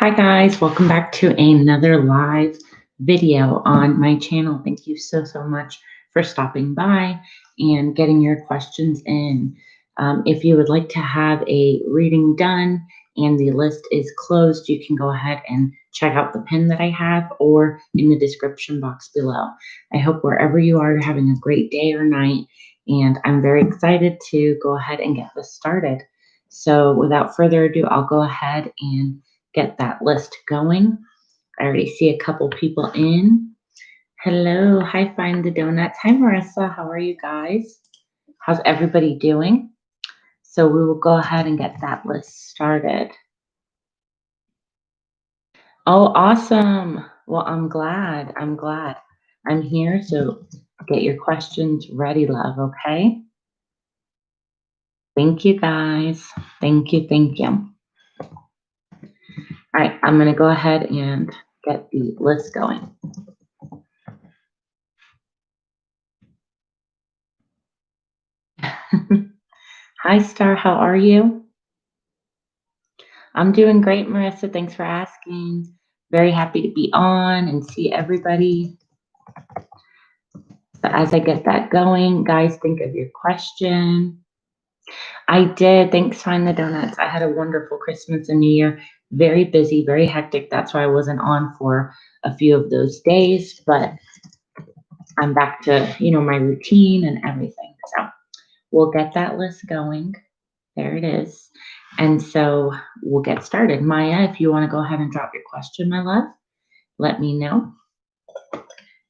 Hi guys, welcome back to another live video on my channel. Thank you so much for stopping by and getting your questions in. If you would like to have a reading done and the list is closed, you can go ahead and check out the pin that I have or in the description box below. I hope wherever you are, you're having a great day or night, and I'm very excited to go ahead and get this started. So without further ado, I'll go ahead and get that list going. I already see a couple people in. Hello, hi, Find the Donuts. Hi, Marissa. How are you guys? How's everybody doing? So we will go ahead and get that list started. Oh, awesome. Well, I'm glad. I'm here, so get your questions ready, love, okay? Thank you, guys. Thank you. All right, I'm going to go ahead and get the list going. Hi, Star. How are you? I'm doing great, Marissa. Thanks for asking. Very happy to be on and see everybody. So as I get that going, guys, think of your question. I did. Thanks, Find the Donuts. I had a wonderful Christmas and New Year. Very busy, very hectic. That's why I wasn't on for a few of those days, but I'm back to, my routine and everything. So we'll get that list going. There it is. And so we'll get started. Maya, if you want to go ahead and drop your question, my love, let me know.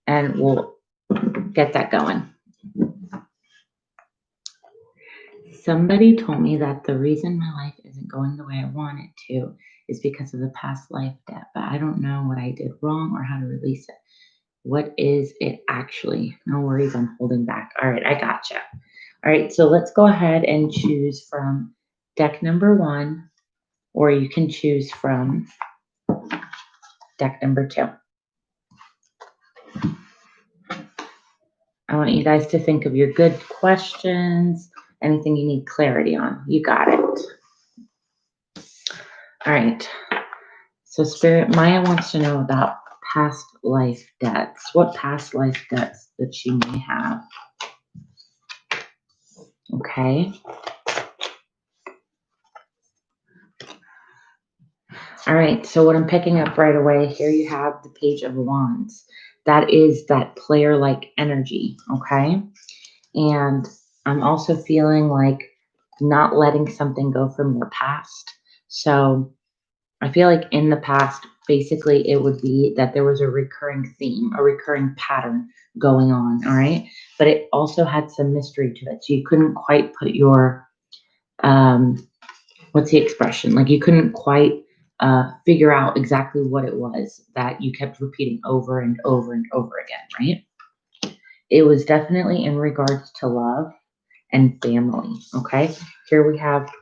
And we'll get that going. Somebody told me that the reason my life isn't going the way I want it to is because of the past life debt, but I don't know what I did wrong or how to release it. What is it actually? No worries, I'm holding back. All right, I gotcha. All right, so let's go ahead and choose from deck number 1, or you can choose from deck number 2. I want you guys to think of your good questions, anything you need clarity on. You got it. All right. So Spirit, Maya wants to know about past life debts. What past life debts that she may have. Okay. All right. So what I'm picking up right away, here you have the Page of Wands. That is that player-like energy. Okay. And I'm also feeling like not letting something go from your past. So I feel like in the past, basically, it would be that there was a recurring theme, a recurring pattern going on, all right? But it also had some mystery to it. So you couldn't quite put your, what's the expression? Like you couldn't quite figure out exactly what it was that you kept repeating over and over and over again, right? It was definitely in regards to love and family, okay? Here we have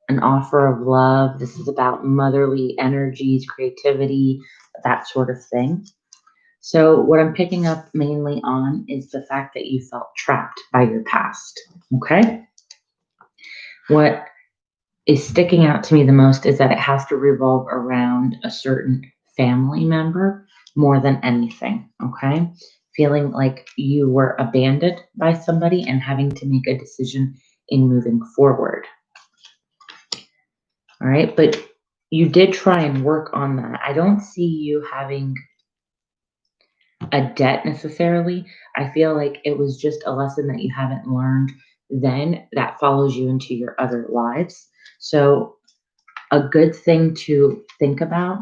an offer of love. This is about motherly energies, creativity, that sort of thing. So what I'm picking up mainly on is the fact that you felt trapped by your past, okay? What is sticking out to me the most is that it has to revolve around a certain family member more than anything, okay? Feeling like you were abandoned by somebody and having to make a decision in moving forward. All right, but you did try and work on that. I don't see you having a debt necessarily. I feel like it was just a lesson that you haven't learned then that follows you into your other lives. So a good thing to think about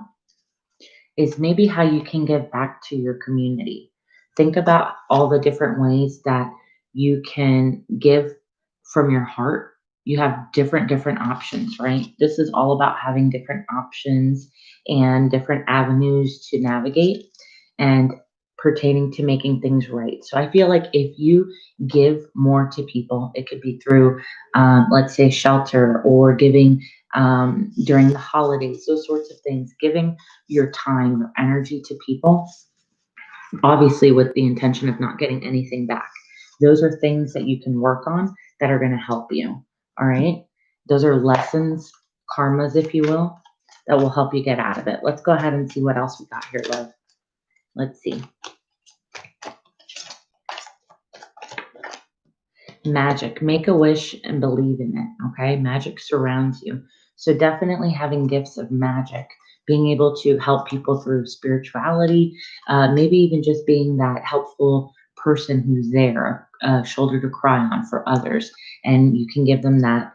is maybe how you can give back to your community. Think about all the different ways that you can give from your heart. You have different options, right? This is all about having different options and different avenues to navigate and pertaining to making things right. So I feel like if you give more to people, it could be through, let's say, shelter or giving during the holidays, those sorts of things, giving your time, your energy to people, obviously with the intention of not getting anything back. Those are things that you can work on that are going to help you. All right. Those are lessons, karmas, if you will, that will help you get out of it. Let's go ahead and see what else we got here, love. Let's see. Magic. Make a wish and believe in it, okay? Magic surrounds you. So definitely having gifts of magic, being able to help people through spirituality, maybe even just being that helpful person who's there, a shoulder to cry on for others, and you can give them that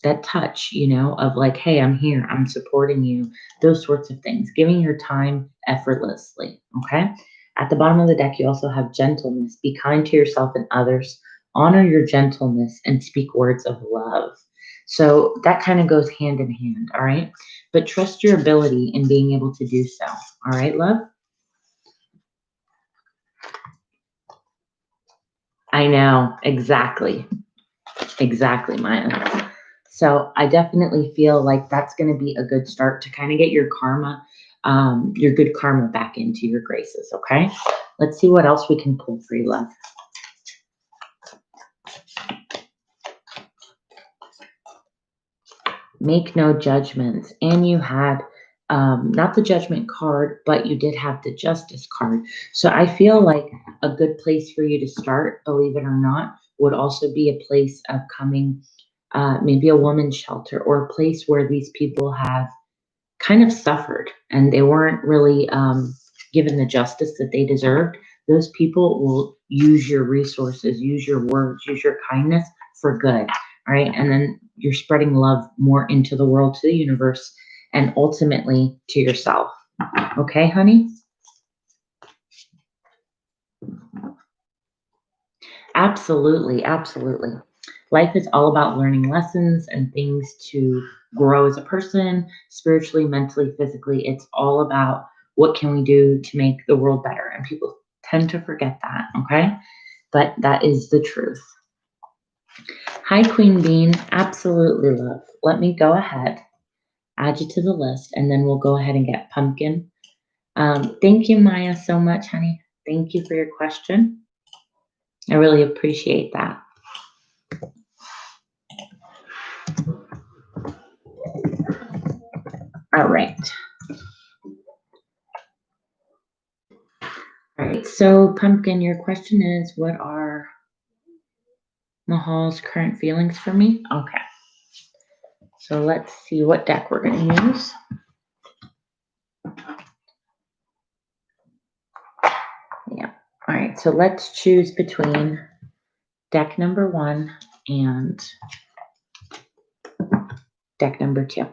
that touch, of like, hey, I'm here, I'm supporting you, those sorts of things, giving your time effortlessly. Okay. At the bottom of the deck, you also have gentleness. Be kind to yourself and others, honor your gentleness, and speak words of love. So that kind of goes hand in hand. All right. But trust your ability in being able to do so. All right, love. I know. Exactly. Exactly, Maya. So I definitely feel like that's going to be a good start to kind of get your karma, your good karma back into your graces. Okay. Let's see what else we can pull for you, love. Make no judgments. And you had not the judgment card, but you did have the justice card. So I feel like a good place for you to start, believe it or not, would also be a place of coming, maybe a woman's shelter, or a place where these people have kind of suffered and they weren't really given the justice that they deserved. Those people will use your resources, use your words, use your kindness for good. All right. And then you're spreading love more into the world, to the universe, and ultimately to yourself. Okay, honey? Absolutely. Absolutely. Life is all about learning lessons and things to grow as a person, spiritually, mentally, physically. It's all about what can we do to make the world better. And people tend to forget that, okay? But that is the truth. Hi, Queen Bean. Absolutely, love. Let me go ahead, add you to the list, and then we'll go ahead and get Pumpkin. Thank you, Maya, so much, honey. Thank you for your question. I really appreciate that. All right. All right. So, Pumpkin, your question is, what are Mahal's current feelings for me? Okay. So let's see what deck we're going to use. Yeah. All right. So let's choose between deck number 1 and deck number 2.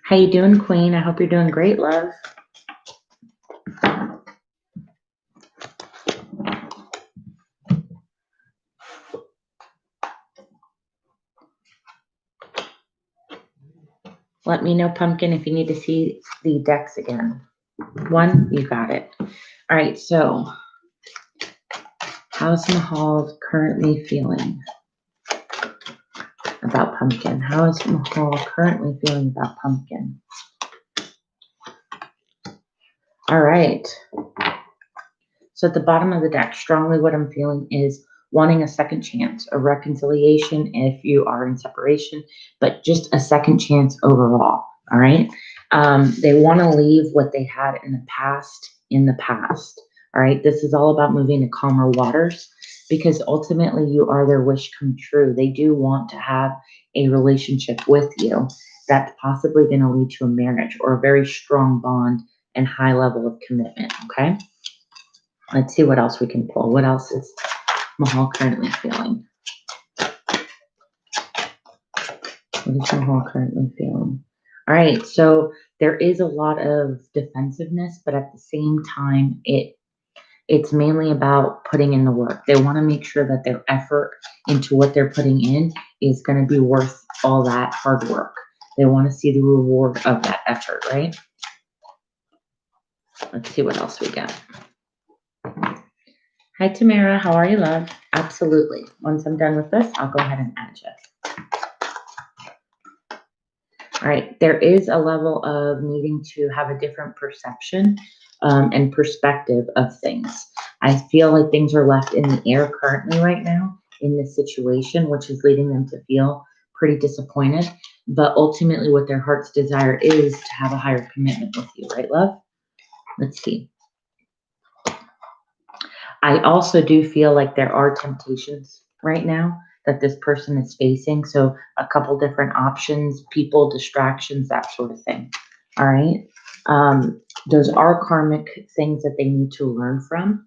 How you doing, Queen? I hope you're doing great, love. Let me know, Pumpkin, if you need to see the decks again. 1, you got it. All right. So how's Mahal currently feeling about Pumpkin? How is Mahal currently feeling about Pumpkin? All right. So at the bottom of the deck, strongly what I'm feeling is wanting a second chance, a reconciliation if you are in separation, but just a second chance overall. All right. They want to leave what they had in the past in the past. All right. This is all about moving to calmer waters because ultimately you are their wish come true. They do want to have a relationship with you that's possibly going to lead to a marriage or a very strong bond and high level of commitment. Okay. Let's see what else we can pull. What else is Mahal currently feeling? What is Mahal currently feeling? All right, so there is a lot of defensiveness, but at the same time, it's mainly about putting in the work. They want to make sure that their effort into what they're putting in is going to be worth all that hard work. They want to see the reward of that effort, right? Let's see what else we got. Hi, Tamara. How are you, love? Absolutely. Once I'm done with this, I'll go ahead and add you. All right. There is a level of needing to have a different perception and perspective of things. I feel like things are left in the air currently right now in this situation, which is leading them to feel pretty disappointed, but ultimately what their heart's desire is to have a higher commitment with you, right, love? Let's see. I also do feel like there are temptations right now that this person is facing. So a couple different options, people, distractions, that sort of thing. All right. Those are karmic things that they need to learn from.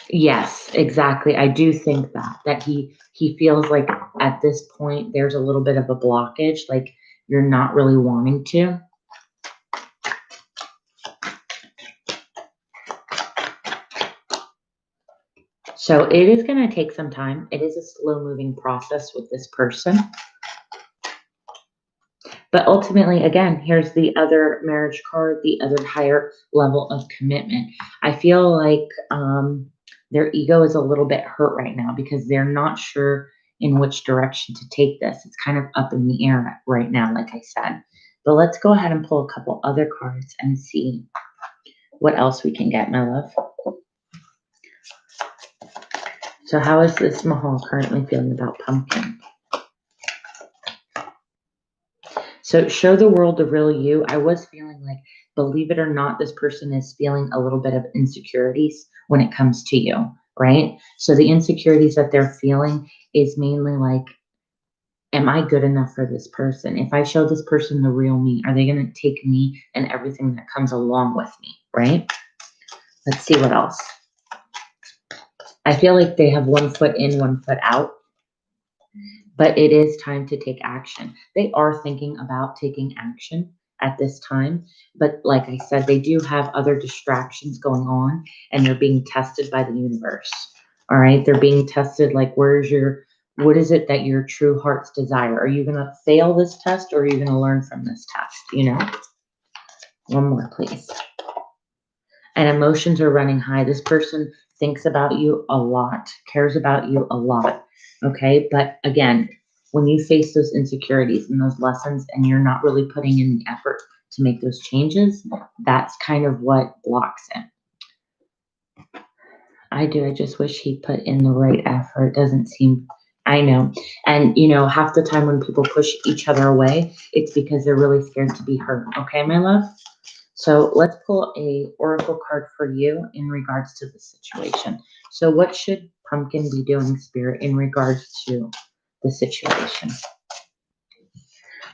Yes, exactly. I do think that he feels like at this point there's a little bit of a blockage, like you're not really wanting to. So it is going to take some time. It is a slow moving process with this person. But ultimately, again, here's the other marriage card, the other higher level of commitment. I feel like their ego is a little bit hurt right now because they're not sure in which direction to take this. It's kind of up in the air right now, like I said. But let's go ahead and pull a couple other cards and see what else we can get, my love. So how is this Mahal currently feeling about Pumpkin? So show the world the real you. I was feeling like, believe it or not, this person is feeling a little bit of insecurities when it comes to you, right? So the insecurities that they're feeling is mainly like, am I good enough for this person? If I show this person the real me, are they going to take me and everything that comes along with me, right? Let's see what else. I feel like they have one foot in, one foot out. But it is time to take action. They are thinking about taking action at this time. But like I said, they do have other distractions going on and they're being tested by the universe. All right. They're being tested like, what is it that your true heart's desire? Are you going to fail this test or are you going to learn from this test? You know? One more, please. And emotions are running high. This person thinks about you a lot, cares about you a lot. Okay. But again, when you face those insecurities and those lessons and you're not really putting in the effort to make those changes, that's kind of what blocks it. I just wish he put in the right effort. Doesn't seem, I know. And half the time when people push each other away, it's because they're really scared to be hurt. Okay, my love? So let's pull a oracle card for you in regards to the situation. So what should Pumpkin be doing, Spirit, in regards to the situation?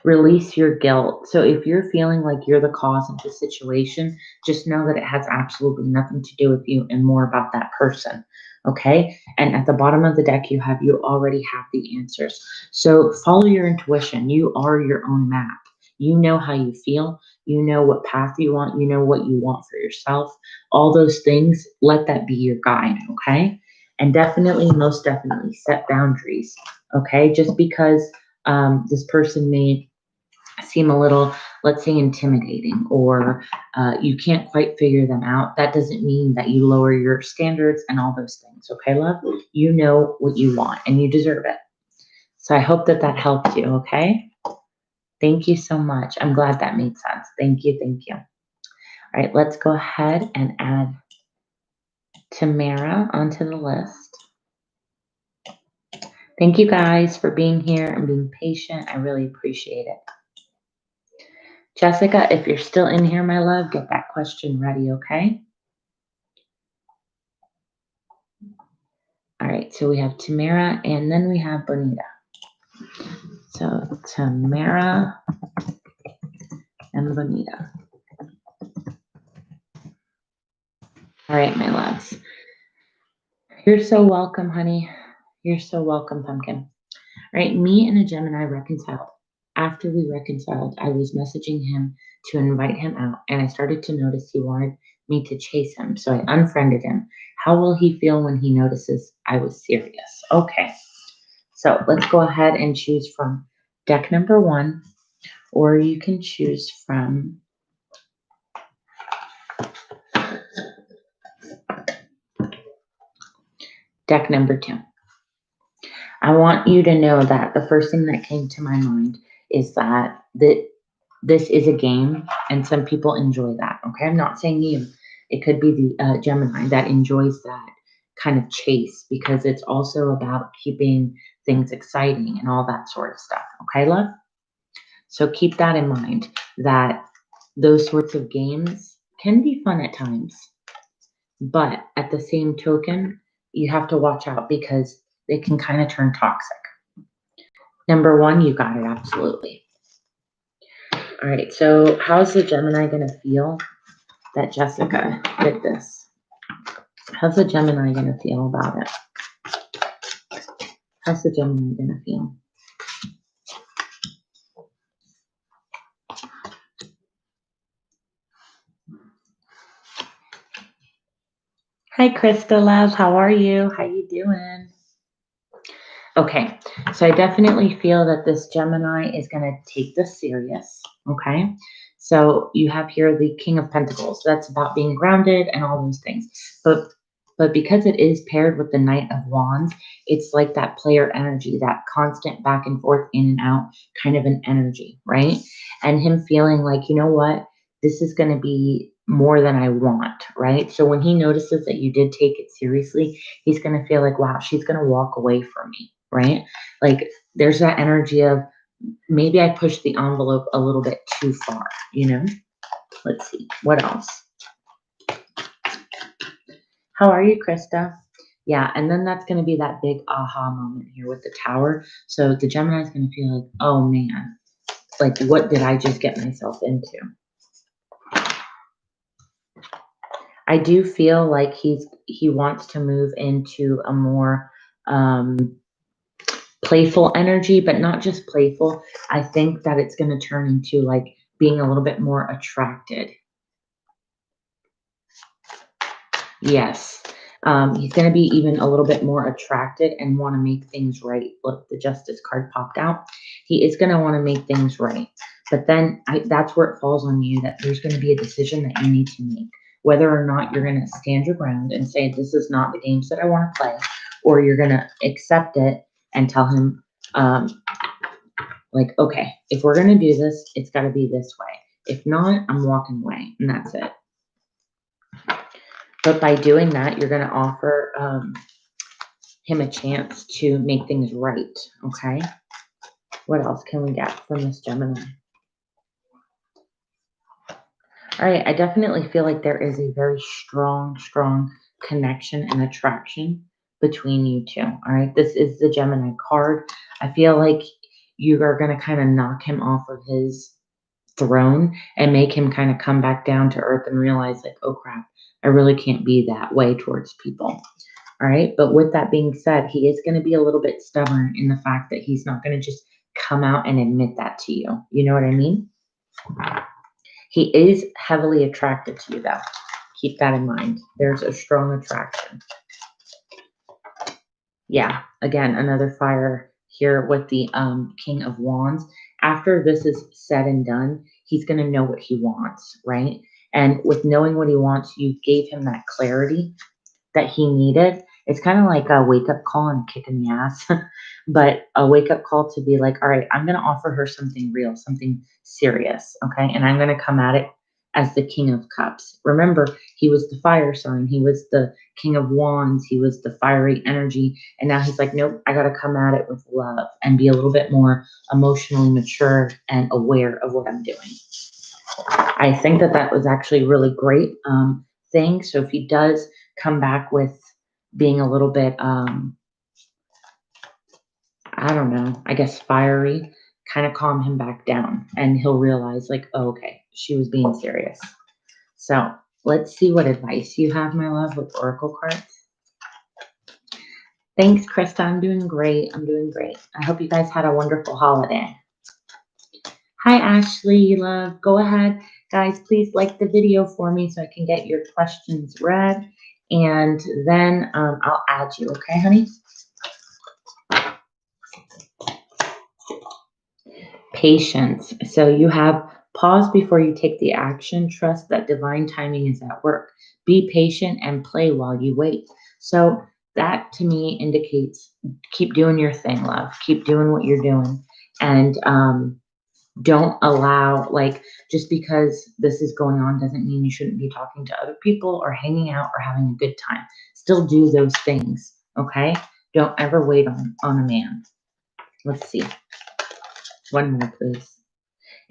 Release your guilt. So if you're feeling like you're the cause of the situation, just know that it has absolutely nothing to do with you and more about that person. Okay. And at the bottom of the deck, you already have the answers. So follow your intuition. You are your own map. You know how you feel. You know what path you want. You know what you want for yourself. All those things, let that be your guide. Okay. And definitely, most definitely set boundaries. Okay. Just because this person may seem a little, let's say, intimidating, or you can't quite figure them out, that doesn't mean that you lower your standards and all those things. Okay, love? You know what you want and you deserve it. So I hope that helped you. Okay. Thank you so much. I'm glad that made sense. Thank you. Thank you. All right, let's go ahead and add Tamara onto the list. Thank you guys for being here and being patient. I really appreciate it. Jessica, if you're still in here, my love, get that question ready, okay? All right, so we have Tamara and then we have Bonita. So Tamara and Bonita. All right, my loves. You're so welcome, honey. You're so welcome, Pumpkin. All right, me and a Gemini reconciled. After we reconciled, I was messaging him to invite him out, and I started to notice he wanted me to chase him, so I unfriended him. How will he feel when he notices I was serious? Okay, so let's go ahead and choose from deck number 1, or you can choose from deck number 2. I want you to know that the first thing that came to my mind is that this is a game and some people enjoy that. Okay, I'm not saying you. It could be the Gemini that enjoys that kind of chase because it's also about keeping things exciting and all that sort of stuff. Okay, love? So keep that in mind that those sorts of games can be fun at times, but at the same token, you have to watch out because they can kind of turn toxic. Number one, you got it absolutely. All right, so how's the Gemini going to feel that Jessica did this? How's the Gemini going to feel about it? How's the Gemini going to feel? Hi, Krista love. How are you? How you doing? Okay, so I definitely feel that this Gemini is going to take this serious. Okay, so you have here the King of Pentacles. That's about being grounded and all those things. But because it is paired with the Knight of Wands, it's like that player energy, that constant back and forth, in and out kind of an energy, right? And him feeling like, you know what, this is going to be more than I want, right? So when he notices that you did take it seriously, he's going to feel like, wow, she's going to walk away from me, right? Like there's that energy of maybe I pushed the envelope a little bit too far, you know? Let's see, what else? How are you, Krista? Yeah, and then that's going to be that big aha moment here with the tower. So the Gemini is going to feel like, oh man, like what did I just get myself into? I do feel like he wants to move into a more playful energy, but not just playful. I think that it's going to turn into like being a little bit more attracted. Yes. He's going to be even a little bit more attracted and want to make things right. Look, the Justice card popped out. He is going to want to make things right. But then that's where it falls on you, that there's going to be a decision that you need to make. Whether or not you're going to stand your ground and say, this is not the games that I want to play, or you're going to accept it and tell him, like, okay, if we're going to do this, it's got to be this way. If not, I'm walking away, and that's it. But by doing that, you're going to offer him a chance to make things right, okay? What else can we get from this Gemini? All right, I definitely feel like there is a very strong connection and attraction between you two, all right? This is the Gemini card. I feel like you are going to kind of knock him off of his throne and make him kind of come back down to earth and realize like, oh crap, I really can't be that way towards people. All right. But with that being said, he is going to be a little bit stubborn in the fact that he's not going to just come out and admit that to you. You know what I mean? He is heavily attracted to you, though. Keep that in mind. There's a strong attraction. Yeah. Again, another fire here with the King of Wands. After this is said and done, he's going to know what he wants, right? And with knowing what he wants, you gave him that clarity that he needed. It's kind of like a wake-up call and kick in the ass, but a wake-up call to be like, all right, I'm going to offer her something real, something serious, okay? And I'm going to come at it as the King of Cups. Remember, he was the fire sign. He was the King of Wands. He was the fiery energy. And now he's like, nope, I got to come at it with love and be a little bit more emotionally mature and aware of what I'm doing. I think that that was actually a really great thing. So if he does come back with being a little bit, I don't know, I guess fiery, kind of calm him back down and he'll realize like, oh, okay, she was being serious. So let's see what advice you have, my love, with Oracle cards. Thanks, Krista. I'm doing great. I'm doing great. I hope you guys had a wonderful holiday. Hi, Ashley, love. Go ahead. Guys, please like the video for me so I can get your questions read. And then I'll add you. Okay, honey? Patience. So you have pause before you take the action. Trust that divine timing is at work. Be patient and play while you wait. So that to me indicates keep doing your thing, love. Keep doing what you're doing. And don't allow, like, just because this is going on doesn't mean you shouldn't be talking to other people or hanging out or having a good time. Still do those things, okay? Don't ever wait on a man. Let's see. One more, please.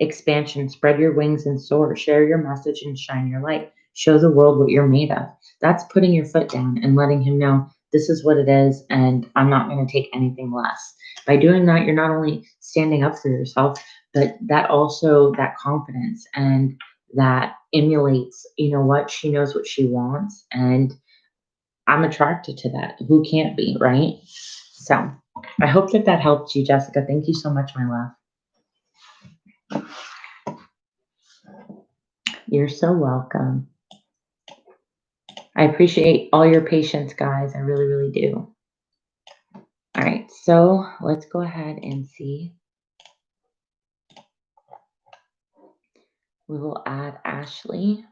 Expansion. Spread your wings and soar. Share your message and shine your light. Show the world what you're made of. That's putting your foot down and letting him know this is what it is, and I'm not going to take anything less. By doing that, you're not only standing up for yourself, but that confidence and that emulates, you know what, she knows what she wants, and I'm attracted to that. Who can't be, right? So I hope that helped you, Jessica. Thank you so much, my love. You're so welcome. I appreciate all your patience, guys. I really, really do. All right, so let's go ahead and see. We will add Ashley.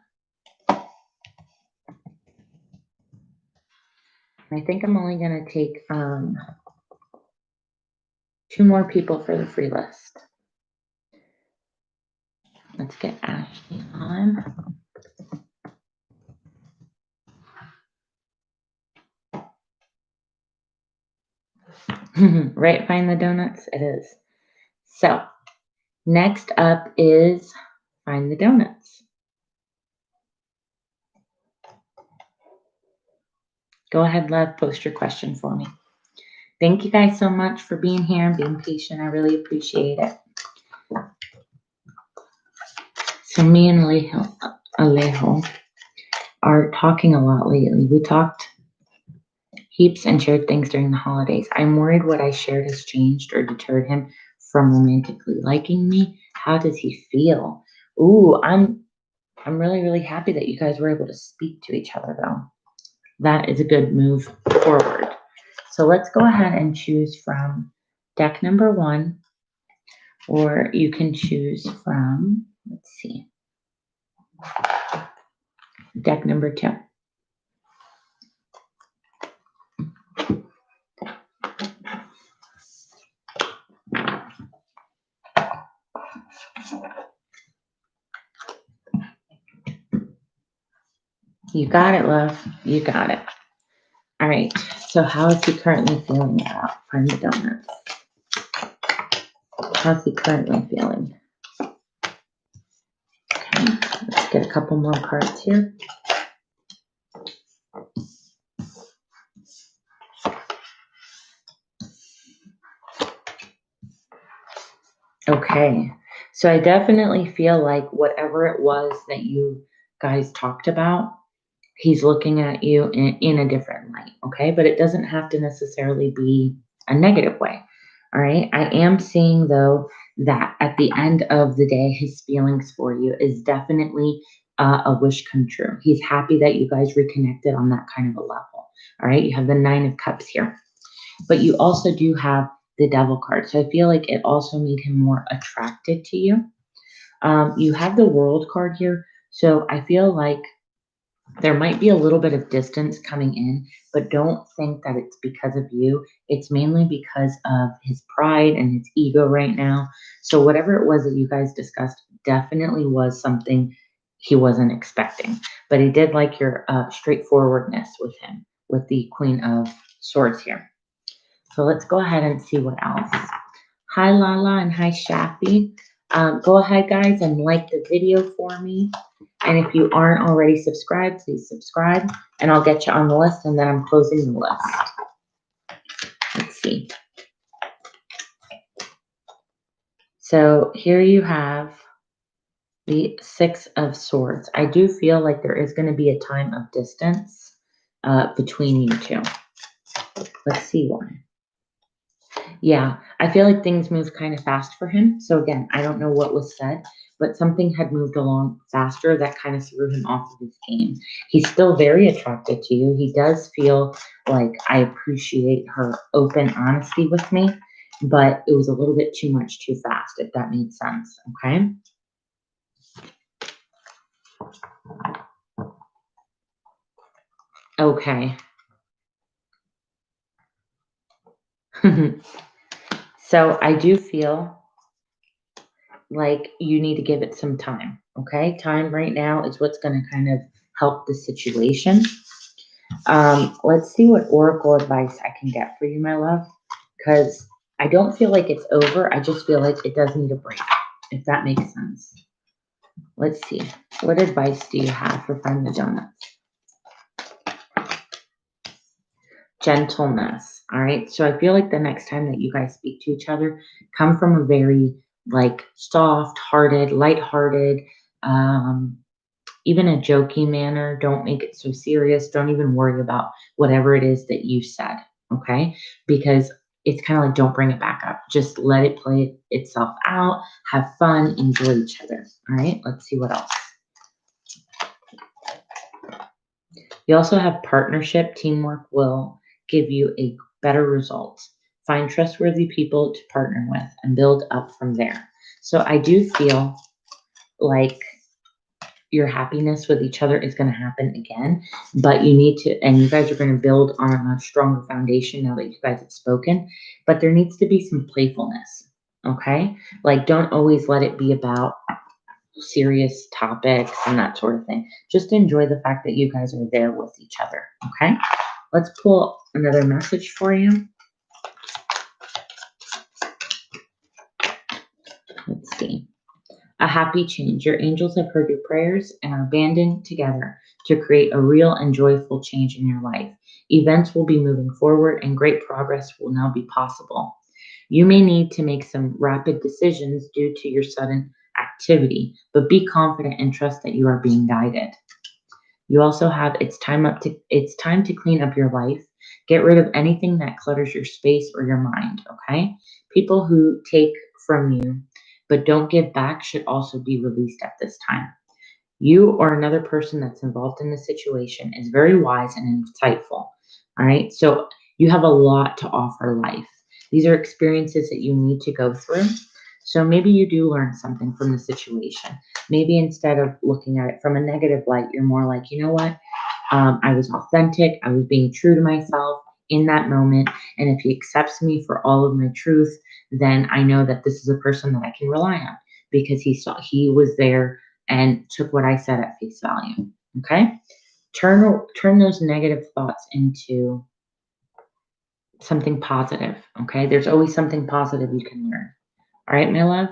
I think I'm only going to take 2 more people for the free list. Let's get Ashley on. Right, find the donuts? It is. So next up is find the donuts. Go ahead, love, post your question for me. Thank you guys so much for being here and being patient. I really appreciate it. So me and Alejo are talking a lot lately. We talked heaps and shared things during the holidays. I'm worried what I shared has changed or deterred him from romantically liking me. How does he feel? Ooh, I'm really, really happy that you guys were able to speak to each other, though. That is a good move forward. So let's go ahead and choose from deck number 1, or you can choose from, let's see, deck number 2. You got it, love. You got it. All right. So how is he currently feeling about Find the Donuts? How's he currently feeling? Okay. Let's get a couple more cards here. Okay. So I definitely feel like whatever it was that you guys talked about, he's looking at you in a different light, okay? But it doesn't have to necessarily be a negative way, all right? I am seeing, though, that at the end of the day, his feelings for you is definitely a wish come true. He's happy that you guys reconnected on that kind of a level, all right? You have the 9 of Cups here, but you also do have the Devil card. So I feel like it also made him more attracted to you. You have the World card here. So I feel like there might be a little bit of distance coming in, but don't think that it's because of you. It's mainly because of his pride and his ego right now. So whatever it was that you guys discussed definitely was something he wasn't expecting. But he did like your straightforwardness with him, with the Queen of Swords here. So let's go ahead and see what else. Hi, Lala, and hi, Shafi. Go ahead, guys, and like the video for me. And if you aren't already subscribed, please subscribe, and I'll get you on the list, and then I'm closing the list. Let's see. So here you have the 6 of Swords. I do feel like there is going to be a time of distance between you two. Let's see why. Yeah, I feel like things moved kind of fast for him. So again, I don't know what was said, but something had moved along faster that kind of threw him off of his game. He's still very attracted to you. He does feel like I appreciate her open honesty with me, but it was a little bit too much too fast, if that made sense. Okay. Okay. So I do feel like you need to give it some time. Okay. Time right now is what's going to kind of help the situation. Let's see what oracle advice I can get for you, my love, because I don't feel like it's over. I just feel like it does need a break, if that makes sense. Let's see. What advice do you have for Find the Donuts? Gentleness. All right. So I feel like the next time that you guys speak to each other, come from a very like soft hearted, light-hearted, um, even a jokey manner. Don't make it so serious. Don't even worry about whatever it is that you said. Okay. Because it's kind of like don't bring it back up. Just let it play itself out. Have fun. Enjoy each other. All right. Let's see what else. You also have partnership. Teamwork will give you a better result. Find trustworthy people to partner with and build up from there. So I do feel like your happiness with each other is going to happen again, but you need to, and you guys are going to build on a stronger foundation now that you guys have spoken, but there needs to be some playfulness. Okay. Like don't always let it be about serious topics and that sort of thing. Just enjoy the fact that you guys are there with each other. Okay. Let's pull another message for you. Let's see. A happy change. Your angels have heard your prayers and are banding together to create a real and joyful change in your life. Events will be moving forward and great progress will now be possible. You may need to make some rapid decisions due to your sudden activity, but be confident and trust that you are being guided. You also have it's time to clean up your life. Get rid of anything that clutters your space or your mind, okay? People who take from you but don't give back should also be released at this time. You or another person that's involved in the situation is very wise and insightful. All right? So you have a lot to offer life. These are experiences that you need to go through. So maybe you do learn something from the situation. Maybe instead of looking at it from a negative light, you're more like, you know what? I was authentic. I was being true to myself in that moment. And if he accepts me for all of my truth, then I know that this is a person that I can rely on because he was there and took what I said at face value. Okay? Turn those negative thoughts into something positive. Okay? There's always something positive you can learn. All right, my love.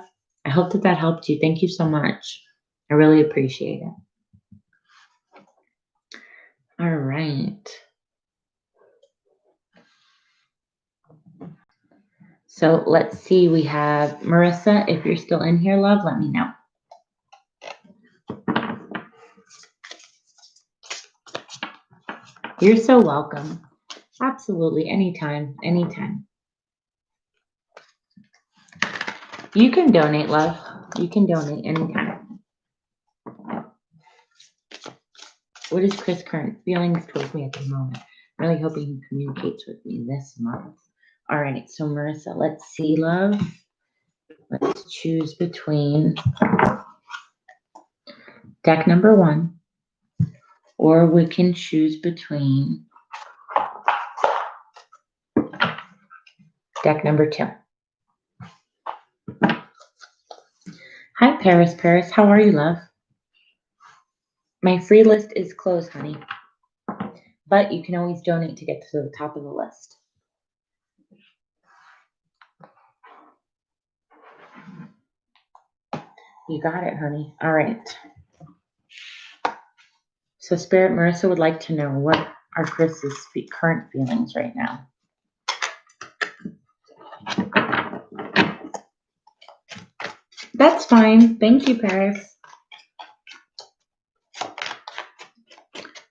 I hope that helped you. Thank you so much. I really appreciate it. All right. So let's see. We have Marissa. If you're still in here, love, let me know. You're so welcome. Absolutely. Anytime. Anytime. You can donate, love. You can donate anytime. What is Chris' current feelings towards me at the moment? I'm really hoping he communicates with me this month. All right. So Marissa, let's see, love. Let's choose between deck number 1, or we can choose between deck number 2. Hi, Paris. Paris, how are you, love? My free list is closed, honey, but you can always donate to get to the top of the list. You got it, honey. All right. So Spirit, Marissa would like to know what are Chris's current feelings right now. That's fine. Thank you, Paris.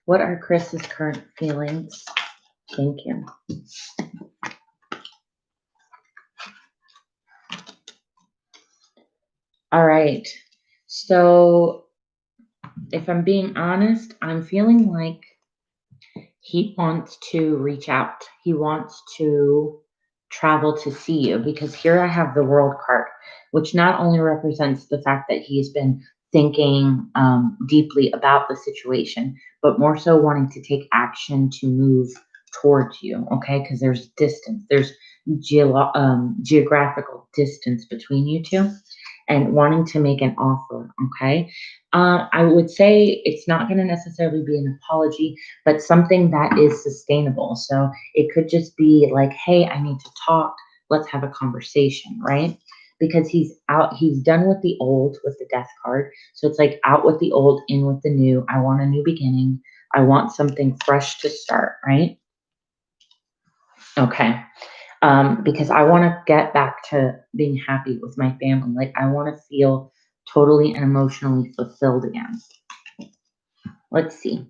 What are Chris's current feelings? Thank you. All right. So if I'm being honest, I'm feeling like he wants to reach out. He wants to travel to see you because here I have the World card, which not only represents the fact that he's been thinking deeply about the situation, but more so wanting to take action to move towards you, okay? Because there's distance. There's geographical distance between you two and wanting to make an offer, okay? I would say it's not going to necessarily be an apology, but something that is sustainable. So it could just be like, hey, I need to talk. let's have a conversation, right? Because he's done with the old with the death card. So it's like out with the old, in with the new. I want a new beginning. I want something fresh to start, right? Okay. Because I want to get back to being happy with my family. Like I want to feel totally and emotionally fulfilled again. Let's see.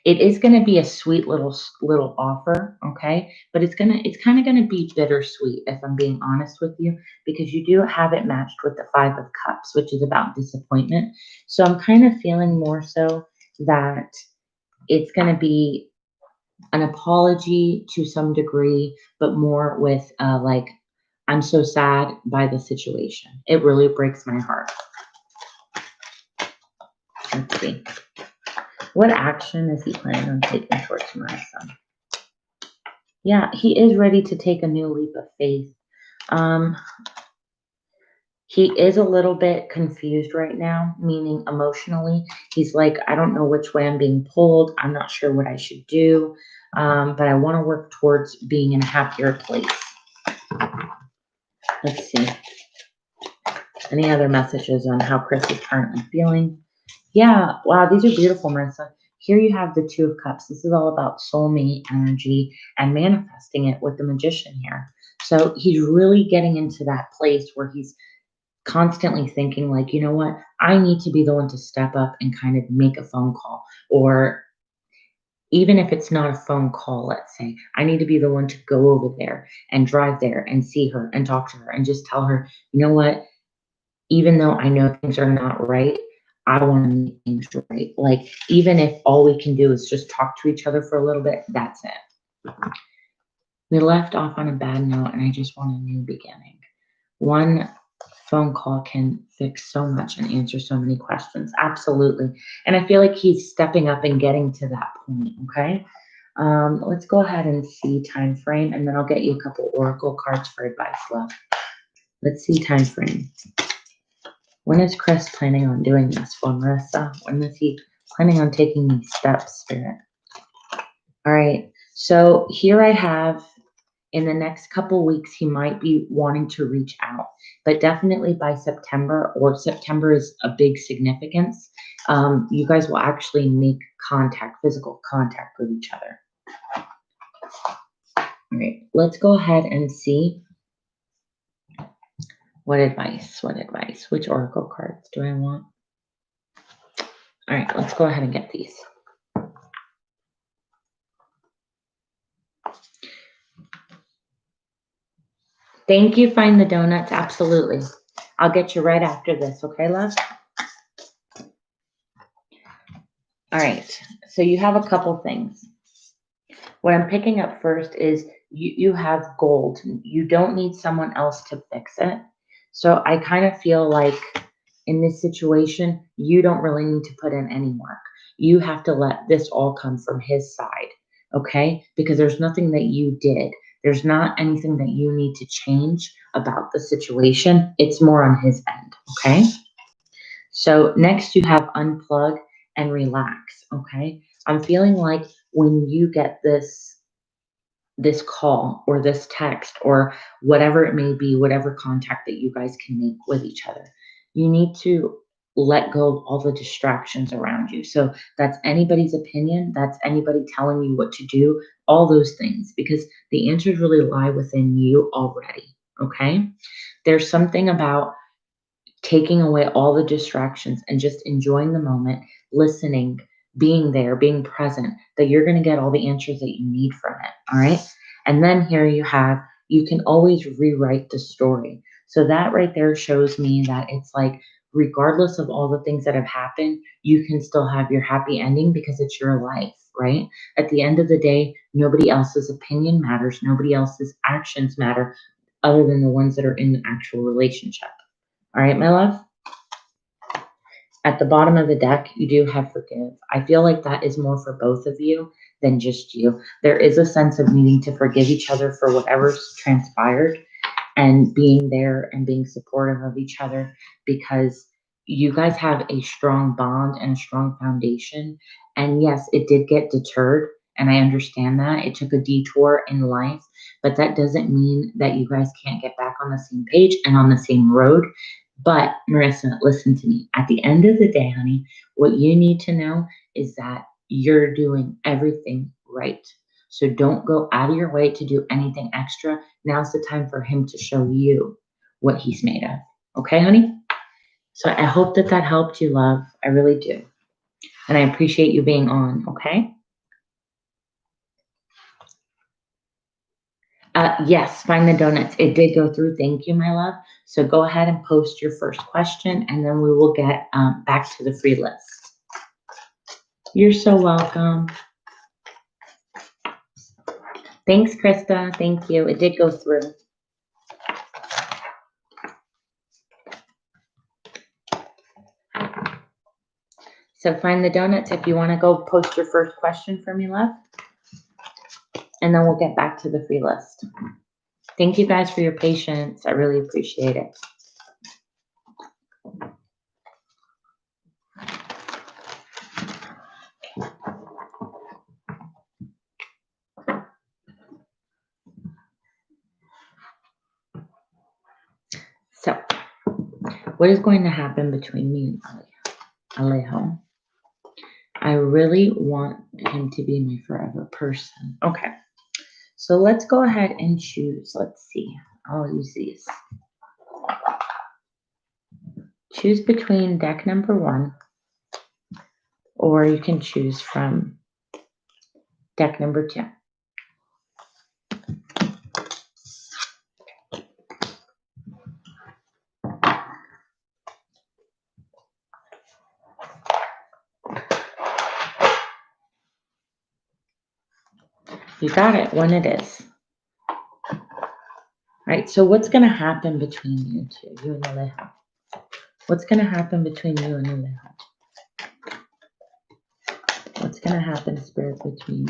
It is going to be a sweet little offer, okay? But it's kind of going to be bittersweet if I'm being honest with you, because you do have it matched with the 5 of Cups, which is about disappointment. So I'm kind of feeling more so that it's going to be an apology to some degree, but more with like, I'm so sad by the situation. It really breaks my heart. Let's see. What action is he planning on taking towards Marissa? Yeah, he is ready to take a new leap of faith. Um, he is a little bit confused right now, meaning emotionally. He's like, I don't know which way I'm being pulled. I'm not sure what I should do, but I want to work towards being in a happier place. Let's see. Any other messages on how Chris is currently feeling? Yeah, wow, these are beautiful, Marissa. Here you have the 2 of Cups. This is all about soulmate energy and manifesting it with the Magician here. So he's really getting into that place where he's constantly thinking like, you know what, I need to be the one to step up and kind of make a phone call. Or even if it's not a phone call, let's say, I need to be the one to go over there and drive there and see her and talk to her and just tell her, you know what, even though I know things are not right, I want to make things right. Like, even if all we can do is just talk to each other for a little bit, that's it. We left off on a bad note, and I just want a new beginning. One phone call can fix so much and answer so many questions. Absolutely. And I feel like he's stepping up and getting to that point. Okay. Let's go ahead and see time frame, and then I'll get you a couple oracle cards for advice, love. Let's see time frame. When is Chris planning on doing this for Marissa? When is he planning on taking these steps, Spirit? All right. So here I have in the next couple weeks, he might be wanting to reach out, but definitely by September, or September is a big significance. You guys will actually make contact, physical contact with each other. All right. Let's go ahead and see. What advice? Which oracle cards do I want? All right, let's go ahead and get these. Thank you, Find the Donuts. Absolutely. I'll get you right after this. Okay, love? All right. So you have a couple things. What I'm picking up first is you have gold. You don't need someone else to fix it. So I kind of feel like in this situation, you don't really need to put in any work. You have to let this all come from his side, okay? Because there's nothing that you did. There's not anything that you need to change about the situation. It's more on his end, okay? So next you have unplug and relax, okay? I'm feeling like when you get this call or this text or whatever it may be, whatever contact that you guys can make with each other, you need to let go of all the distractions around you. So that's anybody's opinion, that's anybody telling you what to do, all those things, because the answers really lie within you already. Okay. There's something about taking away all the distractions and just enjoying the moment, listening, being there, being present, that you're going to get all the answers that you need from it. All right. And then here you can always rewrite the story. So that right there shows me that it's like, regardless of all the things that have happened, you can still have your happy ending because it's your life, right? At the end of the day, nobody else's opinion matters. Nobody else's actions matter other than the ones that are in the actual relationship. All right, my love? At the bottom of the deck, you do have forgive. I feel like that is more for both of you than just you. There is a sense of needing to forgive each other for whatever's transpired and being there and being supportive of each other, because you guys have a strong bond and a strong foundation. And yes, it did get deterred. And I understand that it took a detour in life, but that doesn't mean that you guys can't get back on the same page and on the same road. But Marissa, listen to me. At the end of the day, honey, what you need to know is that you're doing everything right. So don't go out of your way to do anything extra. Now's the time for him to show you what he's made of. Okay, honey? So I hope that that helped you, love. I really do. And I appreciate you being on, okay? Yes, find the donuts. It did go through. Thank you, my love. So go ahead and post your first question, and then we will get back to the free list. You're so welcome. Thanks, Krista. Thank you. It did go through. So find the donuts if you want to go post your first question for me, love. And then we'll get back to the free list. Thank you guys for your patience. I really appreciate it. So, what is going to happen between me and Alejo? I really want him to be my forever person. Okay. So let's go ahead and choose. Let's see. I'll use these. Choose between deck number 1, or you can choose from deck number 2. You got it when it is. All right, so what's going to happen between you two, you and Alejo? What's going to happen between you and Alejo? What's going to happen, Spirit, between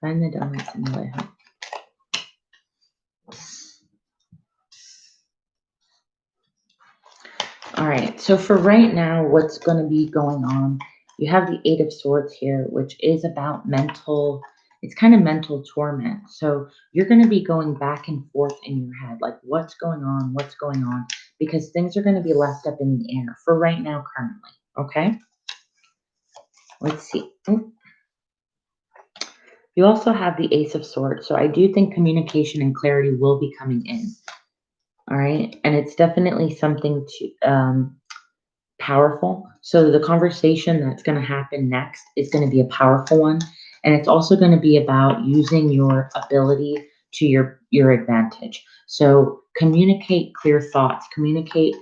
Find the Donuts and Alejo? All right, so for right now, what's going to be going on, you have the 8 of Swords here, which is about mental, it's kind of mental torment. So you're going to be going back and forth in your head, like what's going on, because things are going to be left up in the air for right now, currently. Okay, let's see. You also have the Ace of Swords, so I do think communication and clarity will be coming in. All right, and it's definitely something to powerful. So the conversation that's going to happen next is going to be a powerful one, and it's also going to be about using your ability to your advantage. So communicate clear thoughts, communicate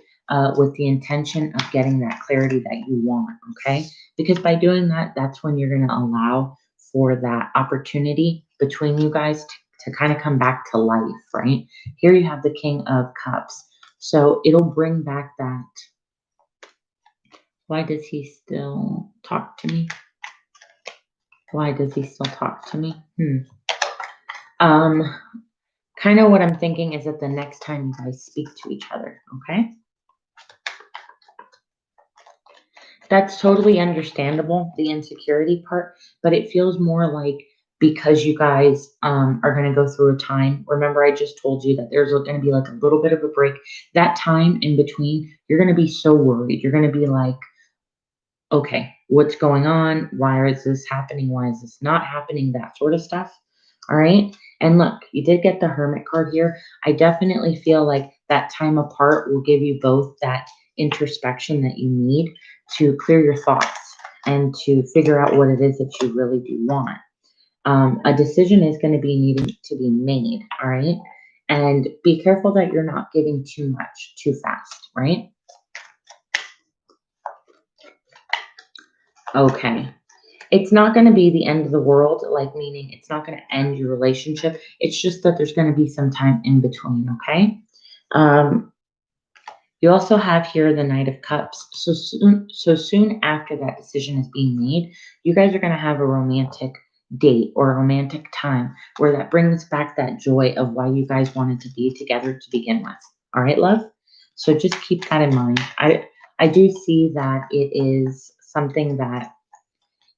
with the intention of getting that clarity that you want, okay? Because by doing that, that's when you're going to allow for that opportunity between you guys to kind of come back to life, right? Here you have the King of Cups. So it'll bring back that. Why does he still talk to me? Why does he still talk to me? Kind of what I'm thinking is that the next time you guys speak to each other, okay? That's totally understandable, the insecurity part, but it feels more like because you guys are going to go through a time. Remember, I just told you that there's going to be like a little bit of a break. That time in between, you're going to be so worried. You're going to be like, okay, what's going on? Why is this happening? Why is this not happening? That sort of stuff. All right. And look, you did get the Hermit card here. I definitely feel like that time apart will give you both that introspection that you need to clear your thoughts and to figure out what it is that you really do want. A decision is going to be needing to be made. All right. And be careful that you're not giving too much too fast. Right. Okay. It's not going to be the end of the world, like meaning it's not going to end your relationship. It's just that there's going to be some time in between, okay? You also have here the Knight of Cups. So soon after that decision is being made, you guys are going to have a romantic date or a romantic time where that brings back that joy of why you guys wanted to be together to begin with. All right, love? So just keep that in mind. I do see that it is something that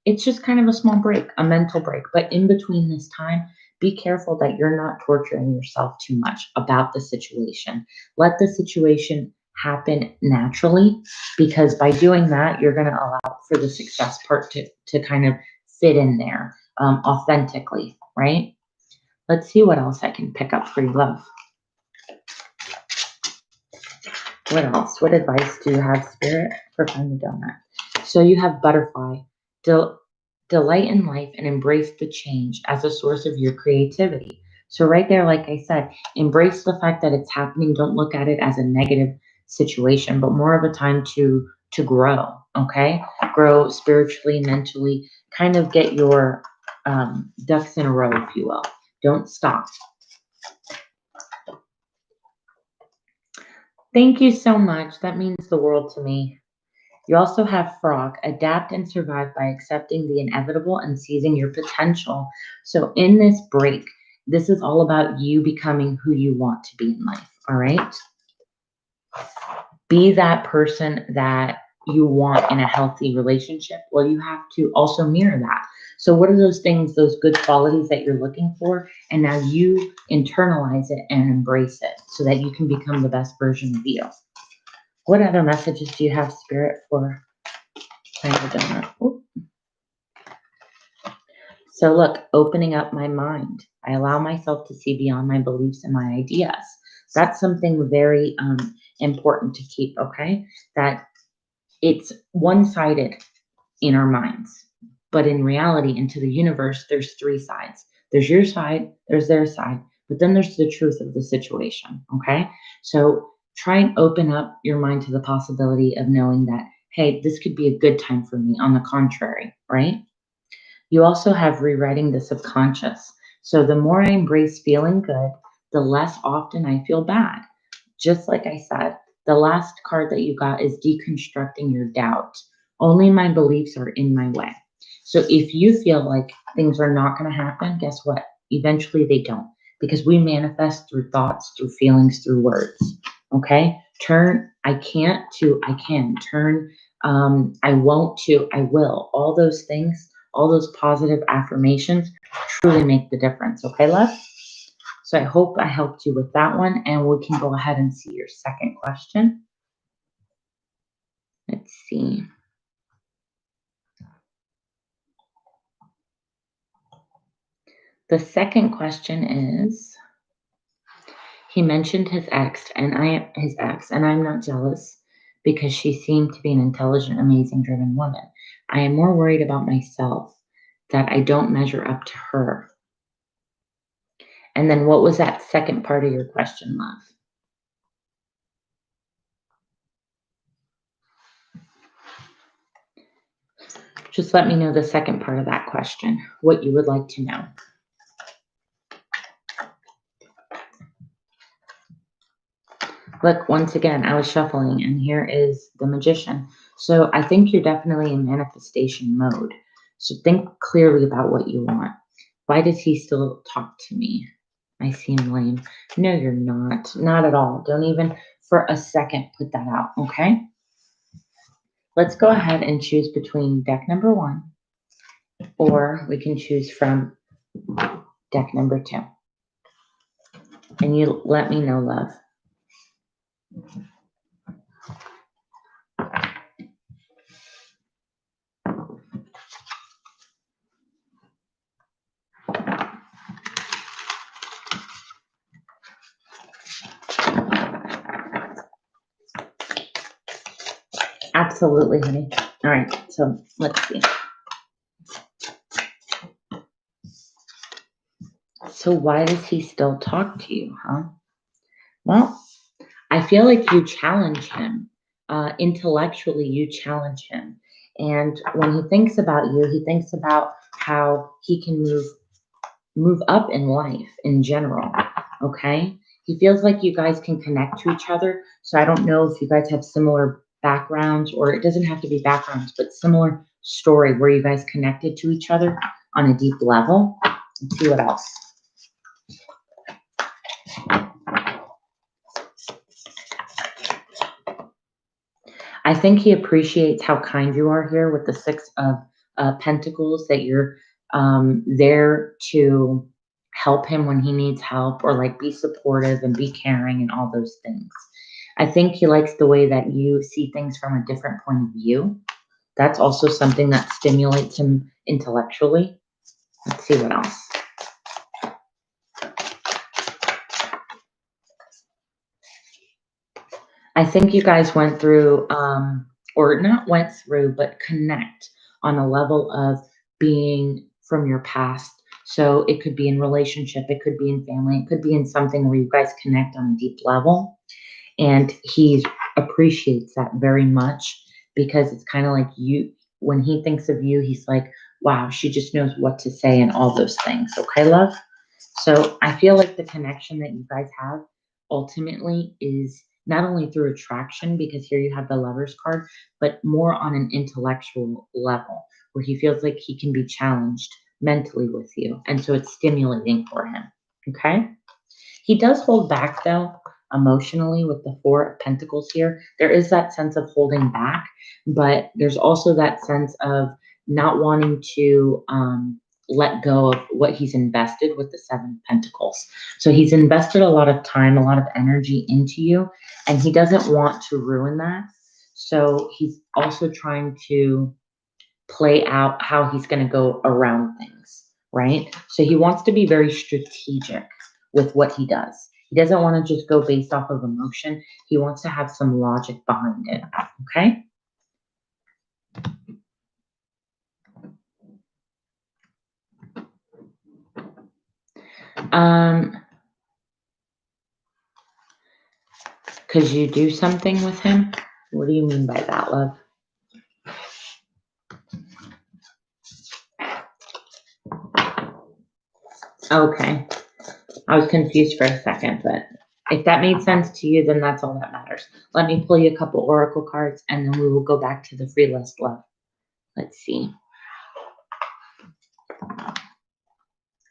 it's just kind of a small break, a mental break. But in between this time, be careful that you're not torturing yourself too much about the situation. Let the situation happen naturally, because by doing that, you're going to allow for the success part to kind of fit in there authentically, right? Let's see what else I can pick up for you, love. What else? What advice do you have, Spirit, for Find the Donut? So you have Butterfly. Delight in life and embrace the change as a source of your creativity. So right there, like I said, embrace the fact that it's happening. Don't look at it as a negative situation, but more of a time to grow. Okay, grow spiritually, mentally. Kind of get your ducks in a row, if you will. Don't stop. Thank you so much. That means the world to me. You also have Frog, adapt and survive by accepting the inevitable and seizing your potential. So, in this break, this is all about you becoming who you want to be in life. All right. Be that person that you want in a healthy relationship. Well, you have to also mirror that. So, what are those things, those good qualities that you're looking for? And now you internalize it and embrace it so that you can become the best version of you. What other messages do you have, Spirit, for Find the Donut? Ooh. So look, opening up my mind. I allow myself to see beyond my beliefs and my ideas. That's something very important to keep, okay? That it's one-sided in our minds. But in reality, into the universe, there's three sides. There's your side, there's their side, but then there's the truth of the situation, okay? So try and open up your mind to the possibility of knowing that, hey, this could be a good time for me, on the contrary, right? You also have rewriting the subconscious. So the more I embrace feeling good, the less often I feel bad. Just like I said, the last card that you got is deconstructing your doubt. Only my beliefs are in my way. So if you feel like things are not going to happen, guess what? Eventually they don't, because we manifest through thoughts, through feelings, through words. Okay? Turn I can't to I can. Turn I won't to I will. All those things, all those positive affirmations truly make the difference. Okay, love? So I hope I helped you with that one, and we can go ahead and see your second question. Let's see. The second question is, he mentioned his ex, and I'm not jealous because she seemed to be an intelligent, amazing, driven woman. I am more worried about myself, that I don't measure up to her. And then what was that second part of your question, love? Just let me know the second part of that question, what you would like to know. Look, once again, I was shuffling, and here is the Magician. So I think you're definitely in manifestation mode. So think clearly about what you want. Why does he still talk to me? I seem lame. No, you're not. Not at all. Don't even for a second put that out, okay? Let's go ahead and choose between deck number 1, or we can choose from deck number 2. And you let me know, love. Absolutely, honey. All right, so let's see. So why does he still talk to you, huh? Well, I feel like you challenge him. Intellectually, you challenge him. And when he thinks about you, he thinks about how he can move up in life in general. Okay? He feels like you guys can connect to each other. So I don't know if you guys have similar backgrounds, or it doesn't have to be backgrounds, but similar story where you guys connected to each other on a deep level. Let's see what else. I think he appreciates how kind you are here with the 6 of Pentacles, that you're there to help him when he needs help, or like be supportive and be caring and all those things. I think he likes the way that you see things from a different point of view. That's also something that stimulates him intellectually. Let's see what else. I think you guys went through, or not went through, but connect on a level of being from your past. So it could be in relationship, it could be in family, it could be in something where you guys connect on a deep level. And he appreciates that very much because it's kind of like you, when he thinks of you, he's like, wow, she just knows what to say and all those things. Okay, love? So I feel like the connection that you guys have ultimately is not only through attraction, because here you have the Lovers card, but more on an intellectual level where he feels like he can be challenged mentally with you. And so it's stimulating for him. Okay. He does hold back though, emotionally with the Four of Pentacles here. There is that sense of holding back, but there's also that sense of not wanting to let go of what he's invested with the Seven of Pentacles. So he's invested a lot of time, a lot of energy into you, and he doesn't want to ruin that. So he's also trying to play out how he's going to go around things, right? So he wants to be very strategic with what he does. He doesn't want to just go based off of emotion. He wants to have some logic behind it, okay? Because you do something with him? What do you mean by that, love? Okay. I was confused for a second, but if that made sense to you, then that's all that matters. Let me pull you a couple oracle cards, and then we will go back to the free list, love. Let's see.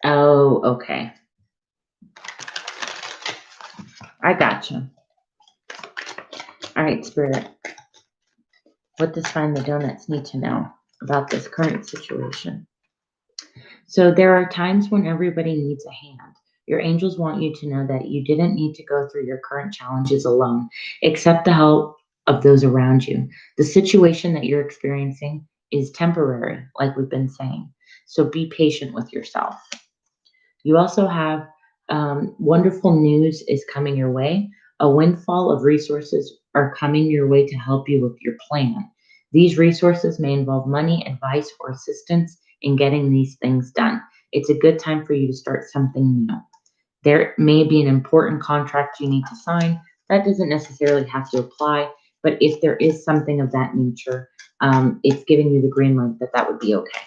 Oh, okay. I gotcha. All right, Spirit. What does Find the Donuts need to know about this current situation? So there are times when everybody needs a hand. Your angels want you to know that you didn't need to go through your current challenges alone. Accept the help of those around you. The situation that you're experiencing is temporary, like we've been saying. So be patient with yourself. You also have wonderful news is coming your way. A windfall of resources are coming your way to help you with your plan. These resources may involve money, advice, or assistance in getting these things done. It's a good time for you to start something new. There may be an important contract you need to sign. That doesn't necessarily have to apply, but if there is something of that nature, it's giving you the green light that that would be okay.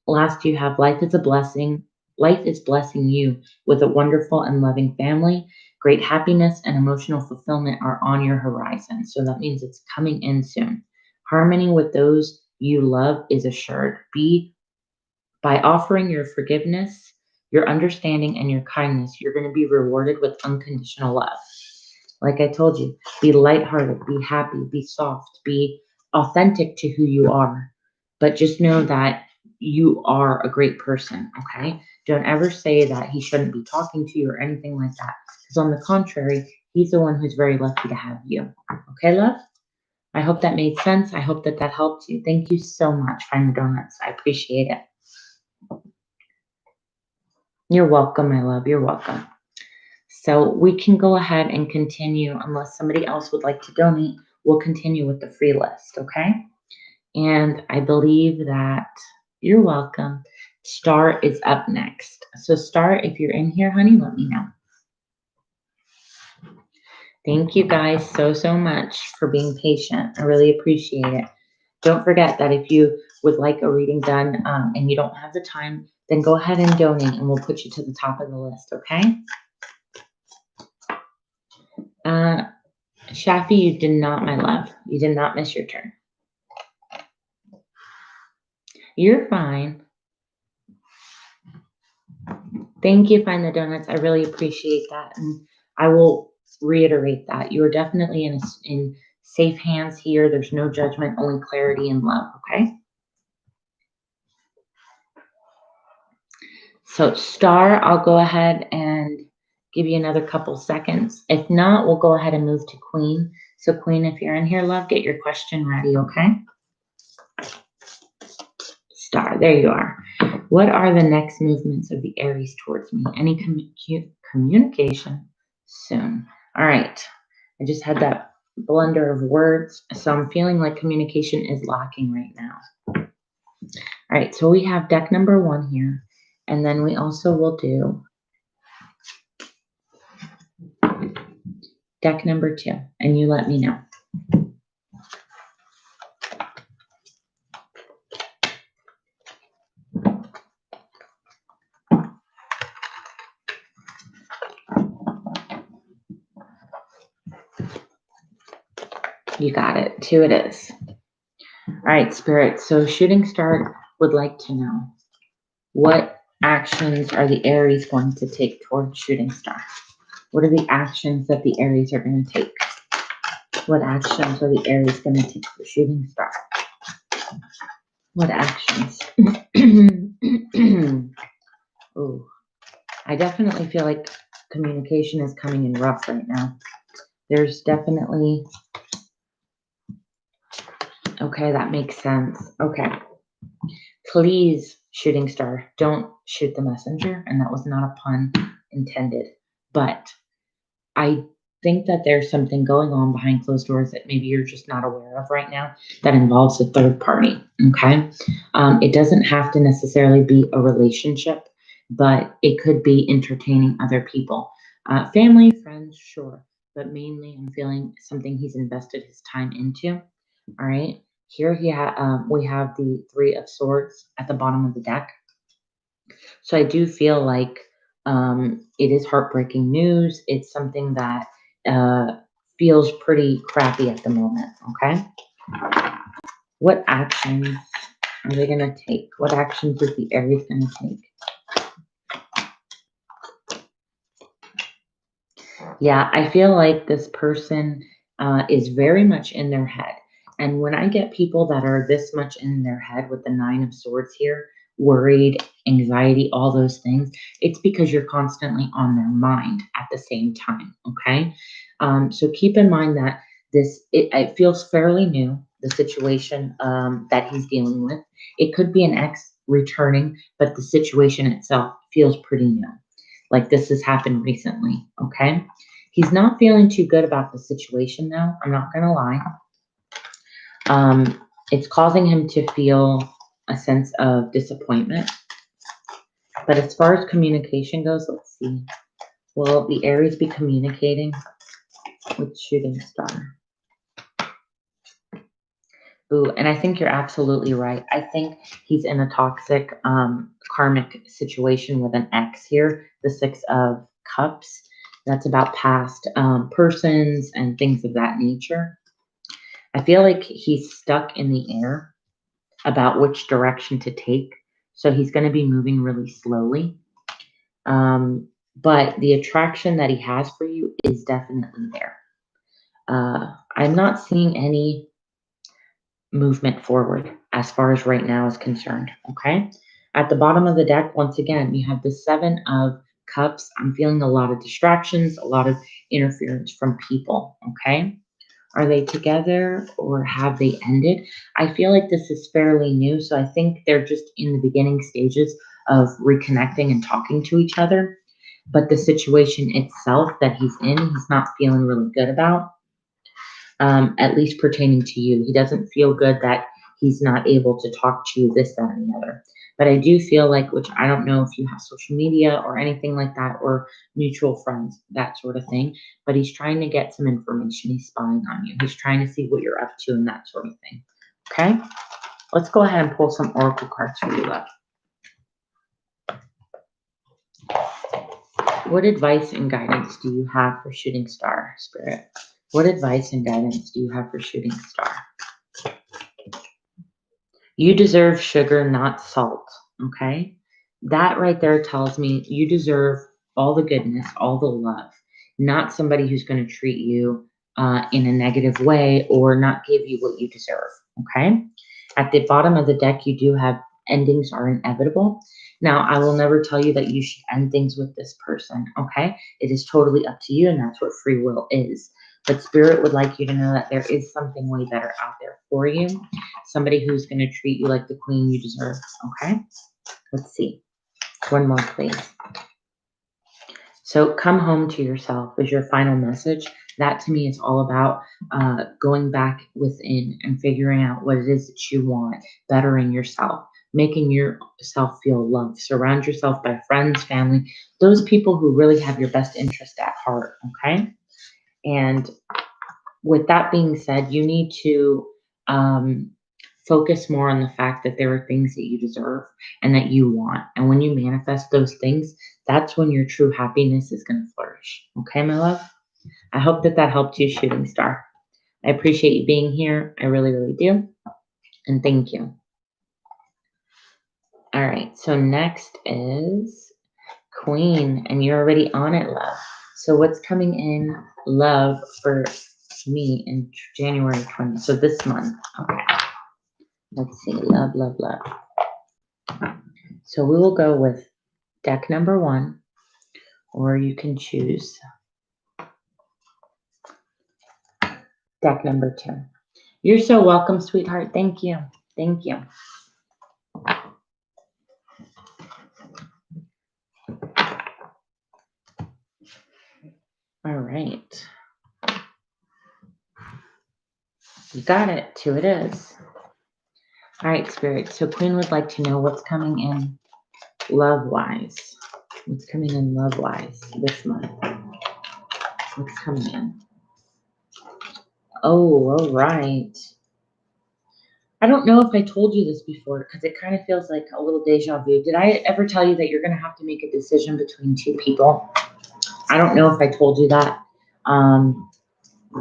Last, you have life is a blessing. Life is blessing you with a wonderful and loving family. Great happiness and emotional fulfillment are on your horizon. So that means it's coming in soon. Harmony with those you love is assured. By offering your forgiveness, your understanding, and your kindness, you're going to be rewarded with unconditional love. Like I told you, be lighthearted, be happy, be soft, be authentic to who you are. But just know that you are a great person, okay? Don't ever say that he shouldn't be talking to you or anything like that. Because on the contrary, he's the one who's very lucky to have you. Okay, love? I hope that made sense. I hope that that helped you. Thank you so much, Find the Donuts. I appreciate it. You're welcome, my love. You're welcome. So we can go ahead and continue unless somebody else would like to donate. We'll continue with the free list, okay? And I believe that you're welcome. Star is up next. So Star, if you're in here, honey, let me know. Thank you guys so much for being patient. I really appreciate it. Don't forget that if you would like a reading done and you don't have the time, then go ahead and donate and we'll put you to the top of the list, okay? Shafi, you did not, my love. You did not miss your turn. You're fine. Thank you, Find the Donuts. I really appreciate that. And I will reiterate that. You are definitely in safe hands here. There's no judgment, only clarity and love, okay? So star, I'll go ahead and give you another couple seconds. If not, we'll go ahead and move to queen. So queen, if you're in here, love, get your question ready, okay? Star, there you are. What are the next movements of the Aries towards me? Any communication soon? All right. I just had that blunder of words, so I'm feeling like communication is lacking right now. All right, so we have deck number 1 here, and then we also will do deck number 2, and you let me know. You got it. 2 it is. All right, Spirit. So Shooting Star would like to know, what actions are the Aries going to take towards Shooting Star? What are the actions that the Aries are going to take? What actions are the Aries going to take for Shooting Star? What actions? Ooh, I definitely feel like communication is coming in rough right now. There's definitely... Okay, that makes sense. Okay. Please, Shooting Star, don't shoot the messenger. And that was not a pun intended. But I think that there's something going on behind closed doors that maybe you're just not aware of right now that involves a third party, okay? It doesn't have to necessarily be a relationship, but it could be entertaining other people. Family, friends, sure, but mainly I'm feeling something he's invested his time into, all right? Here we have the 3 of Swords at the bottom of the deck. So I do feel like it is heartbreaking news. It's something that feels pretty crappy at the moment, okay? What actions are they going to take? What actions is the Aries going to take? Yeah, I feel like this person is very much in their head. And when I get people that are this much in their head with the 9 of Swords here, worried, anxiety, all those things, it's because you're constantly on their mind at the same time, okay? So keep in mind that it feels fairly new, the situation that he's dealing with. It could be an ex returning, but the situation itself feels pretty new. Like this has happened recently, okay? He's not feeling too good about the situation though, I'm not gonna lie. It's causing him to feel a sense of disappointment. But as far as communication goes, let's see. Will the Aries be communicating with Shooting Star? Ooh, and I think you're absolutely right. I think he's in a toxic karmic situation with an ex here, the 6 of Cups. That's about past persons and things of that nature. I feel like he's stuck in the air about which direction to take. So he's going to be moving really slowly. But the attraction that he has for you is definitely there. I'm not seeing any movement forward as far as right now is concerned, okay? At the bottom of the deck, once again, you have the 7 of Cups. I'm feeling a lot of distractions, a lot of interference from people, okay? Are they together or have they ended? I feel like this is fairly new, so I think they're just in the beginning stages of reconnecting and talking to each other. But the situation itself that he's in, he's not feeling really good about, at least pertaining to you. He doesn't feel good that he's not able to talk to you, this, that, and the other. But I do feel like, which I don't know if you have social media or anything like that, or mutual friends, that sort of thing, but he's trying to get some information. He's spying on you. He's trying to see what you're up to and that sort of thing. Okay? Let's go ahead and pull some oracle cards for you, love. What advice and guidance do you have for Shooting Star, Spirit? What advice and guidance do you have for Shooting Star? You deserve sugar, not salt, okay? That right there tells me you deserve all the goodness, all the love, not somebody who's going to treat you in a negative way or not give you what you deserve, okay? At the bottom of the deck, you do have endings are inevitable. Now, I will never tell you that you should end things with this person, okay? It is totally up to you, and that's what free will is. But Spirit would like you to know that there is something way better out there for you. Somebody who's going to treat you like the queen you deserve, okay? Let's see. One more, please. So come home to yourself is your final message. That to me is all about going back within and figuring out what it is that you want, bettering yourself, making yourself feel loved. Surround yourself by friends, family, those people who really have your best interest at heart, okay? And with that being said, you need to um, focus more on the fact that there are things that you deserve and that you want. And when you manifest those things, that's when your true happiness is going to flourish. Okay, my love? I hope that that helped you, Shooting Star. I appreciate you being here. I really, really do. And thank you. All right. So next is Queen, and you're already on it, love. So what's coming in love for me in January 20th? So this month. Okay. Let's see. Love, love, love. So we will go with deck number 1, or you can choose deck number 2. You're so welcome, sweetheart. Thank you. Thank you. All right. You got it. 2 it is. All right, Spirit. So Queen would like to know what's coming in love-wise. What's coming in love-wise this month? What's coming in? Oh, all right. I don't know if I told you this before because it kind of feels like a little deja vu. Did I ever tell you that you're going to have to make a decision between 2 people? I don't know if I told you that.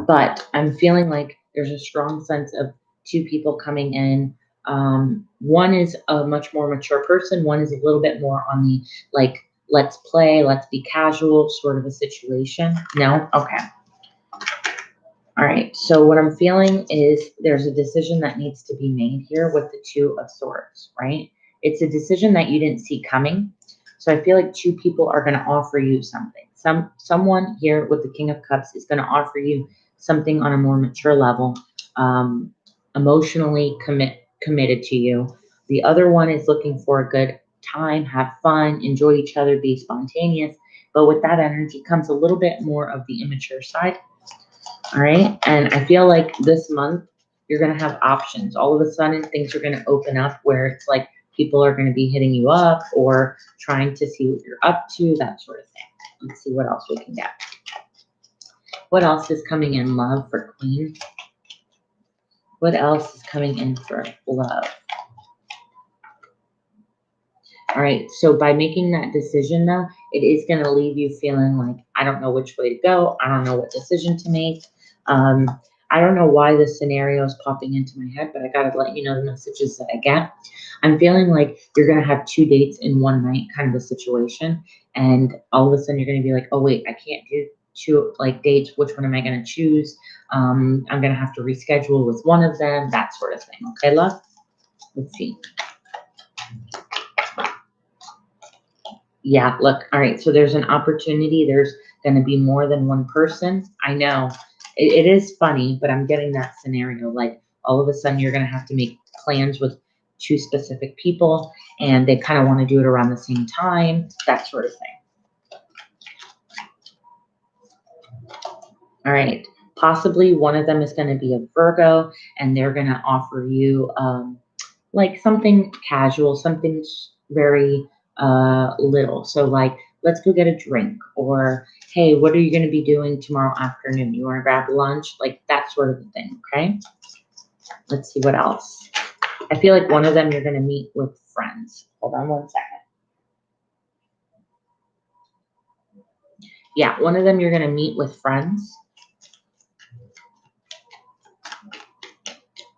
But I'm feeling like there's a strong sense of 2 people coming in. One is a much more mature person. One is a little bit more on the like, let's play, let's be casual sort of a situation. No? Okay. All right. So what I'm feeling is there's a decision that needs to be made here with the 2 of Swords, right? It's a decision that you didn't see coming. So I feel like 2 people are going to offer you something. Someone here with the King of Cups is going to offer you something on a more mature level, emotionally committed to you. The other one is looking for a good time, have fun, enjoy each other, be spontaneous. But with that energy comes a little bit more of the immature side. All right. And I feel like this month you're going to have options. All of a sudden, things are going to open up where it's like people are going to be hitting you up or trying to see what you're up to, that sort of thing. Let's see what else we can get. What else is coming in love for Queen? What else is coming in for love? All right. So by making that decision, though, it is going to leave you feeling like, I don't know which way to go. I don't know what decision to make. I don't know why this scenario is popping into my head, but I got to let you know the messages that I get. I'm feeling like you're going to have 2 dates in one night kind of a situation. And all of a sudden you're going to be like, oh, wait, I can't do 2 like dates. Which one am I going to choose? I'm going to have to reschedule with one of them, that sort of thing. Okay, love? Let's see. Yeah, look, all right, so there's an opportunity. There's going to be more than one person. I know it is funny, but I'm getting that scenario. Like all of a sudden you're going to have to make plans with 2 specific people and they kind of want to do it around the same time, that sort of thing. All right, possibly one of them is going to be a Virgo and they're going to offer you like something casual, something very little. So like, let's go get a drink, or hey, what are you going to be doing tomorrow afternoon? You want to grab lunch? Like that sort of a thing. Okay. Let's see what else. I feel like one of them you're going to meet with friends. Hold on one second. Yeah, one of them you're going to meet with friends.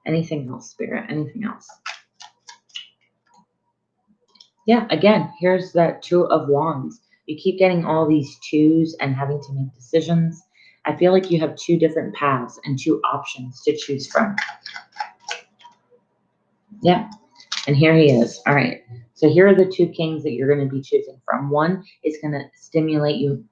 Anything else, Spirit? Anything else? Yeah, again, here's that 2 of Wands. You keep getting all these 2s and having to make decisions. I feel like you have 2 different paths and 2 options to choose from. Yeah, and here he is. All right. So here are the two kings that you're going to be choosing from. One is going to stimulate you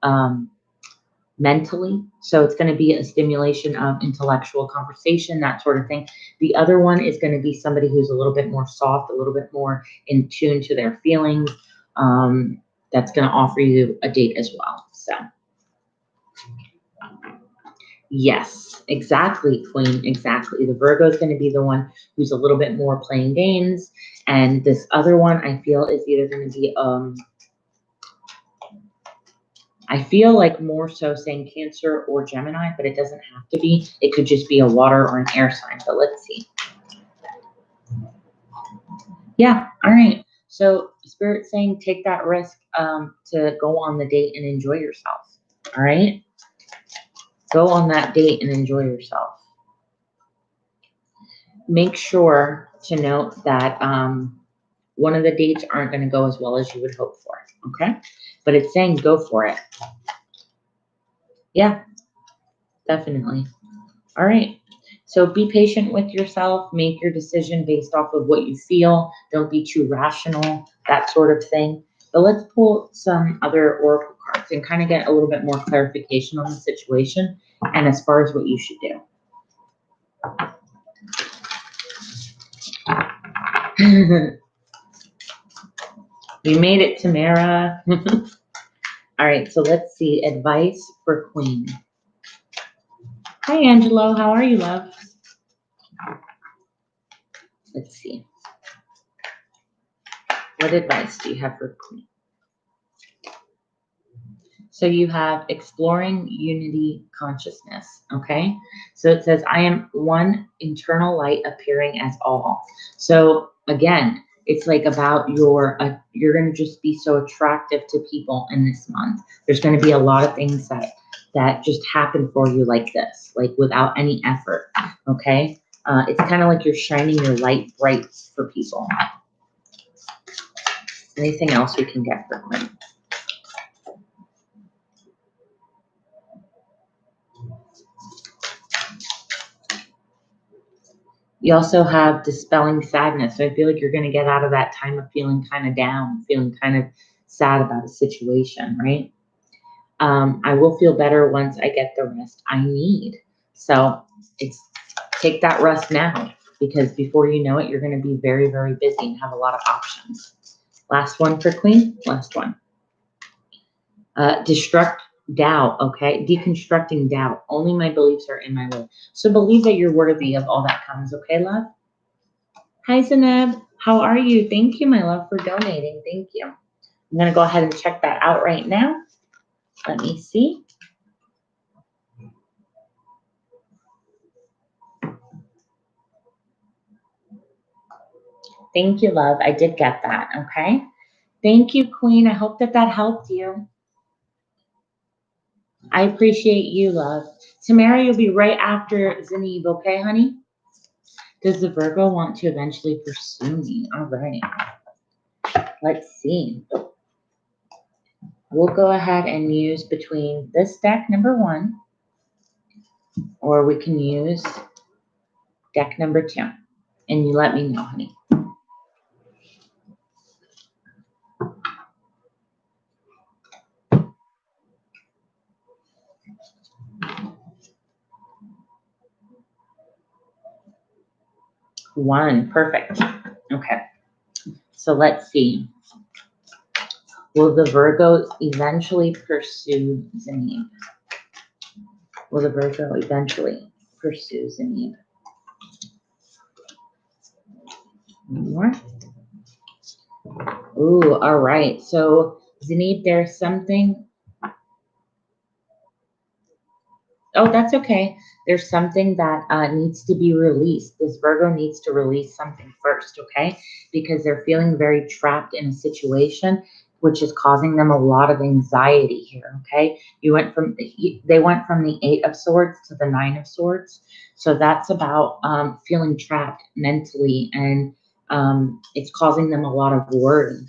mentally. So it's going to be a stimulation of intellectual conversation, that sort of thing. The other one is going to be somebody who's a little bit more soft, a little bit more in tune to their feelings. That's going to offer you a date as well. So yes, exactly, Queen, exactly. The Virgo is going to be the one who's a little bit more playing games. And this other one I feel is either going to be I feel like more so saying Cancer or Gemini, but it doesn't have to be. It could just be a water or an air sign, but let's see. Yeah, all right. So Spirit saying take that risk to go on the date and enjoy yourself. All right? Go on that date and enjoy yourself. Make sure to note that one of the dates aren't going to go as well as you would hope for, okay? But it's saying go for it. Yeah, definitely. All right. So be patient with yourself. Make your decision based off of what you feel. Don't be too rational, that sort of thing. But let's pull some other oracle cards and kind of get a little bit more clarification on the situation and as far as what you should do. You made it, Tamara. All right, so let's see. Advice for Queen. Hi, Angelo. How are you, love? Let's see. What advice do you have for Queen? So you have exploring unity consciousness, okay? So it says, I am one internal light appearing as all. So again, it's like about you're going to just be so attractive to people in this month. There's going to be a lot of things that just happen for you like this, like without any effort, okay? It's kind of like you're shining your light bright for people. Anything else we can get for Quinn? You also have dispelling sadness. So I feel like you're going to get out of that time of feeling kind of down, feeling kind of sad about a situation, right? I will feel better once I get the rest I need. So it's take that rest now, because before you know it, you're going to be very, very busy and have a lot of options. Last one for Queen. Last one. Destruct doubt, okay? Deconstructing doubt. Only my beliefs are in my way. So believe that you're worthy of all that comes, okay, love? Hi, Zaneb. How are you? Thank you, my love, for donating. Thank you. I'm going to go ahead and check that out right now. Let me see. Thank you, love. I did get that, okay? Thank you, Queen. I hope that helped you. I appreciate you, love. Tamara, you'll be right after Zanib, okay, honey? Does the Virgo want to eventually pursue me? All right. Let's see. We'll go ahead and use between this deck, number 1, or we can use deck number 2. And you let me know, honey. One, perfect. Okay, so let's see. Will the Virgo eventually pursue Zanib? Will the Virgo eventually pursue Zanib? One more. Ooh, all right. So Zanib, there's something. Oh, that's okay. There's something that needs to be released. This Virgo needs to release something first, okay? Because they're feeling very trapped in a situation, which is causing them a lot of anxiety here, okay? They went from the 8 of Swords to the 9 of Swords. So that's about feeling trapped mentally, and it's causing them a lot of worry.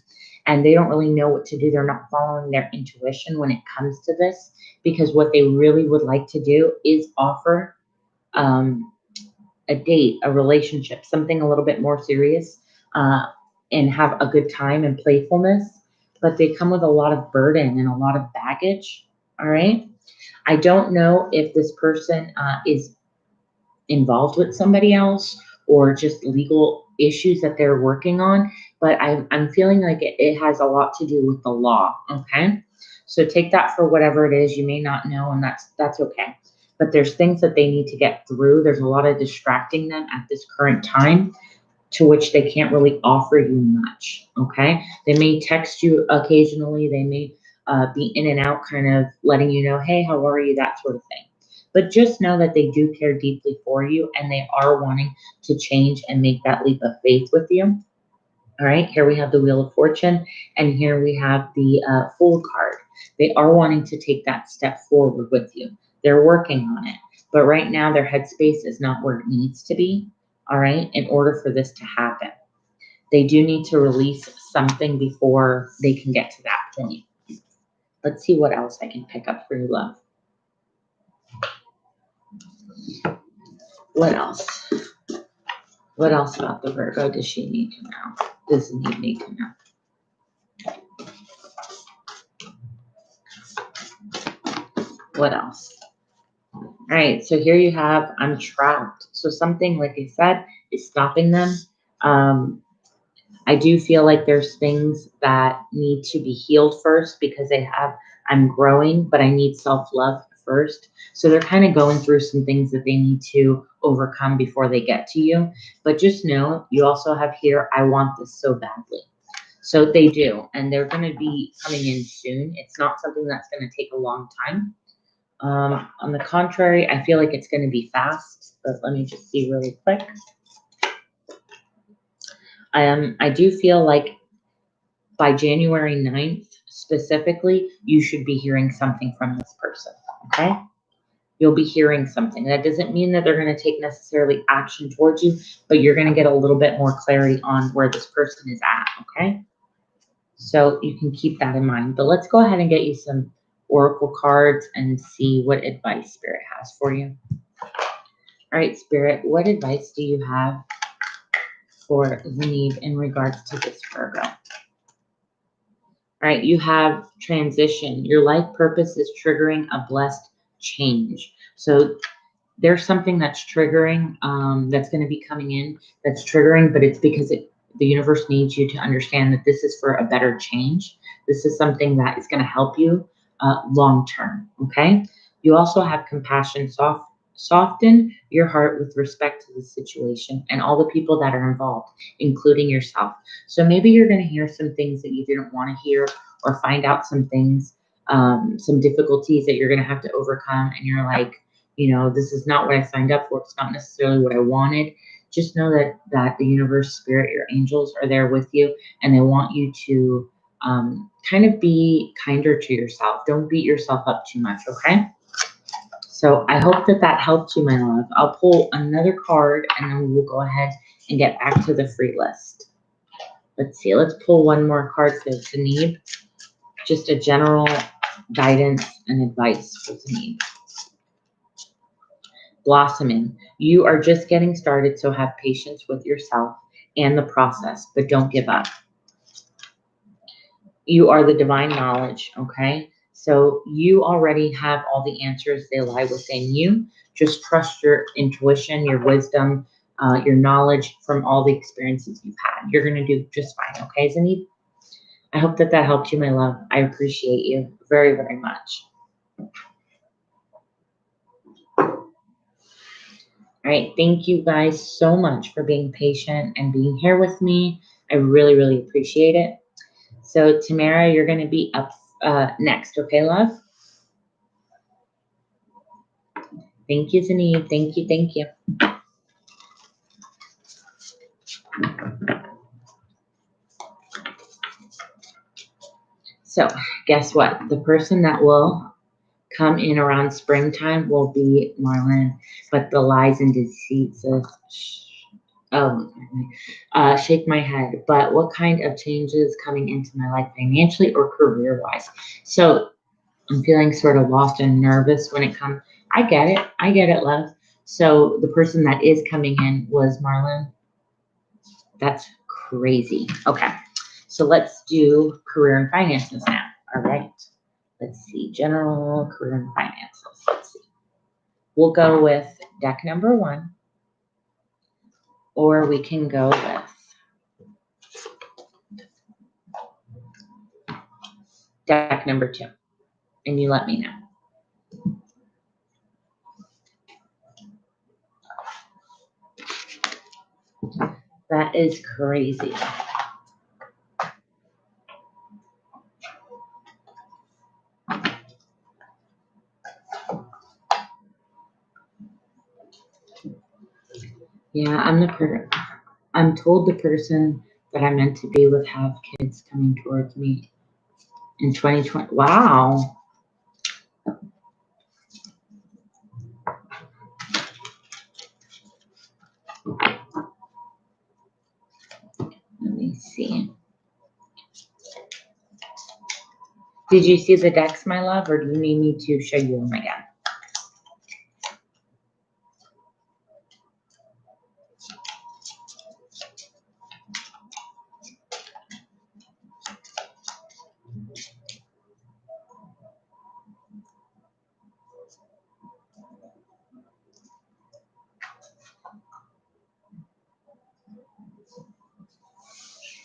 And they don't really know what to do. They're not following their intuition when it comes to this, because what they really would like to do is offer a date, a relationship, something a little bit more serious, and have a good time and playfulness, but they come with a lot of burden and a lot of baggage. All right. I don't know if this person is involved with somebody else or just legal issues that they're working on, but I'm feeling like it has a lot to do with the law. Okay. So take that for whatever it is. You may not know, and that's okay. But there's things that they need to get through. There's a lot of distracting them at this current time to which they can't really offer you much. Okay. They may text you occasionally. They may be in and out, kind of letting you know, hey, how are you? That sort of thing. But just know that they do care deeply for you and they are wanting to change and make that leap of faith with you. All right, here we have the Wheel of Fortune, and here we have the Fool card. They are wanting to take that step forward with you. They're working on it, but right now their headspace is not where it needs to be, all right, in order for this to happen. They do need to release something before they can get to that point. Let's see what else I can pick up for you, love. What else? What else about the Virgo does she need to know? Does Zanib need to know? What else? All right, so here you have, I'm trapped. So something, like I said, is stopping them. I do feel like there's things that need to be healed first because I'm growing, but I need self-love first. So they're kind of going through some things that they need to overcome before they get to you. But just know, you also have here, I want this so badly. So they do, and they're going to be coming in soon. It's not something that's going to take a long time. On the contrary, I feel like it's going to be fast, but let me just see really quick. I do feel like by January 9th, specifically, you should be hearing something from this person, okay? You'll be hearing something. That doesn't mean that they're going to take necessarily action towards you, but you're going to get a little bit more clarity on where this person is at, okay? So you can keep that in mind. But let's go ahead and get you some oracle cards and see what advice Spirit has for you. All right, Spirit, what advice do you have for Zanib in regards to this Virgo? All right, you have transition. Your life purpose is triggering a blessed change. So there's something that's triggering, that's going to be coming in, that's triggering, but it's because the universe needs you to understand that this is for a better change. This is something that is going to help you long term, okay? You also have compassion. Soften your heart with respect to the situation and all the people that are involved, including yourself. So maybe you're going to hear some things that you didn't want to hear, or find out some things, some difficulties that you're going to have to overcome, and you're like, this is not what I signed up for. It's not necessarily what I wanted. Just know that the universe, spirit, your angels are there with you, and they want you to kind of be kinder to yourself. Don't beat yourself up too much, okay? So I hope that helped you, my love. I'll pull another card, and then we'll go ahead and get back to the free list. Let's see. Let's pull one more card for Zanib. Just a general guidance and advice for Zanib. Blossoming. You are just getting started, so have patience with yourself and the process, but don't give up. You are the divine knowledge, okay? So you already have all the answers. They lie within you. Just trust your intuition, your wisdom, your knowledge from all the experiences you've had. You're going to do just fine, okay, Zanib? I hope that helped you, my love. I appreciate you very, very much. All right, thank you guys so much for being patient and being here with me. I really, really appreciate it. So Tamara, you're going to be up next, okay, love? Thank you, Zanib. Thank you, thank you. So guess what? The person that will come in around springtime will be Marlon, but the lies and deceits of shake my head. But what kind of changes coming into my life financially or career-wise? So I'm feeling sort of lost and nervous when it comes. I get it, love. So the person that is coming in was Marlon. That's crazy. Okay, so let's do career and finances now. All right, let's see, general, career and finances. Let's see. We'll go with deck number 1, or we can go with deck number 2, and you let me know. That is crazy. Yeah, I'm told the person that I'm meant to be with have kids coming towards me in 2020. Wow. Let me see. Did you see the decks, my love, or do you need me to show you them again?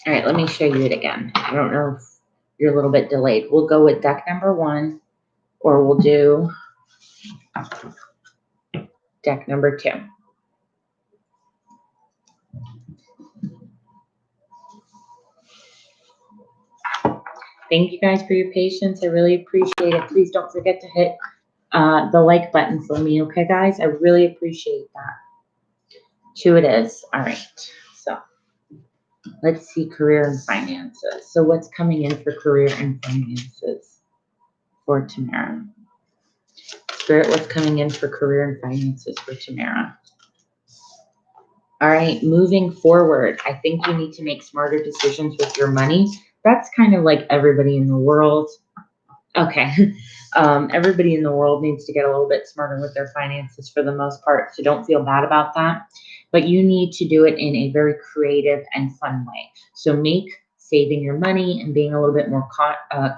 All right, let me show you it again. I don't know if you're a little bit delayed. We'll go with deck number 1, or we'll do deck number 2. Thank you guys for your patience. I really appreciate it. Please don't forget to hit the like button for me, okay, guys? I really appreciate that. 2 it is. All right, so let's see career and finances. So what's coming in for career and finances for Tamara? Spirit, what's coming in for career and finances for Tamara? All right, moving forward, I think you need to make smarter decisions with your money. That's kind of like everybody in the world. Okay. Everybody in the world needs to get a little bit smarter with their finances for the most part, so don't feel bad about that. But you need to do it in a very creative and fun way. So make saving your money and being a little bit more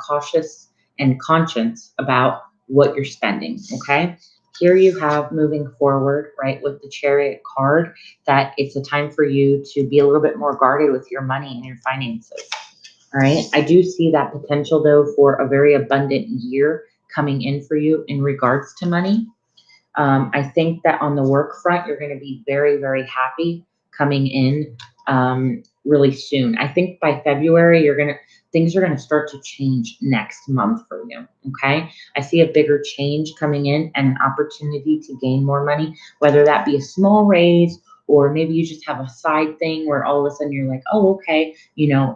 cautious and conscious about what you're spending, okay? Here you have moving forward, right, with the Chariot card, that it's a time for you to be a little bit more guarded with your money and your finances. All right. I do see that potential, though, for a very abundant year coming in for you in regards to money. I think that on the work front, you're going to be very, very happy coming in really soon. I think by February, things are going to start to change next month for you. Okay. I see a bigger change coming in and an opportunity to gain more money, whether that be a small raise, or maybe you just have a side thing where all of a sudden you're like, oh, okay,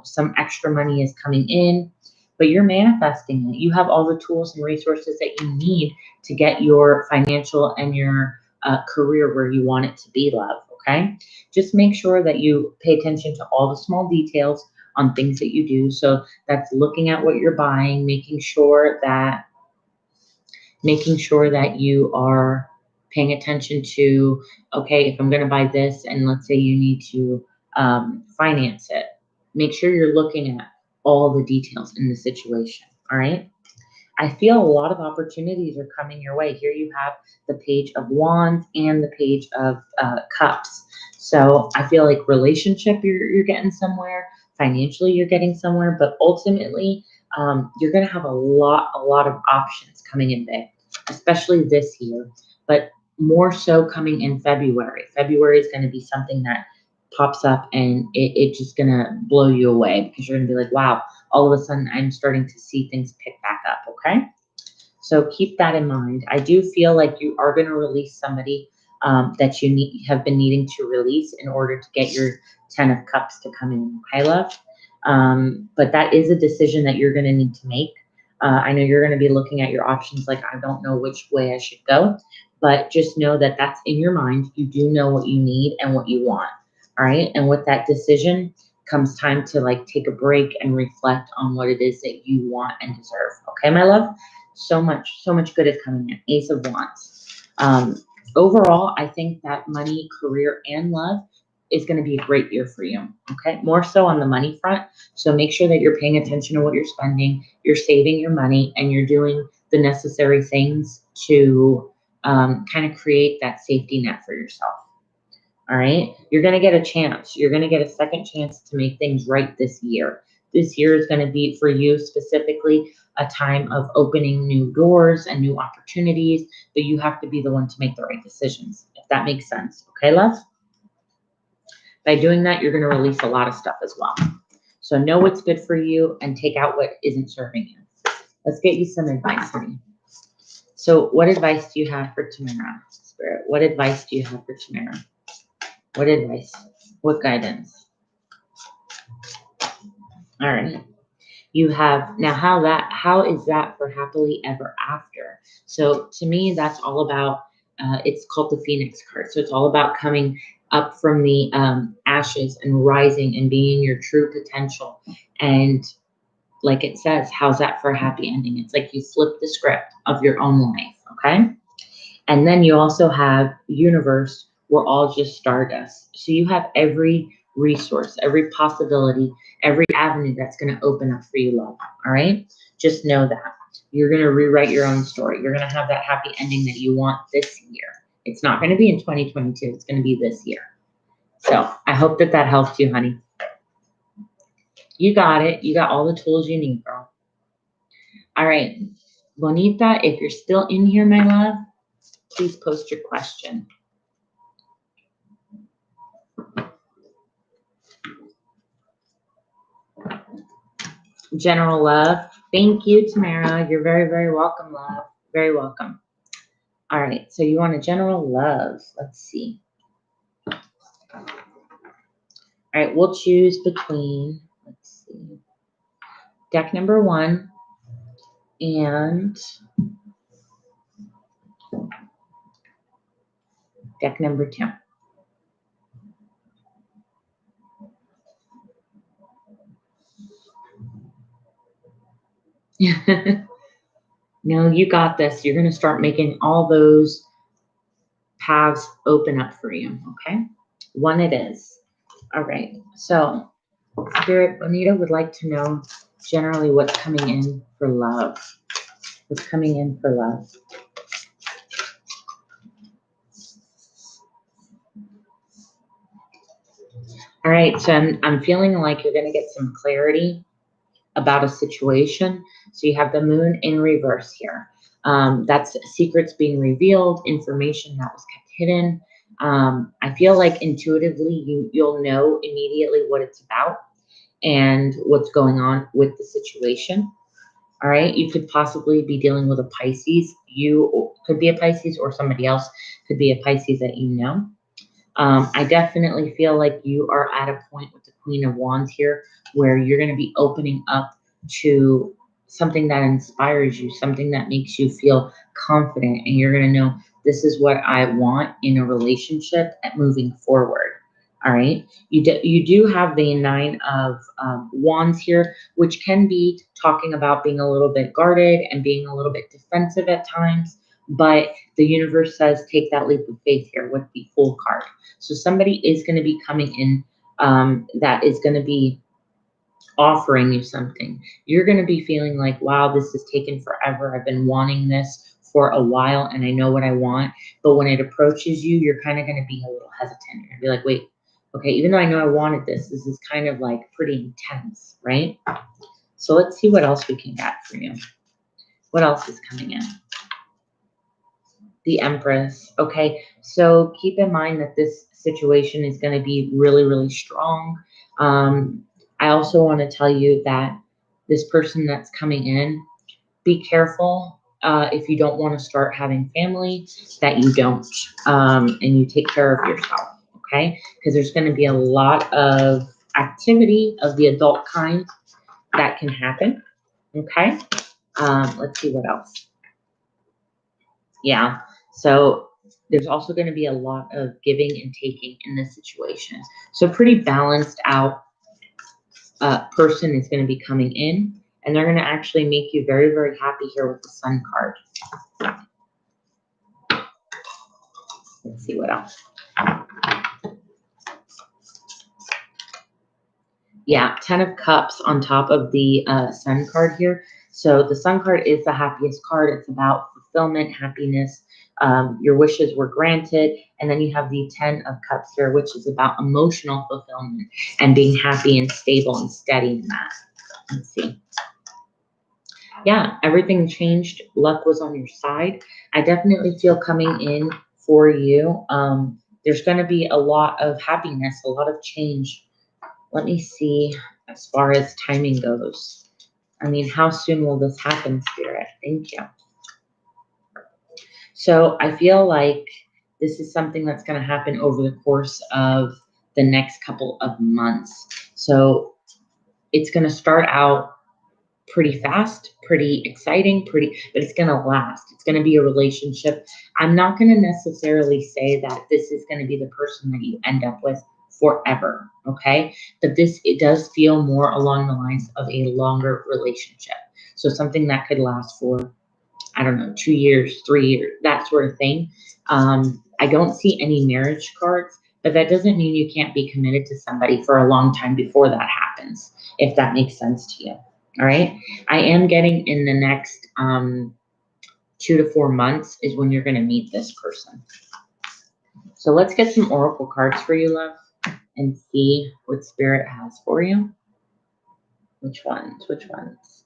some extra money is coming in, but you're manifesting it. You have all the tools and resources that you need to get your financial and your career where you want it to be, love. Okay. Just make sure that you pay attention to all the small details on things that you do. So that's looking at what you're buying, making sure that you are paying attention to, okay, if I'm going to buy this and let's say you need to finance it, make sure you're looking at all the details in the situation. All right. I feel a lot of opportunities are coming your way. Here you have the Page of Wands and the Page of Cups. So I feel like relationship, you're getting somewhere. Financially, you're getting somewhere. But ultimately, you're going to have a lot of options coming in big, especially this year. But more so coming in February. February is going to be something that pops up and it's just going to blow you away, because you're going to be like, wow, all of a sudden I'm starting to see things pick back up, okay? So keep that in mind. I do feel like you are going to release somebody that you have been needing to release in order to get your 10 of Cups to come in, okay, love? But that is a decision that you're going to need to make. I know you're going to be looking at your options like, I don't know which way I should go, but just know that that's in your mind. You do know what you need and what you want, all right? And with that decision comes time to take a break and reflect on what it is that you want and deserve. Okay, my love? So much good is coming in. Ace of Wands. Overall, I think that money, career, and love, is going to be a great year for you. Okay. More so on the money front. So make sure that you're paying attention to what you're spending, you're saving your money, and you're doing the necessary things to kind of create that safety net for yourself. All right. You're going to get a chance. You're going to get a second chance to make things right this year. This year is going to be for you specifically a time of opening new doors and new opportunities, but you have to be the one to make the right decisions, if that makes sense. Okay, love? By doing that, you're going to release a lot of stuff as well. So know what's good for you and take out what isn't serving you. Let's get you some advice, honey. So what advice do you have for Tamara, Spirit? What advice do you have for Tamara? What advice? What guidance? All right. You have now how is that for happily ever after? So to me, that's all about it's called the Phoenix card. So it's all about coming up from the ashes and rising and being your true potential. And like it says, how's that for a happy ending? It's like you flip the script of your own life, okay? And then you also have universe, we're all just stardust. So you have every resource, every possibility, every avenue that's going to open up for you, love. All right? Just know that. You're going to rewrite your own story. You're going to have that happy ending that you want this year. It's not going to be in 2022. It's going to be this year. So I hope that that helped you, honey. You got it. You got all the tools you need, girl. All right. Bonita, if you're still in here, my love, please post your question. General love. Thank you, Tamara. You're very, very welcome, love. Very welcome. All right. So you want a general love. Let's see. All right. We'll choose between, let's see, deck number 1 and deck number 2. No, you got this. You're going to start making all those paths open up for you. Okay. 1 it is. All right. So Spirit, Bonita would like to know generally what's coming in for love. What's coming in for love? All right, so I'm feeling like you're going to get some clarity about a situation. So you have the moon in reverse here. That's secrets being revealed, information that was kept hidden. I feel like intuitively you'll know immediately what it's about and what's going on with the situation. All right, you could possibly be dealing with a Pisces. You could be a Pisces, or somebody else could be a Pisces that you know. I definitely feel like you are at a point with the Queen of Wands here where you're going to be opening up to something that inspires you, something that makes you feel confident, and you're going to know this is what I want in a relationship at moving forward. All right. You do have the 9 of Wands here, which can be talking about being a little bit guarded and being a little bit defensive at times. But the universe says take that leap of faith here with the Fool card. So somebody is going to be coming in that is going to be offering you something. You're going to be feeling like, wow, this has taken forever. I've been wanting this for a while and I know what I want. But when it approaches you, you're kind of going to be a little hesitant. You're going to be like, wait, okay, even though I know I wanted this is kind of like pretty intense, right? So let's see what else we can get for you. What else is coming in? The Empress. Okay, so keep in mind that this situation is going to be really, really strong. I also want to tell you that this person that's coming in, be careful if you don't want to start having family, that you don't, and you take care of yourself, okay? Because there's going to be a lot of activity of the adult kind that can happen, okay? Let's see what else. Yeah, so there's also going to be a lot of giving and taking in this situation. So pretty balanced out person is going to be coming in, and they're going to actually make you very, very happy here with the Sun card. Let's see what else. Yeah, 10 of Cups on top of the Sun card here. So the Sun card is the happiest card. It's about fulfillment, happiness. Your wishes were granted. And then you have the 10 of Cups here, which is about emotional fulfillment and being happy and stable and steady in that. Let's see. Yeah, everything changed. Luck was on your side. I definitely feel coming in for you. There's going to be a lot of happiness, a lot of change. Let me see as far as timing goes. I mean, how soon will this happen, Spirit? Thank you. So I feel like this is something that's going to happen over the course of the next couple of months. So it's going to start out pretty fast, pretty exciting, but it's going to last. It's going to be a relationship. I'm not going to necessarily say that this is going to be the person that you end up with forever, okay? But it does feel more along the lines of a longer relationship. So something that could last for, I don't know, 2 years, 3 years, that sort of thing. I don't see any marriage cards, but that doesn't mean you can't be committed to somebody for a long time before that happens, if that makes sense to you. All right. I am getting in the next 2 to 4 months is when you're going to meet this person. So let's get some oracle cards for you, love, and see what Spirit has for you. Which ones? Which ones?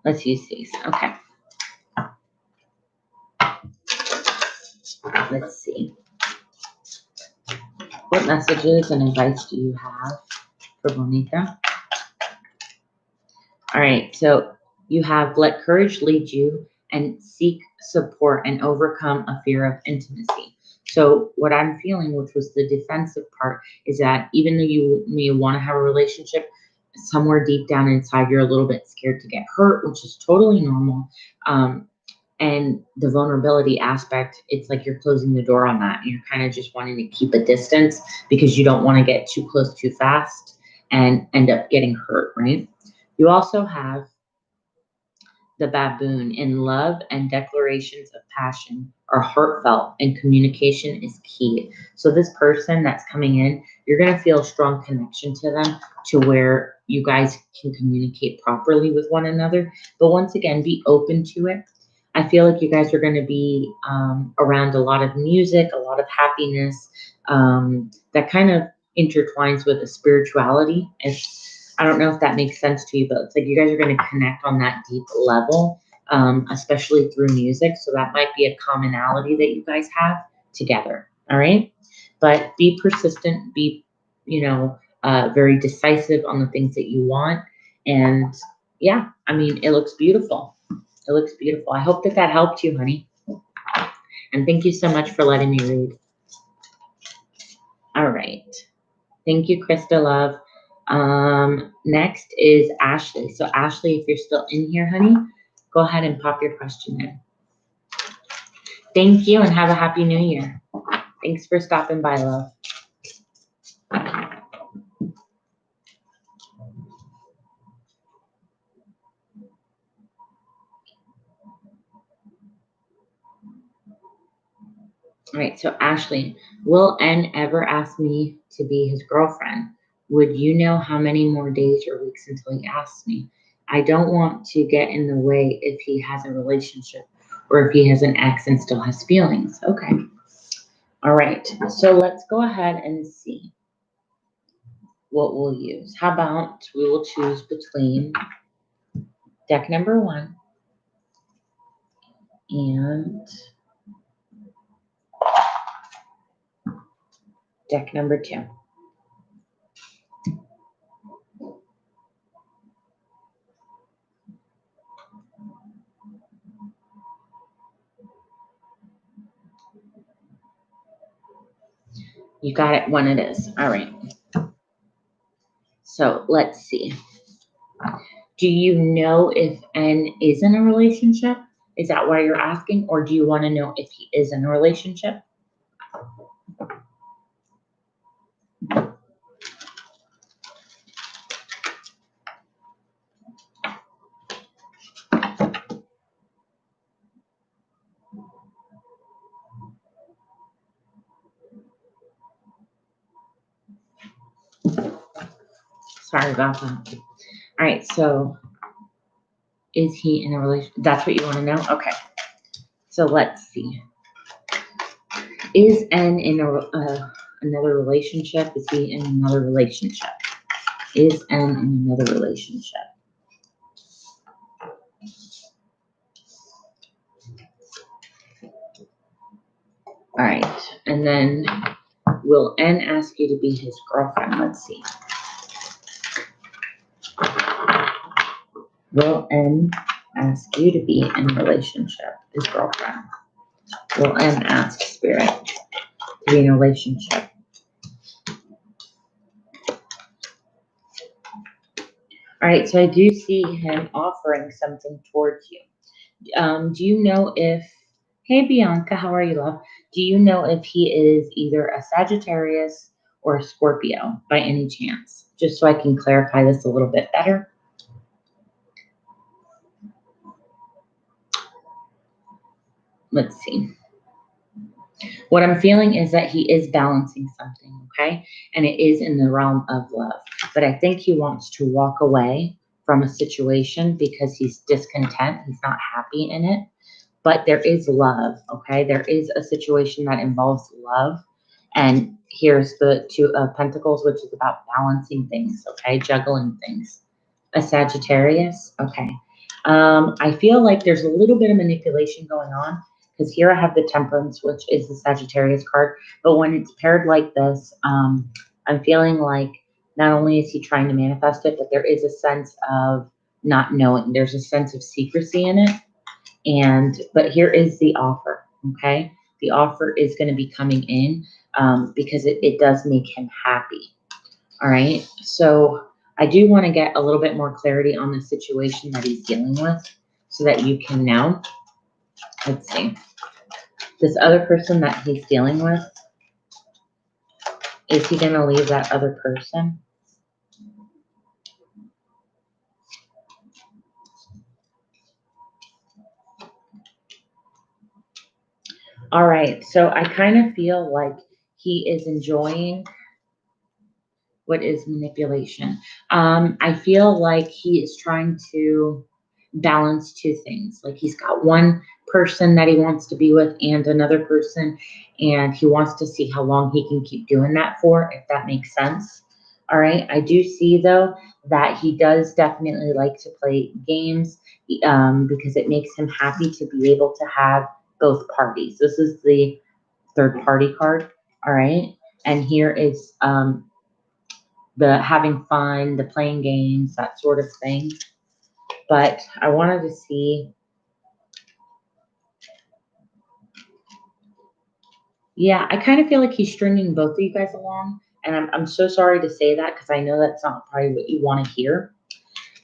Let's use these. Okay. Let's see. What messages and advice do you have for Bonita? All right. So you have let courage lead you and seek support and overcome a fear of intimacy. So what I'm feeling, which was the defensive part, is that even though you may want to have a relationship, somewhere deep down inside, you're a little bit scared to get hurt, which is totally normal. And the vulnerability aspect, it's like you're closing the door on that. You're kind of just wanting to keep a distance because you don't want to get too close too fast and end up getting hurt, right? You also have the baboon. In love and declarations of passion are heartfelt and communication is key. So this person that's coming in, you're going to feel a strong connection to them to where you guys can communicate properly with one another. But once again, be open to it. I feel like you guys are going to be around a lot of music, a lot of happiness, that kind of intertwines with the spirituality. I don't know if that makes sense to you, but it's like you guys are going to connect on that deep level, especially through music. So that might be a commonality that you guys have together. All right. But be persistent, be, very decisive on the things that you want. And yeah, I mean, it looks beautiful. It looks beautiful. I hope that helped you, honey. And thank you so much for letting me read. All right. Thank you, Krista Love. Next is Ashley. So Ashley, if you're still in here, honey, go ahead and pop your question in. Thank you and have a happy new year. Thanks for stopping by, love. All right, so Ashley, will N ever ask me to be his girlfriend? Would you know how many more days or weeks until he asks me? I don't want to get in the way if he has a relationship or if he has an ex and still has feelings. Okay. All right, so let's go ahead and see what we'll use. How about we will choose between deck number 1 and deck number 2. You got it, one it is. All right. So let's see. Do you know if N is in a relationship? Is that why you're asking? Or do you want to know if he is in a relationship? Sorry about that. All right, so is he in a relation? That's what you want to know? Okay. So let's see. Is N in another relationship? Is he in another relationship? Is N in another relationship? All right, and then will N ask you to be his girlfriend? Let's see. Will N ask you to be in a relationship, his girlfriend? Will N ask Spirit to be in a relationship? All right, so I do see him offering something towards you. Do you know if, hey Bianca, how are you, love? Do you know if he is either a Sagittarius or a Scorpio by any chance? Just so I can clarify this a little bit better. Let's see. What I'm feeling is that he is balancing something, okay? And it is in the realm of love. But I think he wants to walk away from a situation because he's discontent. He's not happy in it. But there is love, okay? There is a situation that involves love. And here's the Two of Pentacles, which is about balancing things, okay? Juggling things. A Sagittarius, okay. I feel like there's a little bit of manipulation going on because here I have the Temperance, which is the Sagittarius card. But when it's paired like this, I'm feeling like not only is he trying to manifest it, but there is a sense of not knowing. There's a sense of secrecy in it. But here is the offer, okay? The offer is going to be coming in because it does make him happy, all right? So I do want to get a little bit more clarity on the situation that he's dealing with so that you can know. Let's see. This other person that he's dealing with, is he going to leave that other person? All right, so I kind of feel like he is enjoying what is manipulation. I feel like he is trying to balance two things. Like he's got one person that he wants to be with and another person, and he wants to see how long he can keep doing that for, if that makes sense. All right. I do see though that he does definitely like to play games because it makes him happy to be able to have both parties. This is the third party card. All right. And here is the having fun, the playing games, that sort of thing. But I wanted to see, yeah, I kind of feel like he's stringing both of you guys along. And I'm so sorry to say that because I know that's not probably what you want to hear.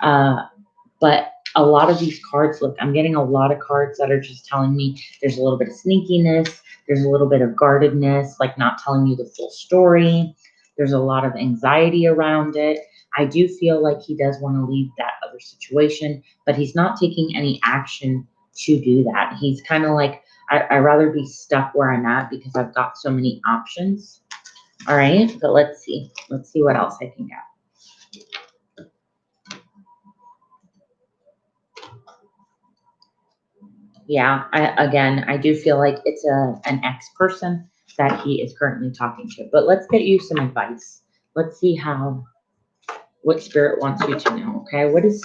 But a lot of these cards, look, I'm getting a lot of cards that are just telling me there's a little bit of sneakiness. There's a little bit of guardedness, like not telling you the full story. There's a lot of anxiety around it. I do feel like he does want to leave that other situation, but he's not taking any action to do that. He's kind of like, I'd rather be stuck where I'm at because I've got so many options. All right, but let's see. Let's see what else I can get. Yeah, I do feel like it's an ex person that he is currently talking to. But let's get you some advice. Let's see what Spirit wants you to know, okay? What is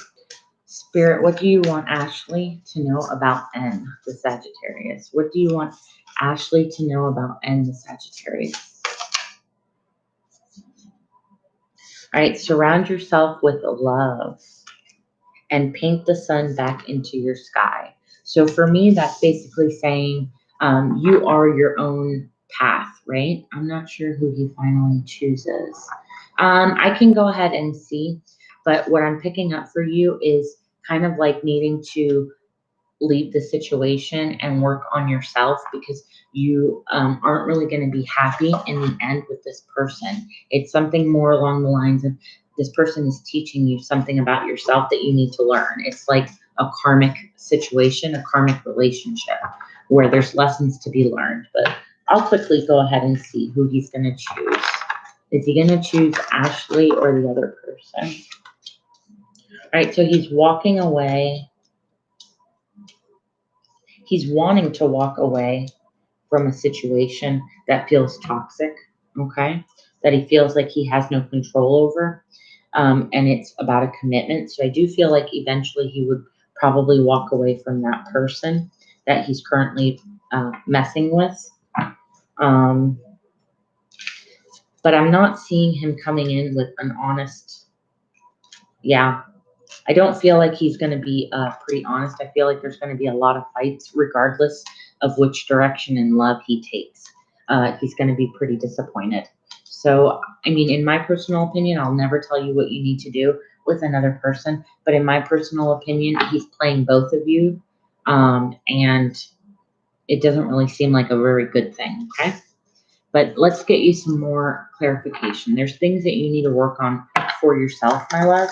Spirit, what do you want Ashley to know about N, the Sagittarius? What do you want Ashley to know about N, the Sagittarius? All right, surround yourself with love and paint the sun back into your sky. So for me, that's basically saying you are your own path, right? I'm not sure who he finally chooses. I can go ahead and see, but what I'm picking up for you is kind of like needing to leave the situation and work on yourself because you aren't really going to be happy in the end with this person. It's something more along the lines of this person is teaching you something about yourself that you need to learn. It's like a karmic situation, a karmic relationship where there's lessons to be learned. But I'll quickly go ahead and see who he's going to choose. Is he going to choose Ashley or the other person? All right, so he's walking away. He's wanting to walk away from a situation that feels toxic, okay? That he feels like he has no control over. And it's about a commitment. So I do feel like eventually he would probably walk away from that person that he's currently messing with. But I'm not seeing him coming in with an honest, yeah. I don't feel like he's going to be pretty honest. I feel like there's going to be a lot of fights regardless of which direction in love he takes. He's going to be pretty disappointed. So, I mean, in my personal opinion, I'll never tell you what you need to do with another person. But in my personal opinion, he's playing both of you. And it doesn't really seem like a very good thing, okay? But let's get you some more clarification. There's things that you need to work on for yourself, my love,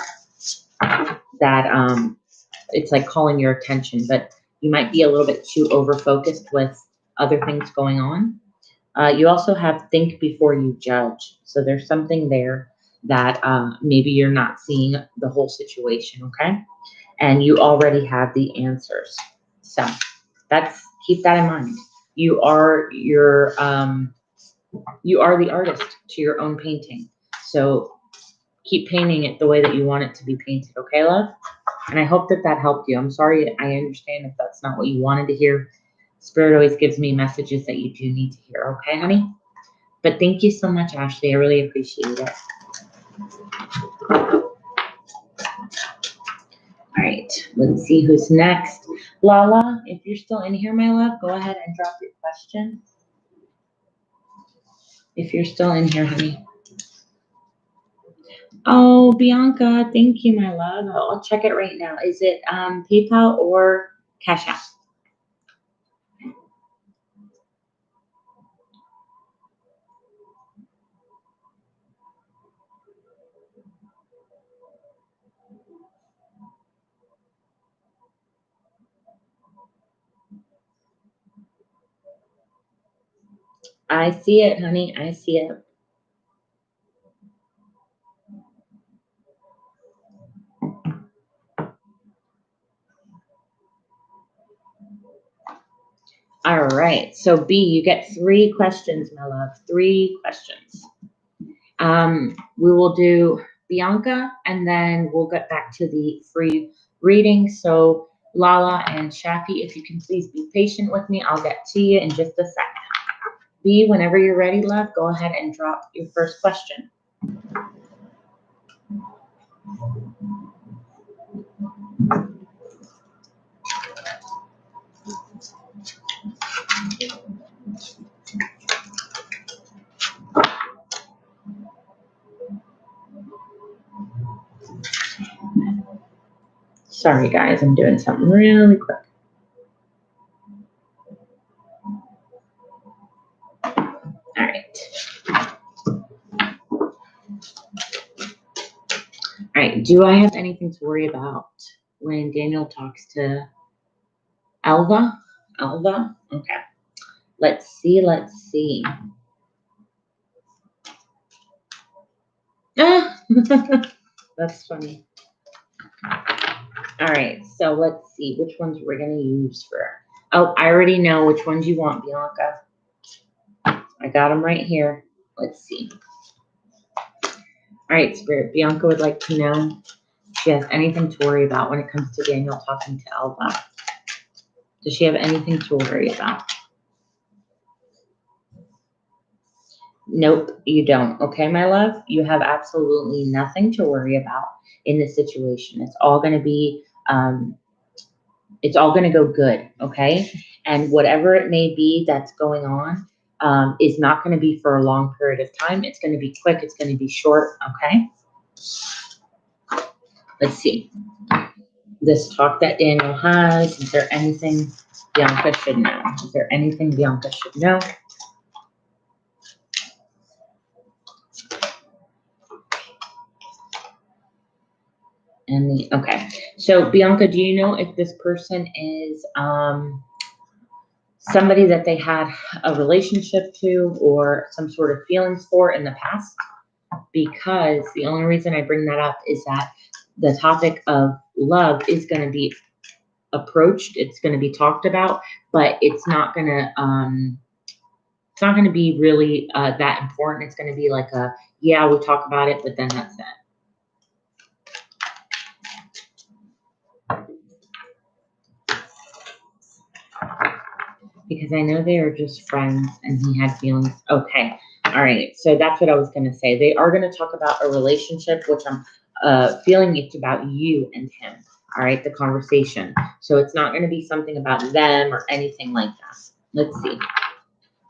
that it's like calling your attention, but you might be a little bit too over-focused with other things going on. You also have think before you judge. So there's something there that maybe you're not seeing the whole situation, okay? And you already have the answers. So keep that in mind. You are the artist to your own painting. So keep painting it the way that you want it to be painted, okay, love? And I hope that helped you. I'm sorry, I understand if that's not what you wanted to hear. Spirit always gives me messages that you do need to hear, okay, honey? But thank you so much, Ashley. I really appreciate it. All right, let's see who's next. Lala, if you're still in here, my love, go ahead and drop your question. If you're still in here, honey. Oh, Bianca, thank you, my love. I'll check it right now. Is it PayPal or Cash App? I see it, honey. I see it. All right. So B, you get 3 questions, my love. 3 questions. We will do Bianca, and then we'll get back to the free reading. So Lala and Shafi, if you can please be patient with me, I'll get to you in just a second. B, whenever you're ready, love, go ahead and drop your first question. Sorry, guys, I'm doing something really quick. All right. All right. Do I have anything to worry about when Daniel talks to Alva? Alva? Okay. Let's see. Let's see. Ah, that's funny. All right. So let's see which ones we're going to use for. Oh, I already know which ones you want, Bianca. I got them right here. Let's see. All right, Spirit. Bianca would like to know if she has anything to worry about when it comes to Daniel talking to Alva. Does she have anything to worry about? Nope, you don't. Okay, my love? You have absolutely nothing to worry about in this situation. It's all going to be, it's all going to go good, okay? And whatever it may be that's going on is not going to be for a long period of time. It's going to be quick. It's going to be short, okay? Let's see. This talk that Daniel has, is there anything Bianca should know? Is there anything Bianca should know? And okay. So Bianca, do you know if this person is somebody that they had a relationship to or some sort of feelings for in the past? because the only reason I bring that up is that the topic of love is going to be approached, it's going to be talked about, but it's not going to be really that important. It's going to be like a, yeah, we talk about it, but then that's it. Because I know they are just friends and he had feelings. Okay. All right. So that's what I was going to say. They are going to talk about a relationship, which I'm feeling it's about you and him. All right. The conversation. So it's not going to be something about them or anything like that. Let's see.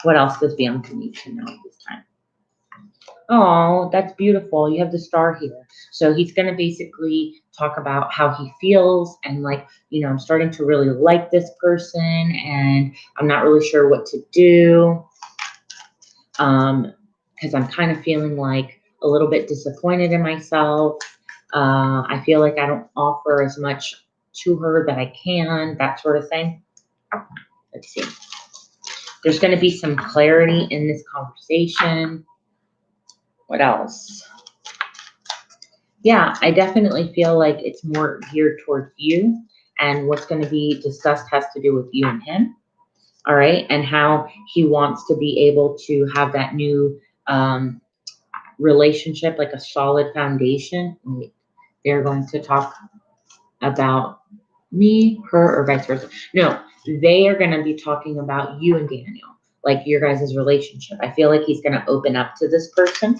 What else does Bianca need to know this time? Oh, that's beautiful. You have the star here. So he's going to basically talk about how he feels and like, I'm starting to really like this person and I'm not really sure what to do. Because I'm kind of feeling like a little bit disappointed in myself. I feel like I don't offer as much to her that I can, that sort of thing. Let's see. There's going to be some clarity in this conversation. What else? Yeah, I definitely feel like it's more geared towards you, and what's going to be discussed has to do with you and him. All right. And how he wants to be able to have that new relationship, like a solid foundation. Wait, they're going to talk about me, her, or vice versa. No, they are going to be talking about you and Daniel, like your guys' relationship. I feel like he's going to open up to this person.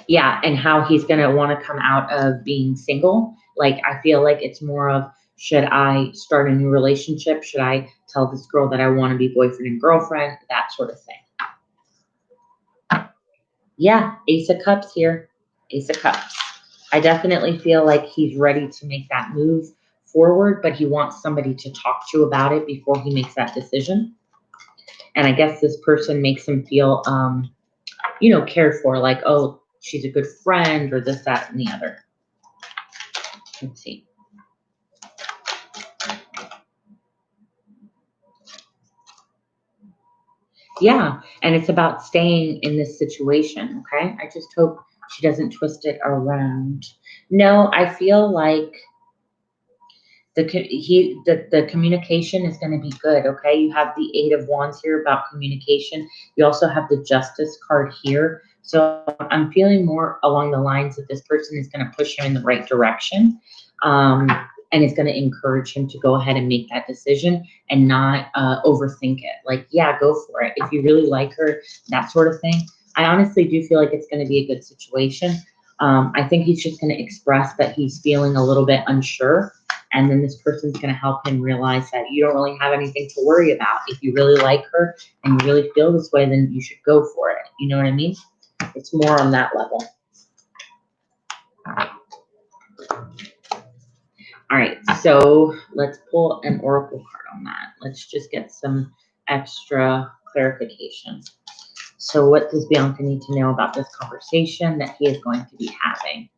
Yeah, and how he's going to want to come out of being single. Like, I feel like it's more of, should I start a new relationship? Should I tell this girl that I want to be boyfriend and girlfriend? That sort of thing. Yeah, Ace of Cups here. Ace of Cups. I definitely feel like he's ready to make that move forward, but he wants somebody to talk to about it before he makes that decision. And I guess this person makes him feel, cared for, like, oh, she's a good friend or this, that, and the other. Let's see. Yeah, and it's about staying in this situation, okay? I just hope she doesn't twist it around. No, I feel like the communication is going to be good, okay? You have the Eight of Wands here about communication. You also have the Justice card here. So I'm feeling more along the lines that this person is going to push him in the right direction. And is going to encourage him to go ahead and make that decision and not overthink it. Like, yeah, go for it. If you really like her, that sort of thing. I honestly do feel like it's going to be a good situation. I think he's just going to express that he's feeling a little bit unsure. And then this person's going to help him realize that you don't really have anything to worry about. If you really like her and you really feel this way, then you should go for it. You know what I mean? It's more on that level. All right, so let's pull an oracle card on that. Let's just get some extra clarification. So what does Bianca need to know about this conversation that he is going to be having?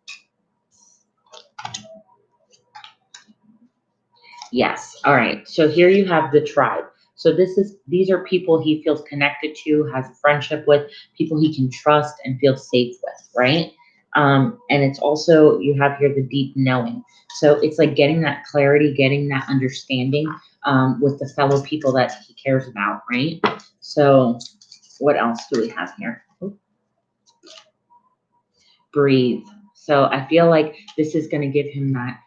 Yes. All right. So here you have the tribe. So these are people he feels connected to, has a friendship with, people he can trust and feel safe with, right? And it's also, you have here the deep knowing. So it's like getting that clarity, getting that understanding with the fellow people that he cares about, right? So what else do we have here? Breathe. So I feel like this is going to give him that,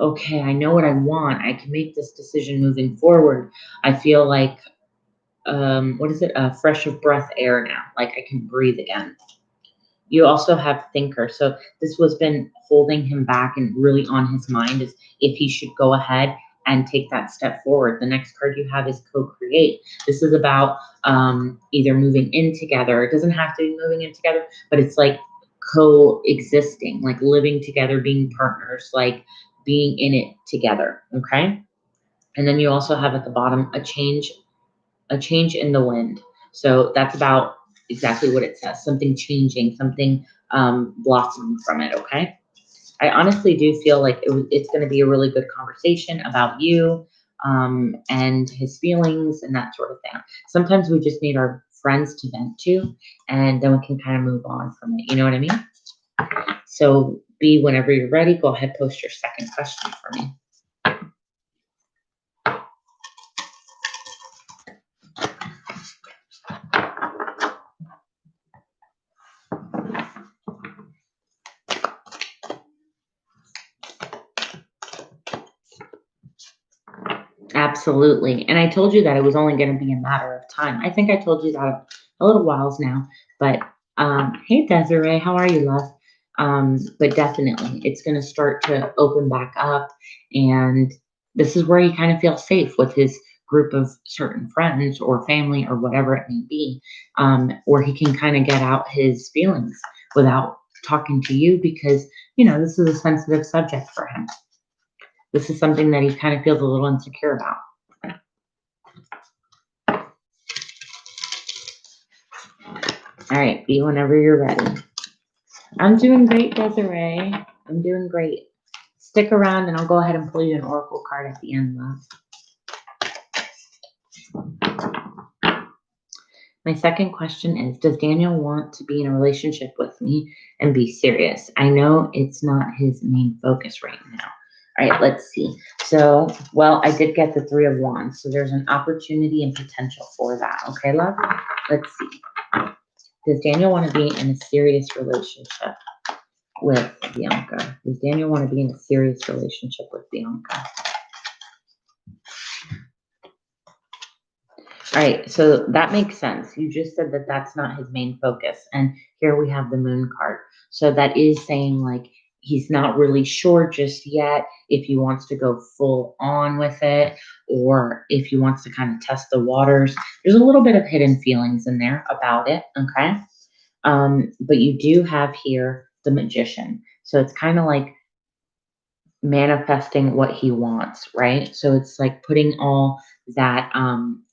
okay, I know what I want. I can make this decision moving forward. I feel like, what is it? Fresh of breath air now. Like I can breathe again. You also have thinker. So this was been holding him back and really on his mind is if he should go ahead and take that step forward. The next card you have is co-create. This is about either moving in together. It doesn't have to be moving in together, but it's like coexisting, like living together, being partners, like being in it together. Okay. And then you also have at the bottom a change in the wind. So that's about exactly what it says, something changing, something blossoming from it. Okay. I honestly do feel like it's going to be a really good conversation about you, and his feelings and that sort of thing. Sometimes we just need our friends to vent to, and then we can kind of move on from it. You know what I mean? So, B, whenever you're ready, go ahead, post your second question for me. Absolutely. And I told you that it was only going to be a matter of time. I think I told you that a little whiles now. But hey, Desiree, how are you, love? But definitely, it's going to start to open back up. And this is where he kind of feels safe with his group of certain friends or family or whatever it may be, where he can kind of get out his feelings without talking to you because, this is a sensitive subject for him. This is something that he kind of feels a little insecure about. All right, B, whenever you're ready. I'm doing great, Desiree. I'm doing great. Stick around and I'll go ahead and pull you an oracle card at the end, love. My second question is, does Daniel want to be in a relationship with me and be serious? I know it's not his main focus right now. All right, let's see. So, well, I did get the Three of Wands, so there's an opportunity and potential for that. Okay, love? Let's see. Does Daniel want to be in a serious relationship with Bianca? Does Daniel want to be in a serious relationship with Bianca? All right, so that makes sense. You just said that that's not his main focus. And here we have the moon card. So that is saying like he's not really sure just yet if he wants to go full on with it or if he wants to kind of test the waters. There's a little bit of hidden feelings in there about it, okay? But you do have here the magician. So it's kind of like manifesting what he wants, right? So it's like putting all that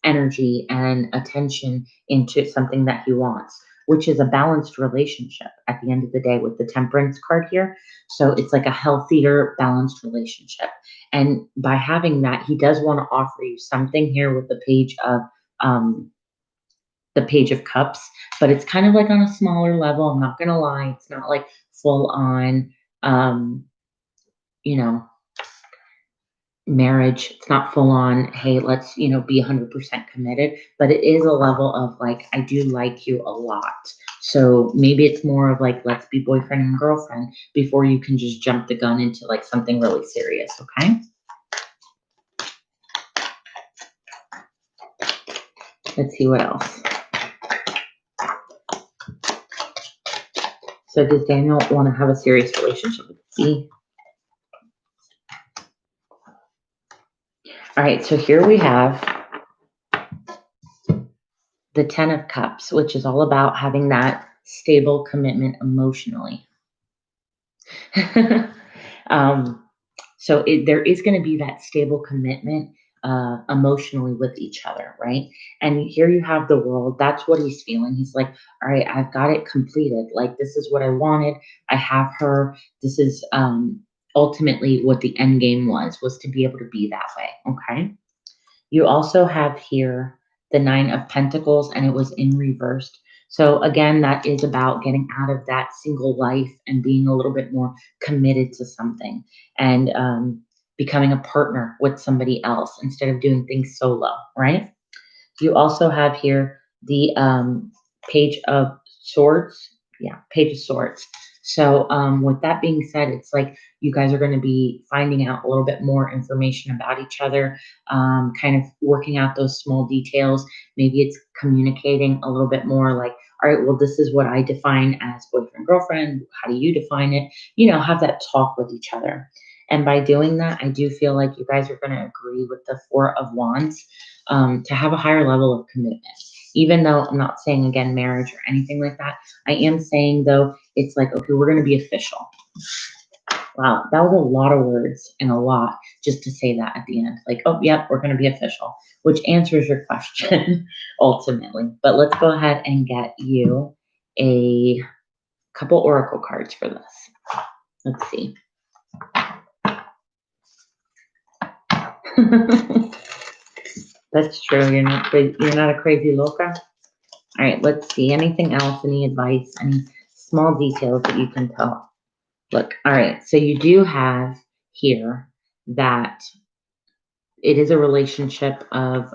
energy and attention into something that he wants, which is a balanced relationship at the end of the day with the temperance card here. So it's like a healthier, balanced relationship. And by having that, he does want to offer you something here with um, the Page of Cups, but it's kind of like on a smaller level. I'm not gonna lie, it's not like full on, um, you know, marriage. It's not full on, hey, let's, be 100% committed, but it is a level of like, I do like you a lot. So maybe it's more of like, let's be boyfriend and girlfriend before you can just jump the gun into like something really serious. Okay. Let's see what else. So does Daniel want to have a serious relationship with C? All right. So here we have the Ten of Cups, which is all about having that stable commitment emotionally. um, so there is going to be that stable commitment emotionally with each other, right? And here you have the world. That's what he's feeling. He's like, all right, I've got it completed. Like, this is what I wanted. I have her. This is ultimately what the end game was to be able to be that way. Okay. You also have here the Nine of Pentacles, and it was in reversed. So again, that is about getting out of that single life and being a little bit more committed to something and becoming a partner with somebody else instead of doing things solo, right? You also have here the Page of Swords. Yeah, Page of Swords. So with that being said, it's like you guys are going to be finding out a little bit more information about each other, kind of working out those small details. Maybe it's communicating a little bit more like, all right, well, this is what I define as boyfriend, girlfriend. How do you define it? Have that talk with each other. And by doing that, I do feel like you guys are going to agree with the Four of Wands to have a higher level of commitment. Even though I'm not saying again marriage or anything like that, I am saying though it's like, okay, we're going to be official. Wow, that was a lot of words and a lot just to say that at the end. Like, oh, yep, we're going to be official, which answers your question ultimately. But let's go ahead and get you a couple oracle cards for this. Let's see. That's true. You're not crazy. You're not a crazy loca. All right, let's see. Anything else? Any advice? Any small details that you can tell? Look, all right. So you do have here that it is a relationship of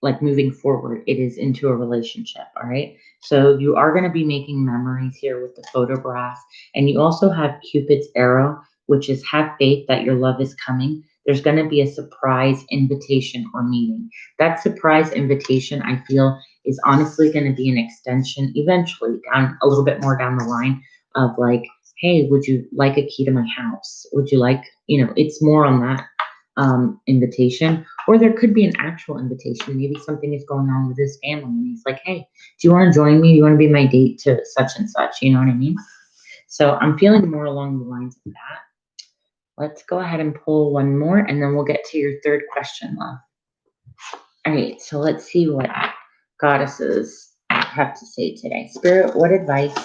like moving forward. It is into a relationship. All right. So you are going to be making memories here with the photograph, and you also have Cupid's arrow, which is have faith that your love is coming. There's going to be a surprise invitation or meeting. That surprise invitation, I feel, is honestly going to be an extension eventually down a little bit more down the line of like, hey, would you like a key to my house? Would you like, it's more on that invitation, or there could be an actual invitation. Maybe something is going on with his family and he's like, hey, do you want to join me? Do you want to be my date to such and such? You know what I mean? So I'm feeling more along the lines of that. Let's go ahead and pull one more and then we'll get to your third question, love. All right, so let's see what goddesses have to say today. Spirit, what advice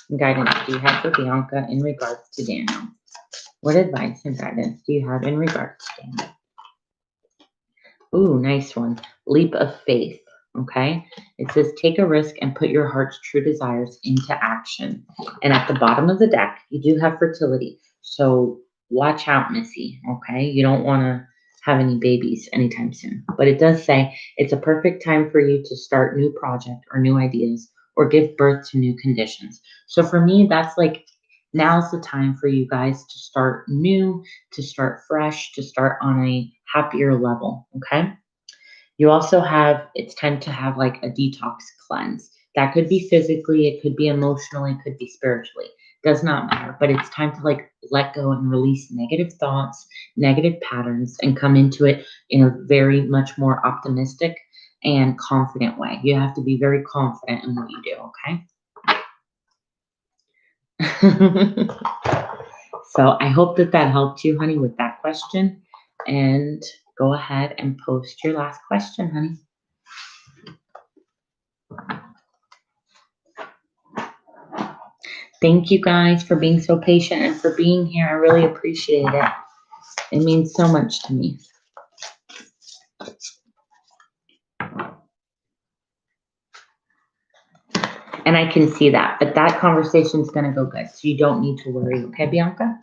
and guidance do you have for Bianca in regards to Daniel? What advice and guidance do you have in regards to Daniel? Ooh, nice one. Leap of faith. Okay. It says take a risk and put your heart's true desires into action. And at the bottom of the deck, you do have fertility. So watch out, Missy. Okay. You don't want to have any babies anytime soon. But it does say it's a perfect time for you to start new project or new ideas or give birth to new conditions. So for me, that's like now's the time for you guys to start new, to start fresh, to start on a happier level. Okay. You also have, it's time to have like a detox cleanse. That could be physically, it could be emotionally, it could be spiritually. Does not matter. But it's time to like let go and release negative thoughts, negative patterns, and come into it in a very much more optimistic and confident way. You have to be very confident in what you do, okay? So I hope that that helped you, honey, with that question. And go ahead and post your last question, honey. Thank you guys for being so patient and for being here. I really appreciate it. It means so much to me. And I can see that, but that conversation is going to go good. So you don't need to worry. Okay, Bianca?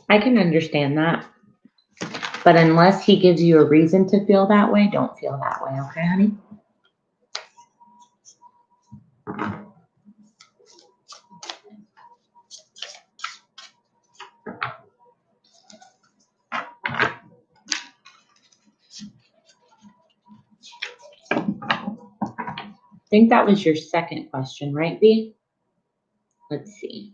I can understand that. But unless he gives you a reason to feel that way, don't feel that way. Okay, honey? I think that was your second question, right, B? Let's see.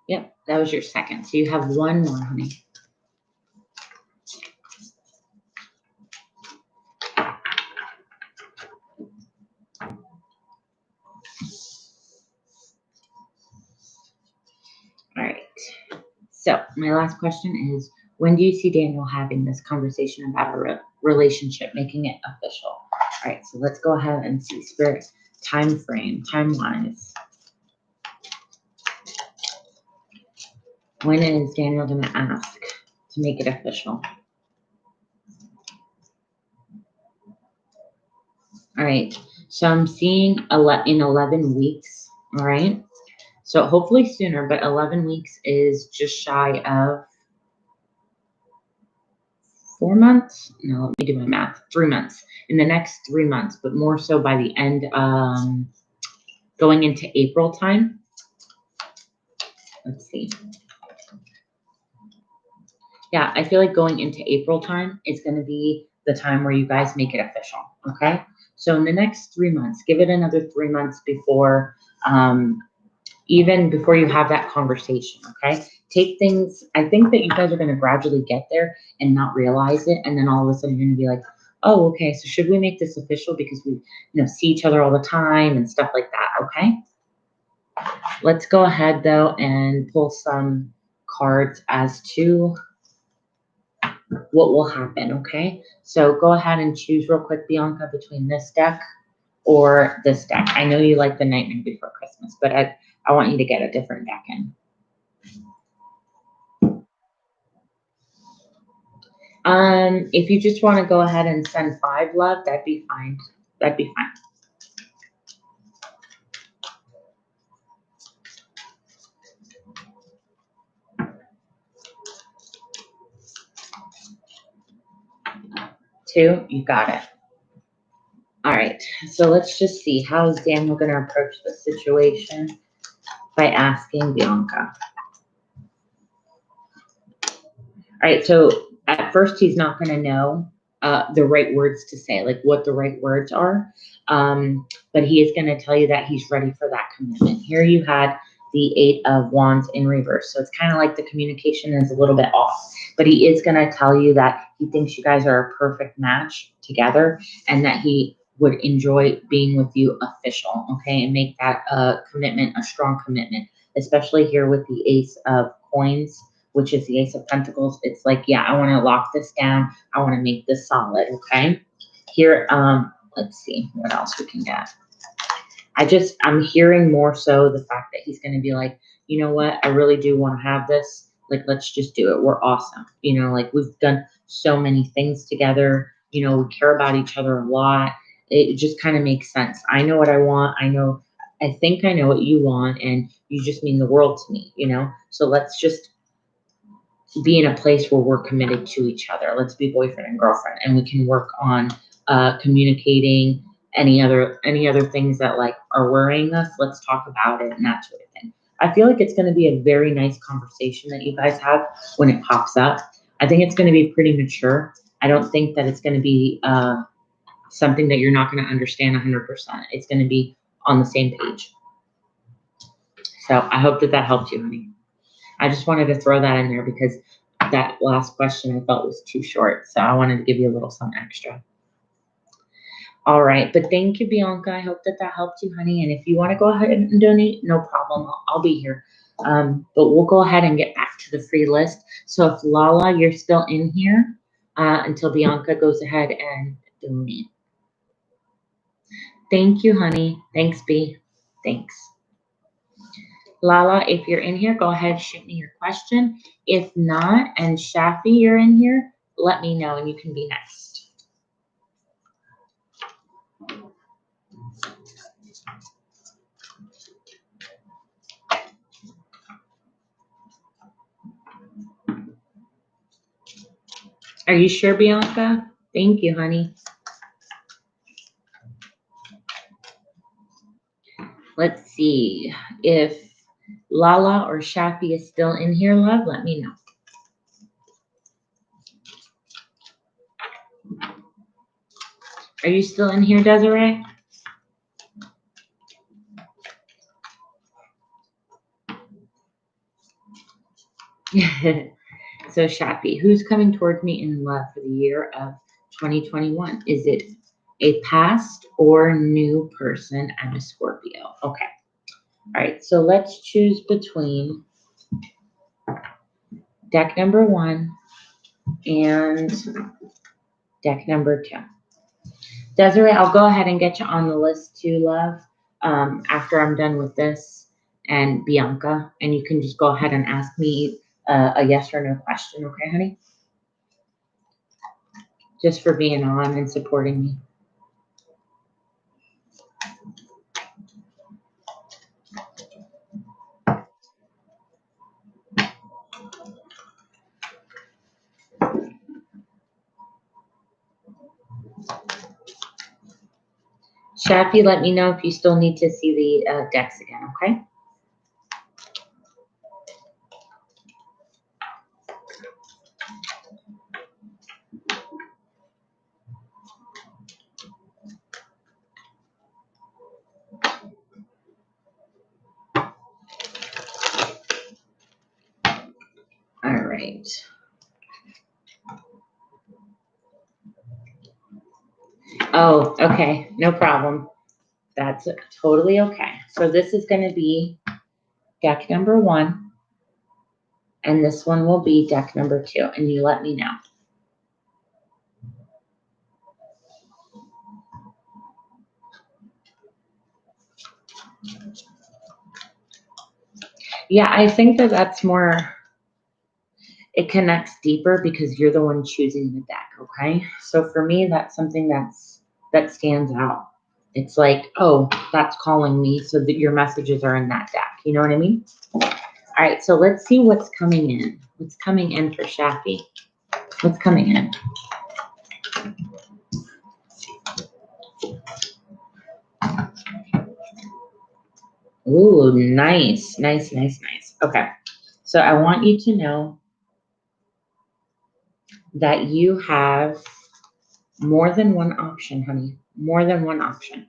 Yep, that was your second. So you have one more, honey. All right. So my last question is, when do you see Daniel having this conversation about a relationship, making it official? All right, so let's go ahead and see Spirit time frame, time-wise. When is Daniel going to ask to make it official? All right, so I'm seeing in 11 weeks, all right? So hopefully sooner, but 11 weeks is just shy of 4 months. No, let me do my math. 3 months. In the next 3 months, but more so by the end, going into April time. Let's see. Yeah, I feel like going into April time is going to be the time where you guys make it official. Okay. So in the next 3 months, give it another 3 months before, even before you have that conversation. Okay. Take things, I think that you guys are going to gradually get there and not realize it. And then all of a sudden you're going to be like, oh, okay. So should we make this official because we, see each other all the time and stuff like that. Okay. Let's go ahead though and pull some cards as to what will happen, okay? So go ahead and choose real quick, Bianca, between this deck or this deck. I know you like the Nightmare Before Christmas, but I want you to get a different deck in. If you just want to go ahead and send 5 love, that'd be fine. That'd be fine. Two, you got it. All right, so let's just see. How is Daniel going to approach the situation by asking Bianca? All right, so at first he's not going to know the right words to say, like what the right words are. But he is going to tell you that he's ready for that commitment. Here you had the 8 of Wands in reverse. So it's kind of like the communication is a little bit off. But he is going to tell you that he thinks you guys are a perfect match together and that he would enjoy being with you official, okay? And make that commitment a strong commitment, especially here with the Ace of Coins, which is the Ace of Pentacles. It's like, yeah, I want to lock this down. I want to make this solid, okay? Here, let's see what else we can get. I'm hearing more so the fact that he's going to be like, you know what? I really do want to have this. Like, let's just do it. We're awesome. You know, like we've done so many things together. You know, we care about each other a lot. It just kind of makes sense. I know what I want. I think I know what you want, and you just mean the world to me, you know? So let's just be in a place where we're committed to each other. Let's be boyfriend and girlfriend, and we can work on communicating any other things that like are worrying us. Let's talk about it and that sort of thing. I feel like it's going to be a very nice conversation that you guys have when it pops up. I think it's going to be pretty mature. I don't think that it's going to be something that you're not going to understand 100%. It's going to be on the same page. So I hope that helped you, honey. I just wanted to throw that in there because that last question I felt was too short. So I wanted to give you a little something extra. All right. But thank you, Bianca. I hope that helped you, honey. And if you want to go ahead and donate, no problem. I'll be here. But we'll go ahead and get back to the free list. So if Lala, you're still in here until Bianca goes ahead and donate. Thank you, honey. Thanks, B. Thanks. Lala, if you're in here, go ahead, shoot me your question. If not, and Shafi, you're in here, let me know and you can be next. Are you sure, Bianca? Thank you, honey. Let's see. If Lala or Shafi is still in here, love, let me know. Are you still in here, Desiree? So Shafi, who's coming towards me in love for the year of 2021? Is it a past or new person? I'm a Scorpio. Okay. All right, so let's choose between deck number 1 and deck number 2. Desiree, I'll go ahead and get you on the list too, love, after I'm done with this, and Bianca, and you can just go ahead and ask me a yes or no question, okay, honey? Just for being on and supporting me. Shafi, let me know if you still need to see the decks again, okay? All right. Oh, okay, no problem. That's totally okay. So this is going to be deck number 1, and this one will be deck number 2, and you let me know. Yeah, I think that that's more, it connects deeper because you're the one choosing the deck, okay? So for me, that's something that stands out. It's like, oh, that's calling me, so that your messages are in that deck. You know what I mean? All right, so let's see what's coming in. What's coming in for Shafi? What's coming in? Ooh, nice, nice, nice, nice. Okay, so I want you to know that you have more than one option, honey. More than one option.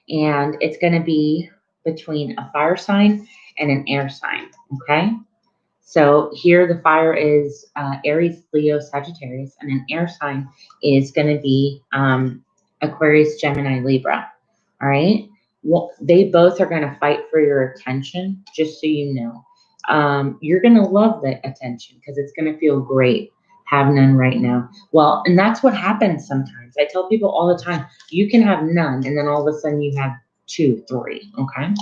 And it's going to be between a fire sign and an air sign, okay? So here the fire is Aries, Leo, Sagittarius, and an air sign is going to be Aquarius, Gemini, Libra, all right? Well, they both are going to fight for your attention, just so you know. You're going to love the attention because it's going to feel great. Have none right now. Well, and that's what happens sometimes. I tell people all the time, you can have none, and then all of a sudden you have 2, 3, okay?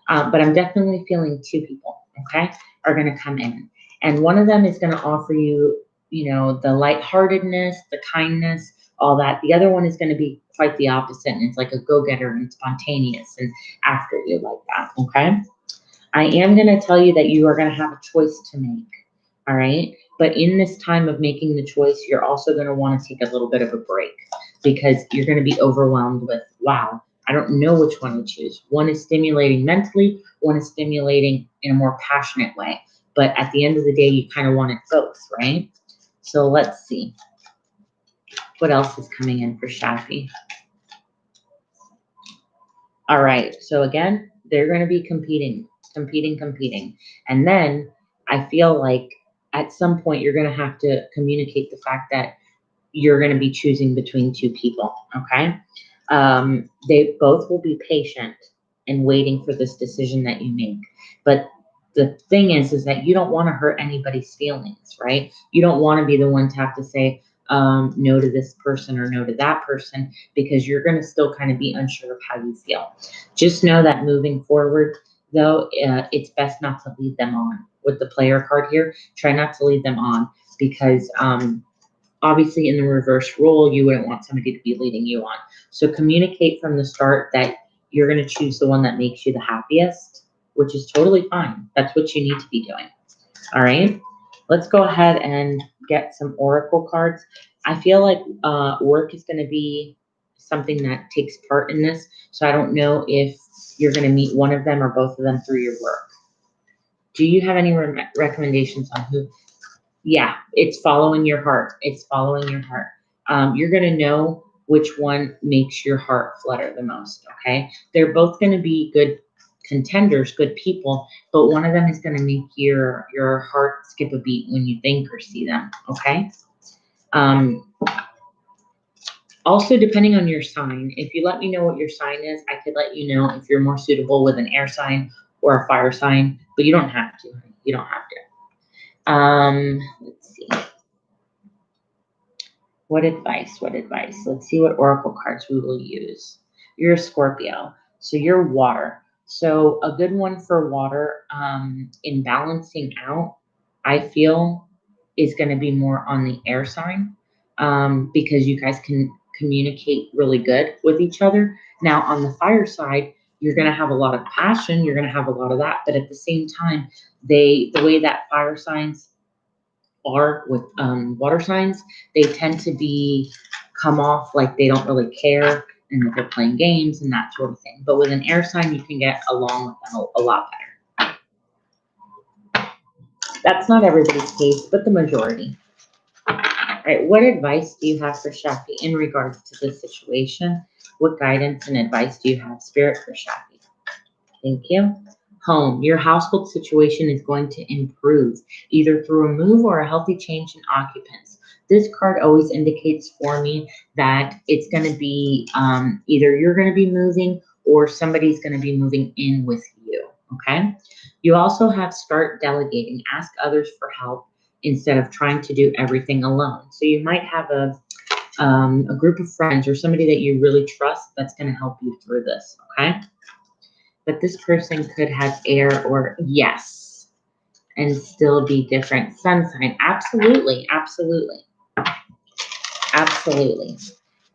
But I'm definitely feeling 2 people, okay, are going to come in. And one of them is going to offer you, you know, the lightheartedness, the kindness, all that. The other one is going to be quite the opposite. And it's like a go-getter and spontaneous and after you like that, okay? I am going to tell you that you are going to have a choice to make, all right? But in this time of making the choice, you're also going to want to take a little bit of a break because you're going to be overwhelmed with, wow, I don't know which one to choose. One is stimulating mentally, one is stimulating in a more passionate way. But at the end of the day, you kind of want it both, right? So let's see. What else is coming in for Shafi? All right. So again, they're going to be competing. And then I feel like at some point you're going to have to communicate the fact that you're going to be choosing between 2 people. Okay. They both will be patient and waiting for this decision that you make. But the thing is that you don't want to hurt anybody's feelings, right? You don't want to be the one to have to say no to this person or no to that person because you're going to still kind of be unsure of how you feel. Just know that moving forward, though, it's best not to lead them on. With the player card here, try not to lead them on because obviously in the reverse role, you wouldn't want somebody to be leading you on. So communicate from the start that you're going to choose the one that makes you the happiest, which is totally fine. That's what you need to be doing. All right. Let's go ahead and get some oracle cards. I feel like work is going to be something that takes part in this. So I don't know if you're going to meet one of them or both of them through your work. Do you have any recommendations on who? Yeah, it's following your heart. It's following your heart. You're going to know which one makes your heart flutter the most, okay? They're both going to be good contenders, good people, but one of them is going to make your heart skip a beat when you think or see them, okay? Also, depending on your sign, if you let me know what your sign is, I could let you know if you're more suitable with an air sign or a fire sign, but you don't have to. You don't have to. Let's see. What advice? What advice? Let's see what oracle cards we will use. You're a Scorpio, so you're water. So a good one for water in balancing out, I feel, is going to be more on the air sign because you guys can communicate really good with each other. Now on the fire side, you're going to have a lot of passion. You're going to have a lot of that, but at the same time, the way that fire signs are with water signs, they tend to be come off like they don't really care and that they're playing games and that sort of thing. But with an air sign, you can get along with them a lot better. That's not everybody's case, but the majority. All right, what advice do you have for Shafi in regards to this situation? What guidance and advice do you have, Spirit, for Shafi? Thank you. Home. Your household situation is going to improve either through a move or a healthy change in occupants. This card always indicates for me that it's going to be either you're going to be moving or somebody's going to be moving in with you. Okay. You also have start delegating, ask others for help instead of trying to do everything alone. So you might have a group of friends or somebody that you really trust that's going to help you through this. Okay. But this person could have air or yes and still be different. Sun sign. Absolutely. Absolutely. Absolutely.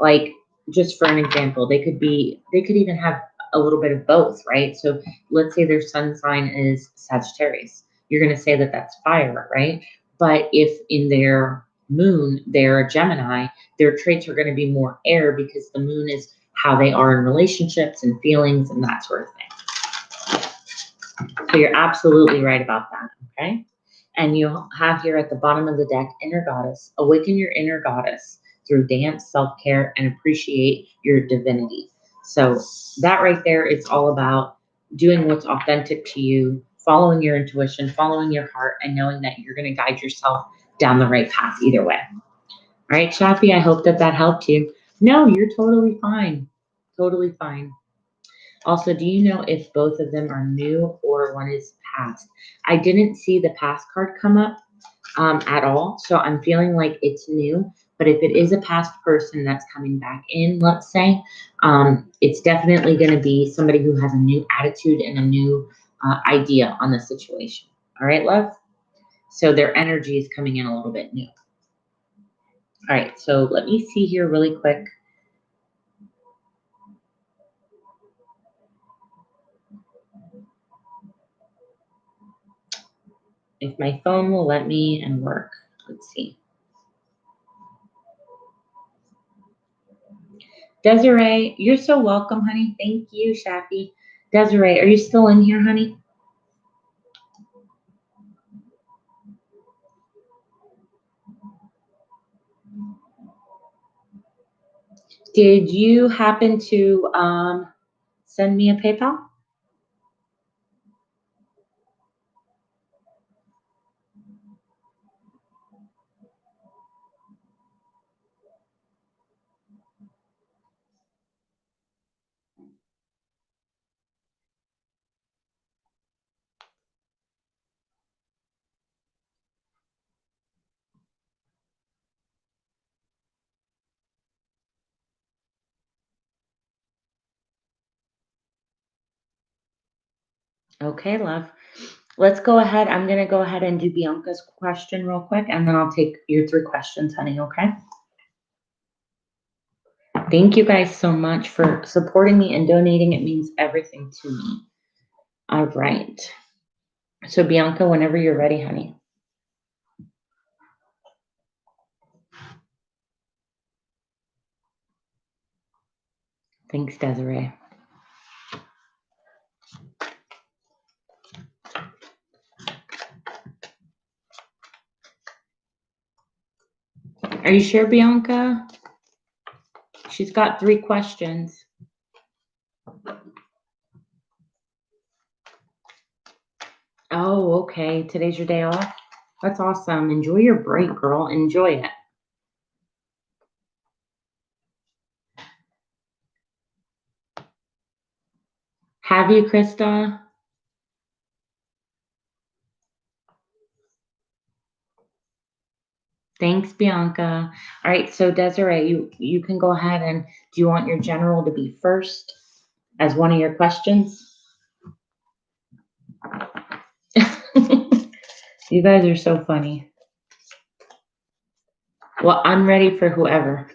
Like, just for an example, they could even have a little bit of both, right? So let's say their sun sign is Sagittarius. You're going to say that that's fire, right? But if in their moon they're a Gemini, their traits are going to be more air because the moon is how they are in relationships and feelings and that sort of thing. So you're absolutely right about that, okay? And you'll have here at the bottom of the deck, inner goddess. Awaken your inner goddess through dance, self-care, and appreciate your divinity. So that right there, it's all about doing what's authentic to you, following your intuition, following your heart, and knowing that you're going to guide yourself down the right path either way. All right, Shafi, I hope that that helped you. No, you're totally fine. Totally fine. Also, do you know if both of them are new or one is past? I didn't see the past card come up at all, so I'm feeling like it's new. But if it is a past person that's coming back in, let's say, it's definitely going to be somebody who has a new attitude and a new idea on the situation. All right, love? So their energy is coming in a little bit new. All right, so let me see here really quick. If my phone will let me and work. Let's see. Desiree, you're so welcome, honey. Thank you, Shafi. Desiree, are you still in here, honey? Did you happen to send me a PayPal? Okay, love. Let's go ahead. I'm going to go ahead and do Bianca's question real quick, and then I'll take your 3 questions, honey, okay? Thank you guys so much for supporting me and donating. It means everything to me. All right. So, Bianca, whenever you're ready, honey. Thanks, Desiree. Are you sure, Bianca? She's got 3 questions. Oh, okay. Today's your day off? That's awesome. Enjoy your break, girl. Enjoy it. Have you, Krista? Thanks, Bianca. All right, so Desiree, you can go ahead and do you want your general to be first as one of your questions? You guys are so funny. Well, I'm ready for whoever.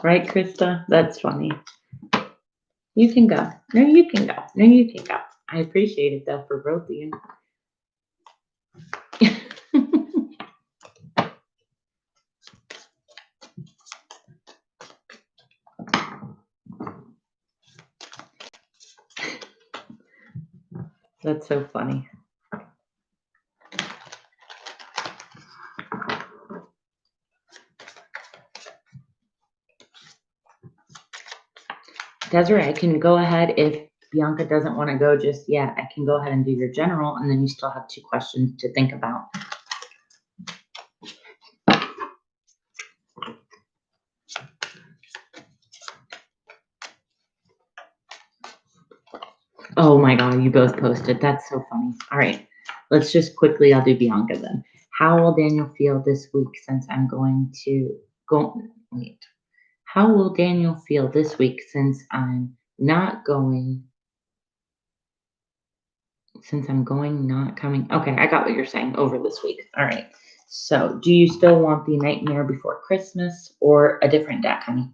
Right, Krista? That's funny. You can go. No, you can go. No, you can go. I appreciate it though for both of you. That's so funny. Desiree, can you go ahead if Bianca doesn't want to go just yet, I can go ahead and do your general, and then you still have 2 questions to think about. Oh my God, you both posted. That's so funny. All right, let's just quickly, I'll do Bianca then. How will Daniel feel this week since I'm going to go? Wait. How will Daniel feel this week since I'm not going? Since I'm going, not coming. Okay, I got what you're saying over this week. All right. So, do you still want the Nightmare Before Christmas or a different deck, honey?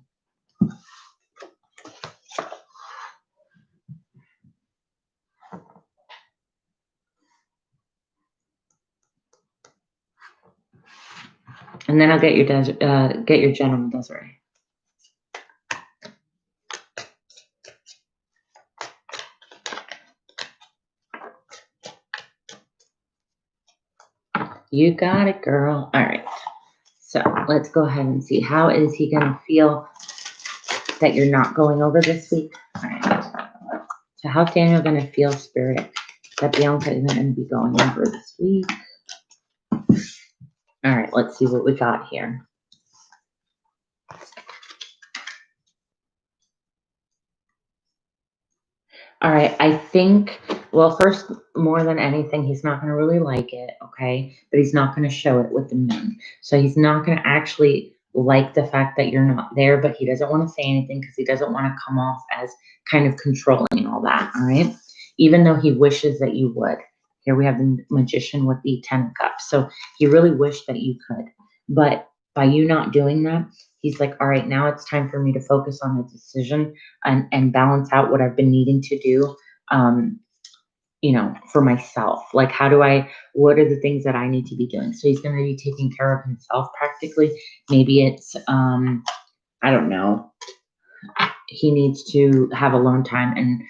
And then I'll get your general, Desiree. You got it, girl. All right. So let's go ahead and see. How is he going to feel that you're not going over this week? All right. So how's Daniel going to feel, Spirit, that Bianca isn't going to be going over this week? All right. Let's see what we got here. All right, I think, well, first, more than anything, he's not going to really like it, okay? But he's not going to show it with the moon. So he's not going to actually like the fact that you're not there, but he doesn't want to say anything because he doesn't want to come off as kind of controlling and all that, all right? Even though he wishes that you would. Here we have the magician with the 10 of cups. So he really wished that you could. But by you not doing that, he's like, all right, now it's time for me to focus on the decision and balance out what I've been needing to do, for myself. Like, what are the things that I need to be doing? So he's going to be taking care of himself practically. Maybe it's, I don't know, he needs to have alone time and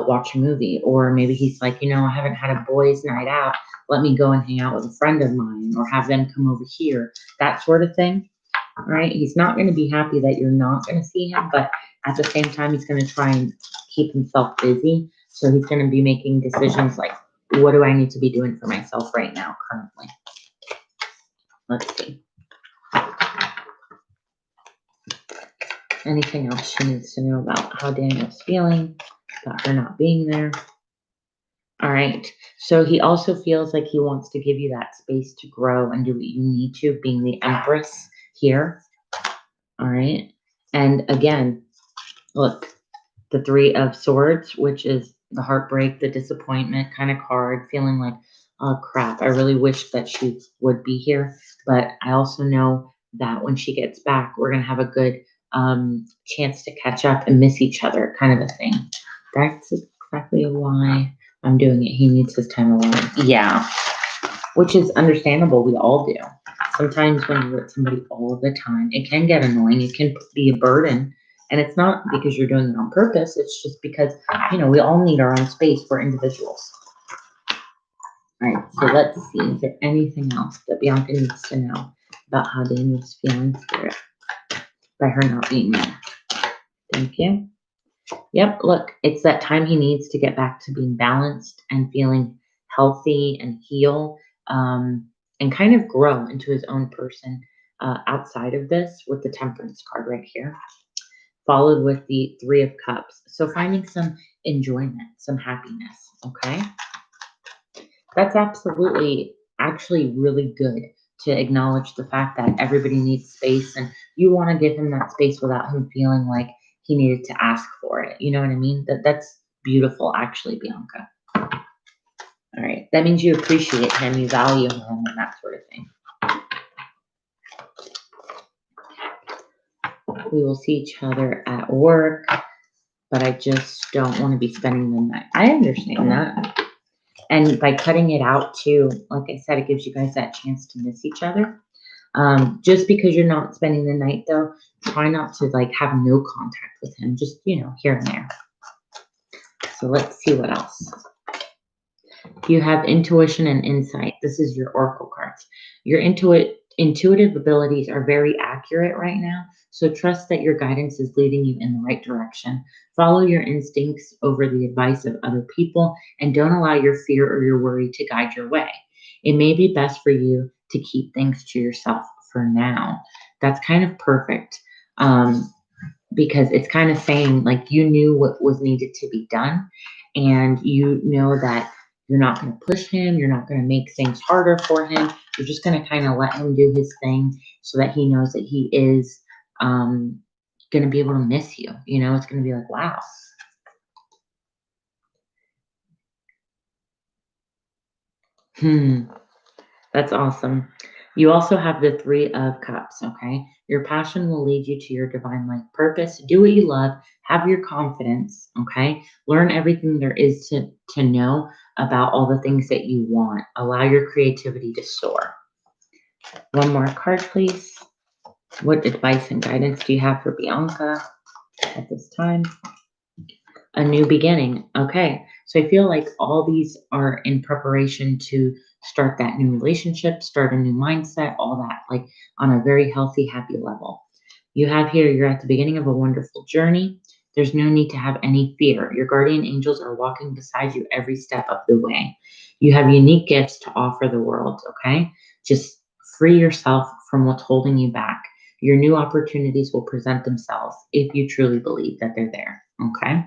watch a movie. Or maybe he's like, I haven't had a boys' night out. Let me go and hang out with a friend of mine or have them come over here. That sort of thing. Right? He's not going to be happy that you're not going to see him, but at the same time, he's going to try and keep himself busy. So he's going to be making decisions like, what do I need to be doing for myself right now, currently? Let's see. Anything else she needs to know about how Daniel's feeling, about her not being there? All right. So he also feels like he wants to give you that space to grow and do what you need to, being the Empress here. All right. And again, look, the 3 of Swords, which is the heartbreak, the disappointment kind of card, feeling like, oh crap, I really wish that she would be here. But I also know that when she gets back, we're going to have a good chance to catch up and miss each other, kind of a thing. That's exactly why I'm doing it. He needs his time alone. Yeah, which is understandable. We all do. Sometimes when you're with somebody all the time, it can get annoying. It can be a burden. And it's not because you're doing it on purpose. It's just because, we all need our own space for individuals. All right, so let's see. Is there anything else that Bianca needs to know about how Daniel's feeling, Spirit, by her not being there? Thank you. Yep, look, it's that time he needs to get back to being balanced and feeling healthy and heal, and kind of grow into his own person outside of this with the Temperance card right here, followed with the 3 of Cups. So finding some enjoyment, some happiness, okay? That's actually really good to acknowledge the fact that everybody needs space and you want to give him that space without him feeling like he needed to ask for it. You know what I mean? That's beautiful, actually, Bianca. All right. That means you appreciate him, you value him, and that sort of thing. We will see each other at work, but I just don't want to be spending the night. I understand that. And by cutting it out too, like I said, it gives you guys that chance to miss each other. Just because you're not spending the night though, try not to have no contact with him, just, here and there. So let's see what else. You have intuition and insight. This is your oracle cards. Your intuitive abilities are very accurate right now. So trust that your guidance is leading you in the right direction. Follow your instincts over the advice of other people and don't allow your fear or your worry to guide your way. It may be best for you to keep things to yourself for now. That's kind of perfect. Because it's kind of saying like you knew what was needed to be done, and you know that you're not going to push him, you're not going to make things harder for him. You're just going to kind of let him do his thing so that he knows that he is going to be able to miss you. You know, it's going to be like, wow. That's awesome. You also have the Three of Cups, okay? Your passion will lead you to your divine life purpose. Do what you love, have your confidence, okay? Learn everything there is to know about all the things that you want. Allow your creativity to soar. One more card, please. What advice and guidance do you have for Bianca at this time? A new beginning. Okay. So I feel like all these are in preparation to start that new relationship, start a new mindset, all that, like on a very healthy, happy level. You have here, you're at the beginning of a wonderful journey. There's no need to have any fear. Your guardian angels are walking beside you every step of the way. You have unique gifts to offer the world, okay? Just free yourself from what's holding you back. Your new opportunities will present themselves if you truly believe that they're there, okay?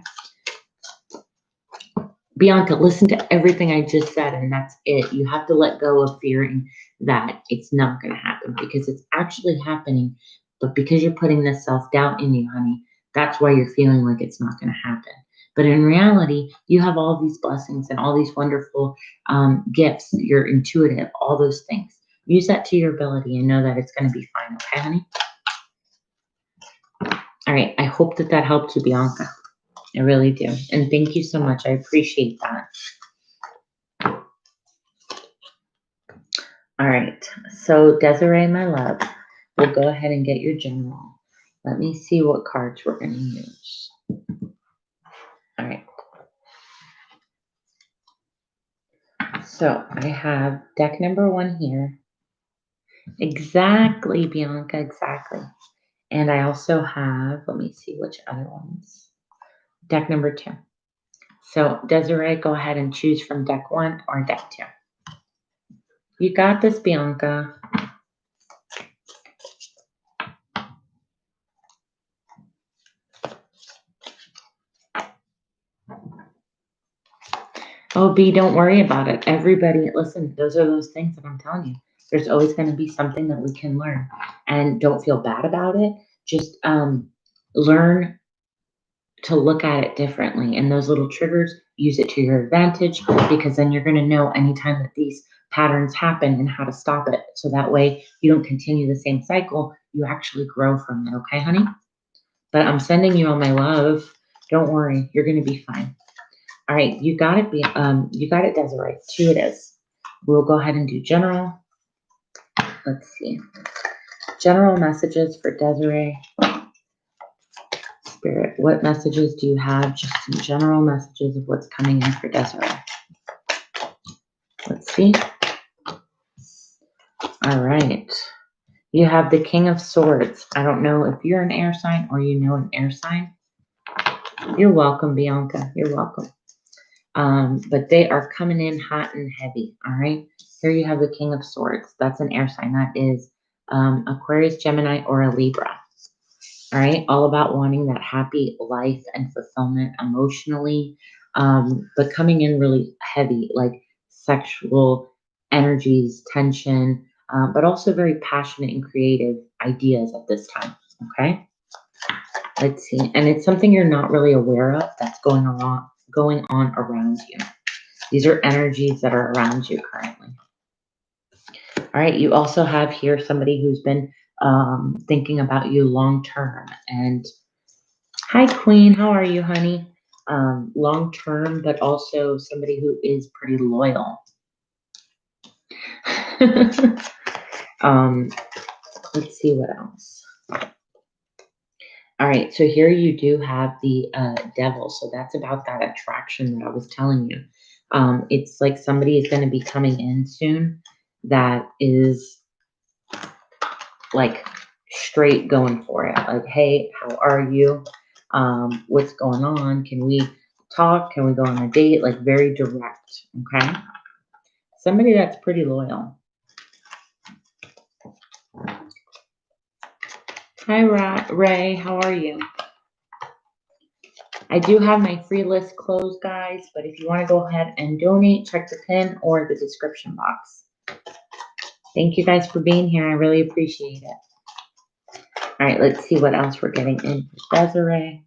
Bianca, listen to everything I just said, and that's it. You have to let go of fearing that it's not going to happen because it's actually happening. But because you're putting this self doubt in you, honey, that's why you're feeling like it's not going to happen. But in reality, you have all these blessings and all these wonderful gifts. You're intuitive, all those things. Use that to your ability and know that it's going to be fine. Okay, honey? All right. I hope that that helped you, Bianca. I really do. And thank you so much. I appreciate that. All right. So, Desiree, my love, we'll go ahead and get your general. Let me see what cards we're going to use. All right. So, I have deck number 1 here. Exactly, Bianca, exactly. And I also have, let me see which other ones. Deck number 2. So, Desiree, go ahead and choose from deck 1 or deck 2. You got this, Bianca. Oh, B, don't worry about it. Everybody, listen, those are those things that I'm telling you. There's always going to be something that we can learn. And don't feel bad about it. Just learn to look at it differently. And those little triggers, use it to your advantage because then you're going to know anytime that these patterns happen and how to stop it. So that way you don't continue the same cycle. You actually grow from it. Okay, honey? But I'm sending you all my love. Don't worry. You're going to be fine. All right, you got it. You got it, Desiree. 2 it is. We'll go ahead and do general. Let's see. General messages for Desiree. Spirit, what messages do you have? Just some general messages of what's coming in for Desiree. Let's see. All right. You have the King of Swords. I don't know if you're an air sign or you know an air sign. You're welcome, Bianca. You're welcome. But they are coming in hot and heavy. All right. Here you have the King of Swords. That's an air sign. That is Aquarius, Gemini, or a Libra. All right. All about wanting that happy life and fulfillment emotionally, but coming in really heavy, like sexual energies, tension, but also very passionate and creative ideas at this time. Okay. Let's see. And it's something you're not really aware of that's going on around you. These are energies that are around you currently. All right. You also have here somebody who's been thinking about you long term. And hi, Queen. How are you, honey? Long term, but also somebody who is pretty loyal. Let's see what else. All right, so here you do have the devil. So that's about that attraction that I was telling you. It's like somebody is going to be coming in soon that is like straight going for it. Like, hey, how are you? What's going on? Can we talk? Can we go on a date? Like very direct. Okay. Somebody that's pretty loyal. Hi, Ray. How are you? I do have my free list closed, guys, but if you want to go ahead and donate, check the pin or the description box. Thank you guys for being here. I really appreciate it. All right, let's see what else we're getting in for Desiree.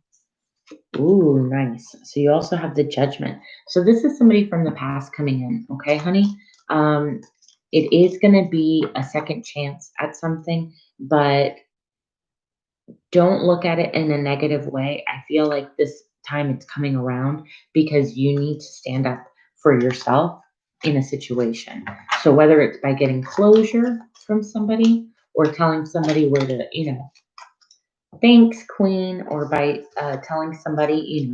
Ooh, nice. So you also have the Judgment. So this is somebody from the past coming in, okay, honey? It is going to be a second chance at something, but don't look at it in a negative way. I feel like this time it's coming around because you need to stand up for yourself in a situation. So whether it's by getting closure from somebody or telling somebody where to, thanks, Queen, or by telling somebody,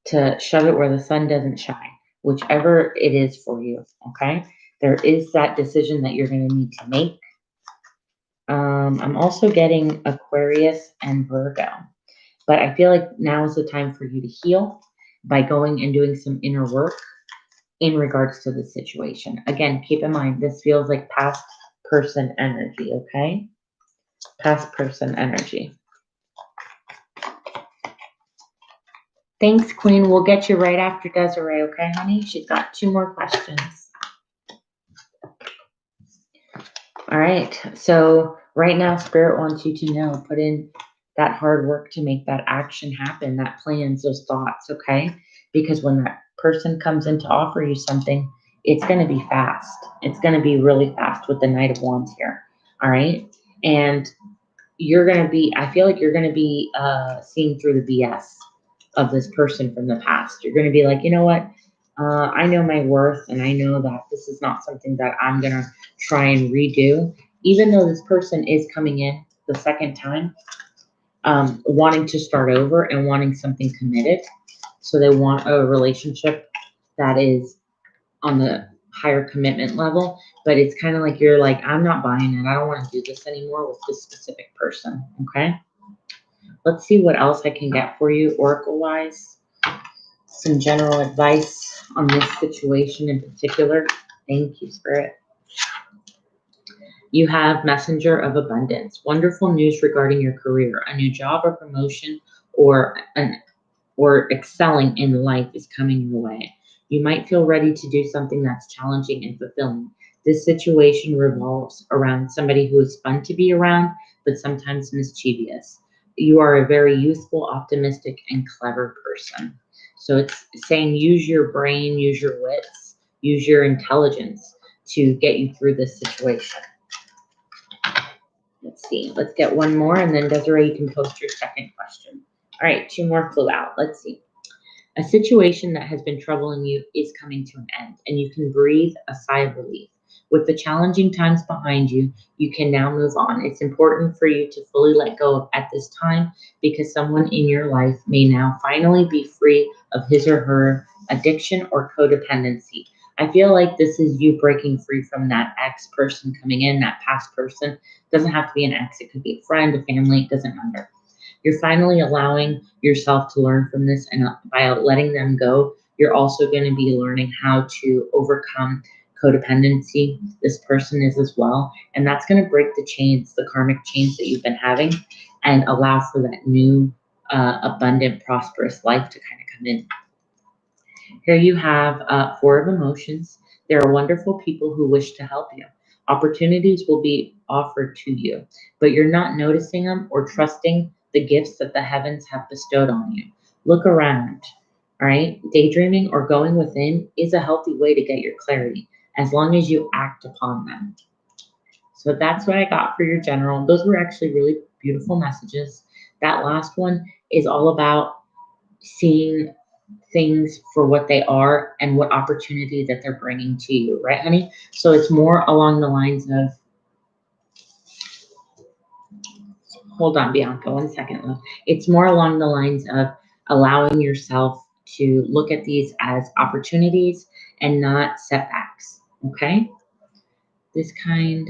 to shove it where the sun doesn't shine, whichever it is for you, okay? There is that decision that you're going to need to make. I'm also getting Aquarius and Virgo, but I feel like now is the time for you to heal by going and doing some inner work in regards to the situation. Again, keep in mind, this feels like past person energy, okay? Past person energy. Thanks, Queen. We'll get you right after Desiree, okay, honey? She's got 2 more questions. All right. So right now, Spirit wants you to know, put in that hard work to make that action happen, that plans, those thoughts, okay? Because when that person comes in to offer you something, it's going to be fast. It's going to be really fast with the Knight of Wands here. All right. And you're going to be, I feel like you're going to be seeing through the BS of this person from the past. You're going to be like, you know what? I know my worth, and I know that this is not something that I'm going to try and redo. Even though this person is coming in the second time, wanting to start over and wanting something committed. So they want a relationship that is on the higher commitment level, but it's kind of like you're like, I'm not buying it. I don't want to do this anymore with this specific person. Okay. Let's see what else I can get for you, Oracle wise. Some general advice on this situation in particular. Thank you, Spirit. You have Messenger of Abundance. Wonderful news regarding your career. A new job or promotion or excelling in life is coming your way. You might feel ready to do something that's challenging and fulfilling. This situation revolves around somebody who is fun to be around, but sometimes mischievous. You are a very youthful, optimistic, and clever person. So it's saying use your brain, use your wits, use your intelligence to get you through this situation. Let's see. Let's get one more, and then Desiree, you can post your second question. All right, 2 more flew out. Let's see. A situation that has been troubling you is coming to an end, and you can breathe a sigh of relief. With the challenging times behind you, you can now move on. It's important for you to fully let go at this time because someone in your life may now finally be free of his or her addiction or codependency. I feel like this is you breaking free from that ex person coming in, that past person. It doesn't have to be an ex, it could be a friend, a family, it doesn't matter. You're finally allowing yourself to learn from this, and by letting them go, you're also going to be learning how to overcome codependency. This person is as well, and that's going to break the chains, the karmic chains that you've been having, and allow for that new, abundant, prosperous life to kind of come in. Here you have 4 of emotions. There are wonderful people who wish to help you. Opportunities will be offered to you, but you're not noticing them or trusting the gifts that the heavens have bestowed on you. Look around, all right? Daydreaming or going within is a healthy way to get your clarity as long as you act upon them. So that's what I got for your general. Those were actually really beautiful messages. That last one is all about seeing things for what they are and what opportunity that they're bringing to you, right, honey? So it's more along the lines of, hold on, Bianca, 1 second, love. It's more along the lines of allowing yourself to look at these as opportunities and not setbacks, okay? This kind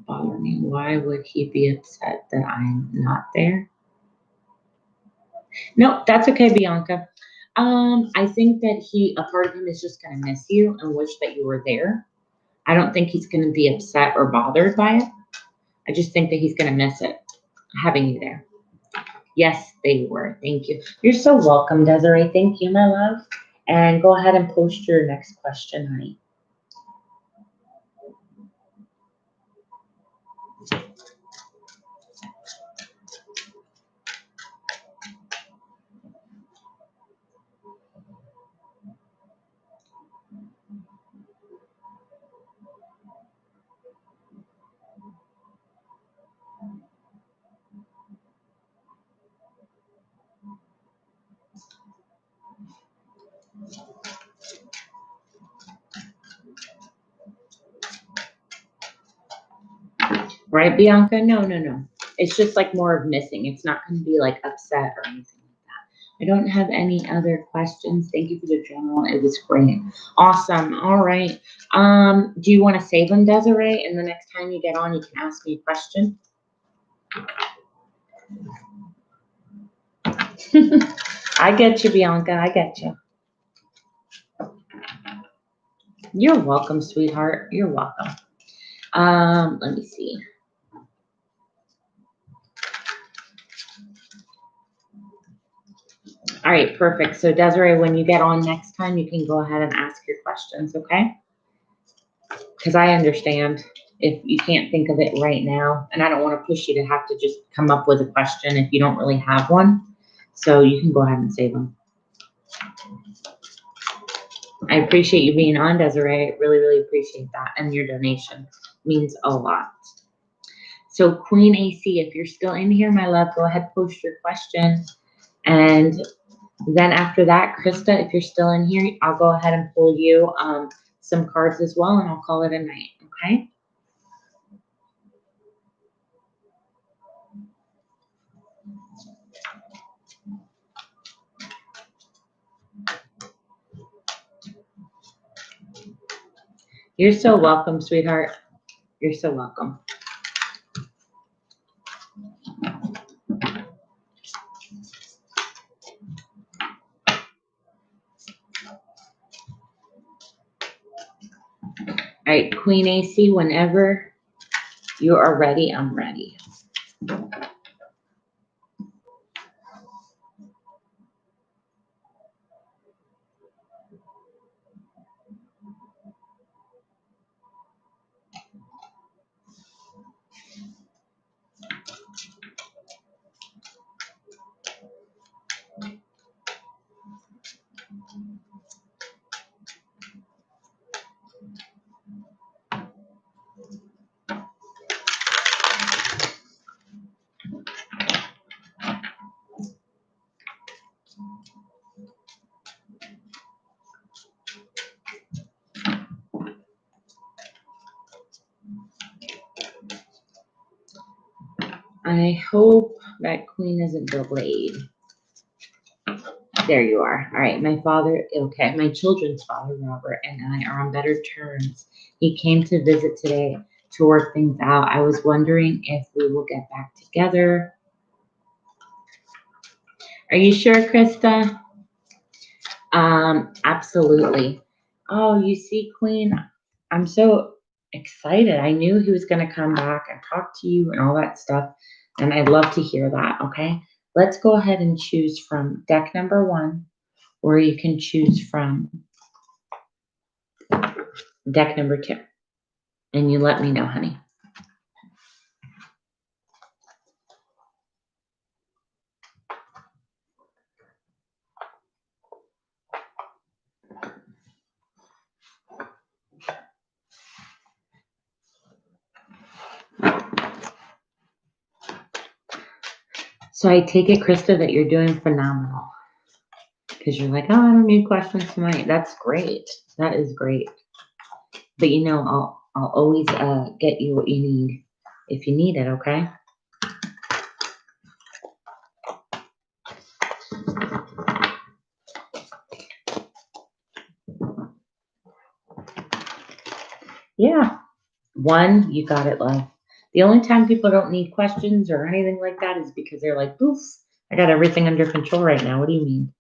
bother me. Why would he be upset that I'm not there? No, that's okay, Bianca. I think that a part of him is just gonna miss you and wish that you were there. I don't think he's gonna be upset or bothered by it. I just think that he's gonna miss it, having you there. Yes, they were. Thank you. You're so welcome, Desiree. Thank you, my love. And go ahead and post your next question, honey. Right, Bianca? No, no, no. It's just like more of missing. It's not going to be like upset or anything like that. I don't have any other questions. Thank you for the journal. It was great. Awesome. All right. Do you want to save them, Desiree? And the next time you get on, you can ask me a question. I get you, Bianca. I get you. You're welcome, sweetheart. You're welcome. Let me see. All right, perfect. So Desiree, when you get on next time, you can go ahead and ask your questions, okay? Because I understand if you can't think of it right now, and I don't want to push you to have to just come up with a question if you don't really have one. So you can go ahead and save them. I appreciate you being on, Desiree. Really, really appreciate that. And your donation means a lot. So Queen AC, if you're still in here, my love, go ahead, post your question. And then after that, Krista, if you're still in here, I'll go ahead and pull you some cards as well, and I'll call it a night, okay? You're so welcome, sweetheart. You're so welcome. All right, Queen AC, whenever you are ready, I'm ready. I hope that Queen isn't delayed. There you are. All right, my father, okay, my children's father, Robert, and I are on better terms. He came to visit today to work things out. I was wondering if we will get back together. Are you sure, Krista? Absolutely. Oh, you see, Queen, I'm so excited. I knew he was going to come back and talk to you and all that stuff. And I'd love to hear that. Okay. Let's go ahead and choose from deck number 1, or you can choose from deck number 2. And you let me know, honey. So I take it, Krista, that you're doing phenomenal. Because you're like, oh, I don't need questions tonight. That's great. That is great. But you know, I'll always get you what you need if you need it, okay? Yeah. One, you got it, love. The only time people don't need questions or anything like that is because they're like, "Poof, I got everything under control right now. What do you mean?"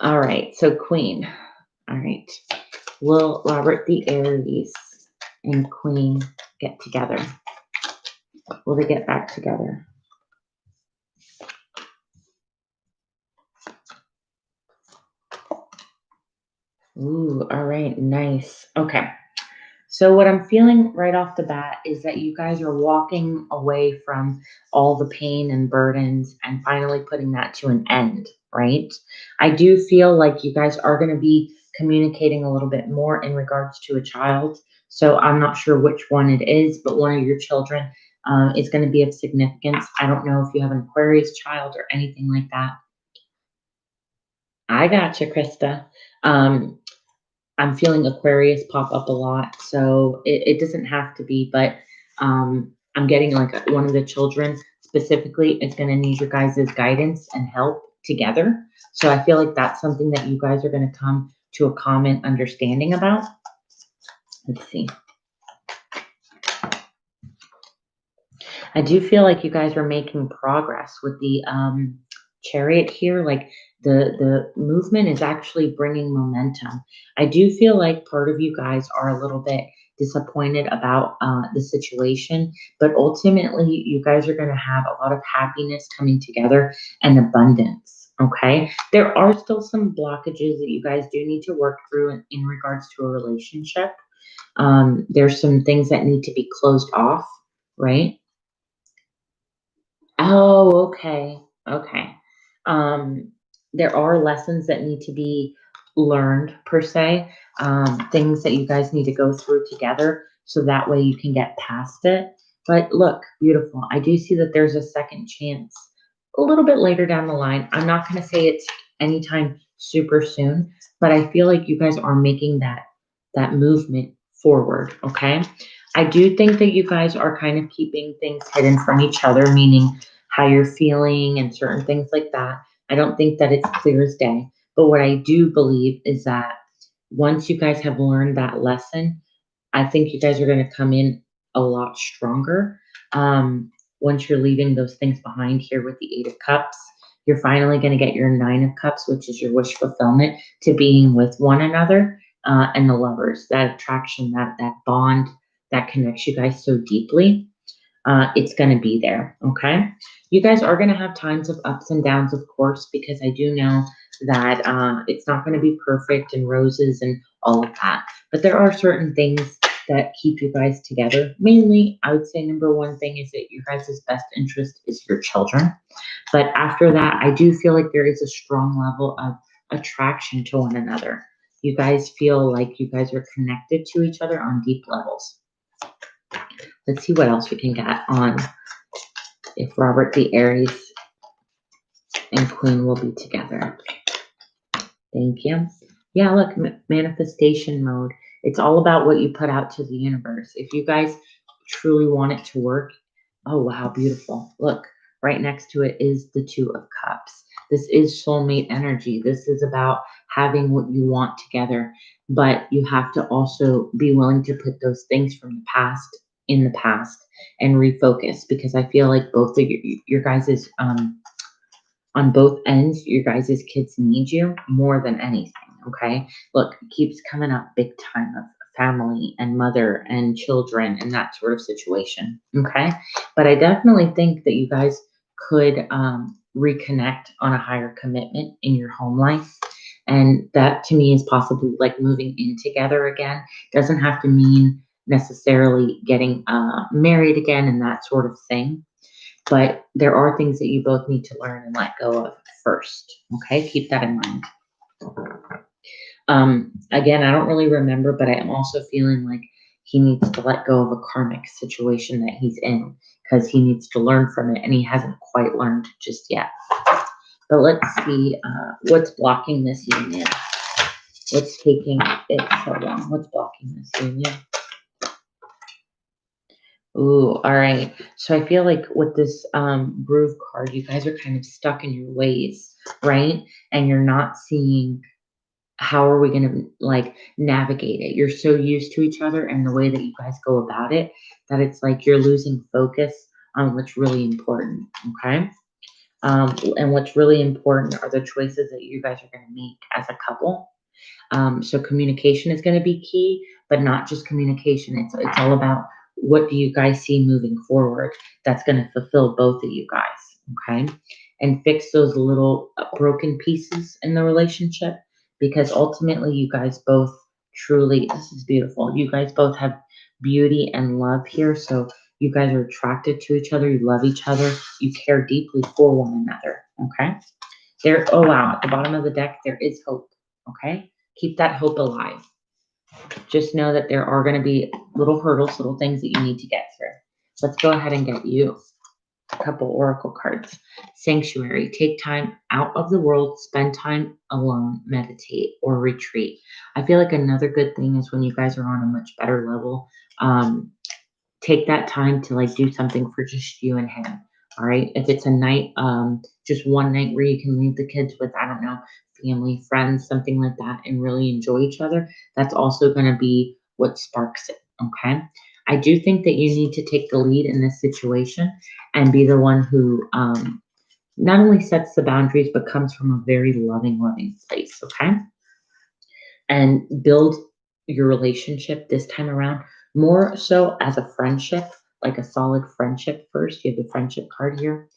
All right, so Queen. All right. Will Robert the Aries and Queen get together? Will they get back together? Ooh, all right, nice. Okay. So what I'm feeling right off the bat is that you guys are walking away from all the pain and burdens and finally putting that to an end, right? I do feel like you guys are going to be communicating a little bit more in regards to a child. So I'm not sure which one it is, but one of your children is going to be of significance. I don't know if you have an Aquarius child or anything like that. I gotcha, Krista. Um, I'm feeling Aquarius pop up a lot, so it doesn't have to be, but I'm getting like one of the children specifically is going to need your guys' guidance and help together. So I feel like that's something that you guys are going to come to a common understanding about. Let's see. I do feel like you guys are making progress with the chariot here. Like the movement is actually bringing momentum. I do feel like part of you guys are a little bit disappointed about the situation, but ultimately you guys are going to have a lot of happiness coming together and abundance. Okay, there are still some blockages that you guys do need to work through in regards to a relationship. There's some things that need to be closed off, right? Oh, okay. Okay. Um, there are lessons that need to be learned per se, things that you guys need to go through together so that way you can get past it. But look, beautiful. I do see that there's a second chance a little bit later down the line. I'm not going to say it's anytime super soon, but I feel like you guys are making that movement forward, okay? I do think that you guys are kind of keeping things hidden from each other, meaning how you're feeling and certain things like that. I don't think that it's clear as day. But what I do believe is that once you guys have learned that lesson, I think you guys are going to come in a lot stronger. Once you're leaving those things behind here with the Eight of Cups, you're finally going to get your Nine of Cups, which is your wish fulfillment, to being with one another and the lovers. That attraction, that bond that connects you guys so deeply, it's going to be there. Okay. You guys are going to have times of ups and downs, of course, because I do know that it's not going to be perfect and roses and all of that. But there are certain things that keep you guys together. Mainly, I would say number one thing is that your guys' best interest is your children. But after that, I do feel like there is a strong level of attraction to one another. You guys feel like you guys are connected to each other on deep levels. Let's see what else we can get on if Robert the Aries and Queen will be together. Thank you. Yeah, look, manifestation mode. It's all about what you put out to the universe. If you guys truly want it to work, oh, wow, beautiful. Look, right next to it is the Two of Cups. This is soulmate energy. This is about having what you want together, but you have to also be willing to put those things from the past in the past and refocus because I feel like both of your guys' on both ends, your guys' kids need you more than anything. Okay. Look, it keeps coming up big time of family and mother and children and that sort of situation. Okay. But I definitely think that you guys could reconnect on a higher commitment in your home life. And that to me is possibly like moving in together again. Doesn't have to mean necessarily getting married again and that sort of thing, but there are things that you both need to learn and let go of first. Okay, keep that in mind. Again, I don't really remember, but I am also feeling like he needs to let go of a karmic situation that he's in because he needs to learn from it and he hasn't quite learned just yet. But let's see what's blocking this union. What's taking it so long? What's blocking this union? Ooh, all right. So I feel like with this groove card, you guys are kind of stuck in your ways, right? And you're not seeing how are we going to like navigate it? You're so used to each other and the way that you guys go about it that it's like you're losing focus on what's really important. Okay. And what's really important are the choices that you guys are going to make as a couple. So communication is going to be key, but not just communication. It's all about what do you guys see moving forward that's going to fulfill both of you guys, okay? And fix those little broken pieces in the relationship because ultimately you guys both truly, this is beautiful. You guys both have beauty and love here. So you guys are attracted to each other. You love each other. You care deeply for one another, okay? There, oh wow, at the bottom of the deck, there is hope, okay? Keep that hope alive. Just know that there are going to be little hurdles, little things that you need to get through. Let's go ahead and get you a couple oracle cards. Sanctuary. Take time out of the world, spend time alone, meditate or retreat. I feel like another good thing is when you guys are on a much better level, take that time to like do something for just you and him. All right. If it's a night, just one night where you can leave the kids with, I don't know, family, friends, something like that, and really enjoy each other, that's also going to be what sparks it. Okay. I do think that you need to take the lead in this situation and be the one who not only sets the boundaries, but comes from a very loving place. Okay. And build your relationship this time around more so as a friendship, like a solid friendship first. You have the friendship card here.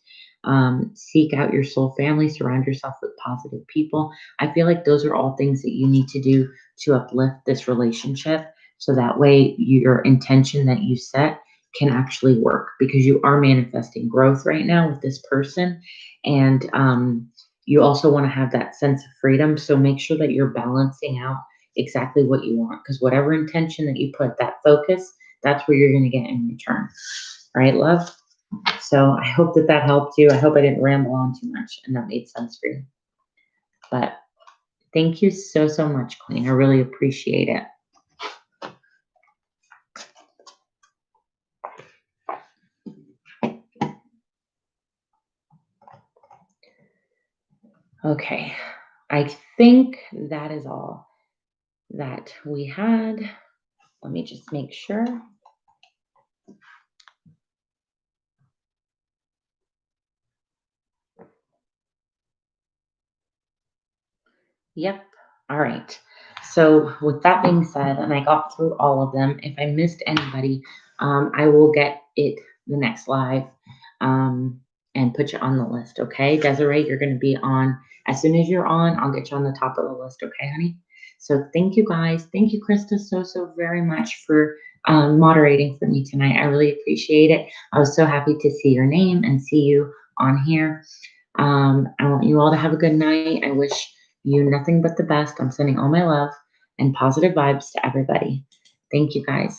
Seek out your soul family, surround yourself with positive people. I feel like those are all things that you need to do to uplift this relationship. So that way, your intention that you set can actually work because you are manifesting growth right now with this person. And you also want to have that sense of freedom. So make sure that you're balancing out exactly what you want because whatever intention that you put, that focus, that's where you're going to get in return. All right, love? So I hope that that helped you. I hope I didn't ramble on too much and that made sense for you. But thank you so, so much, Queen. I really appreciate it. Okay. I think that is all that we had. Let me just make sure. Yep. All right. So with that being said, and I got through all of them, if I missed anybody, I will get it the next live and put you on the list. Okay, Desiree, you're going to be on as soon as you're on. I'll get you on the top of the list. Okay, honey. So thank you guys. Thank you, Krista, so very much for moderating for me tonight. I really appreciate it. I was so happy to see your name and see you on here. I want you all to have a good night. I wish you nothing but the best. I'm sending all my love and positive vibes to everybody. Thank you guys.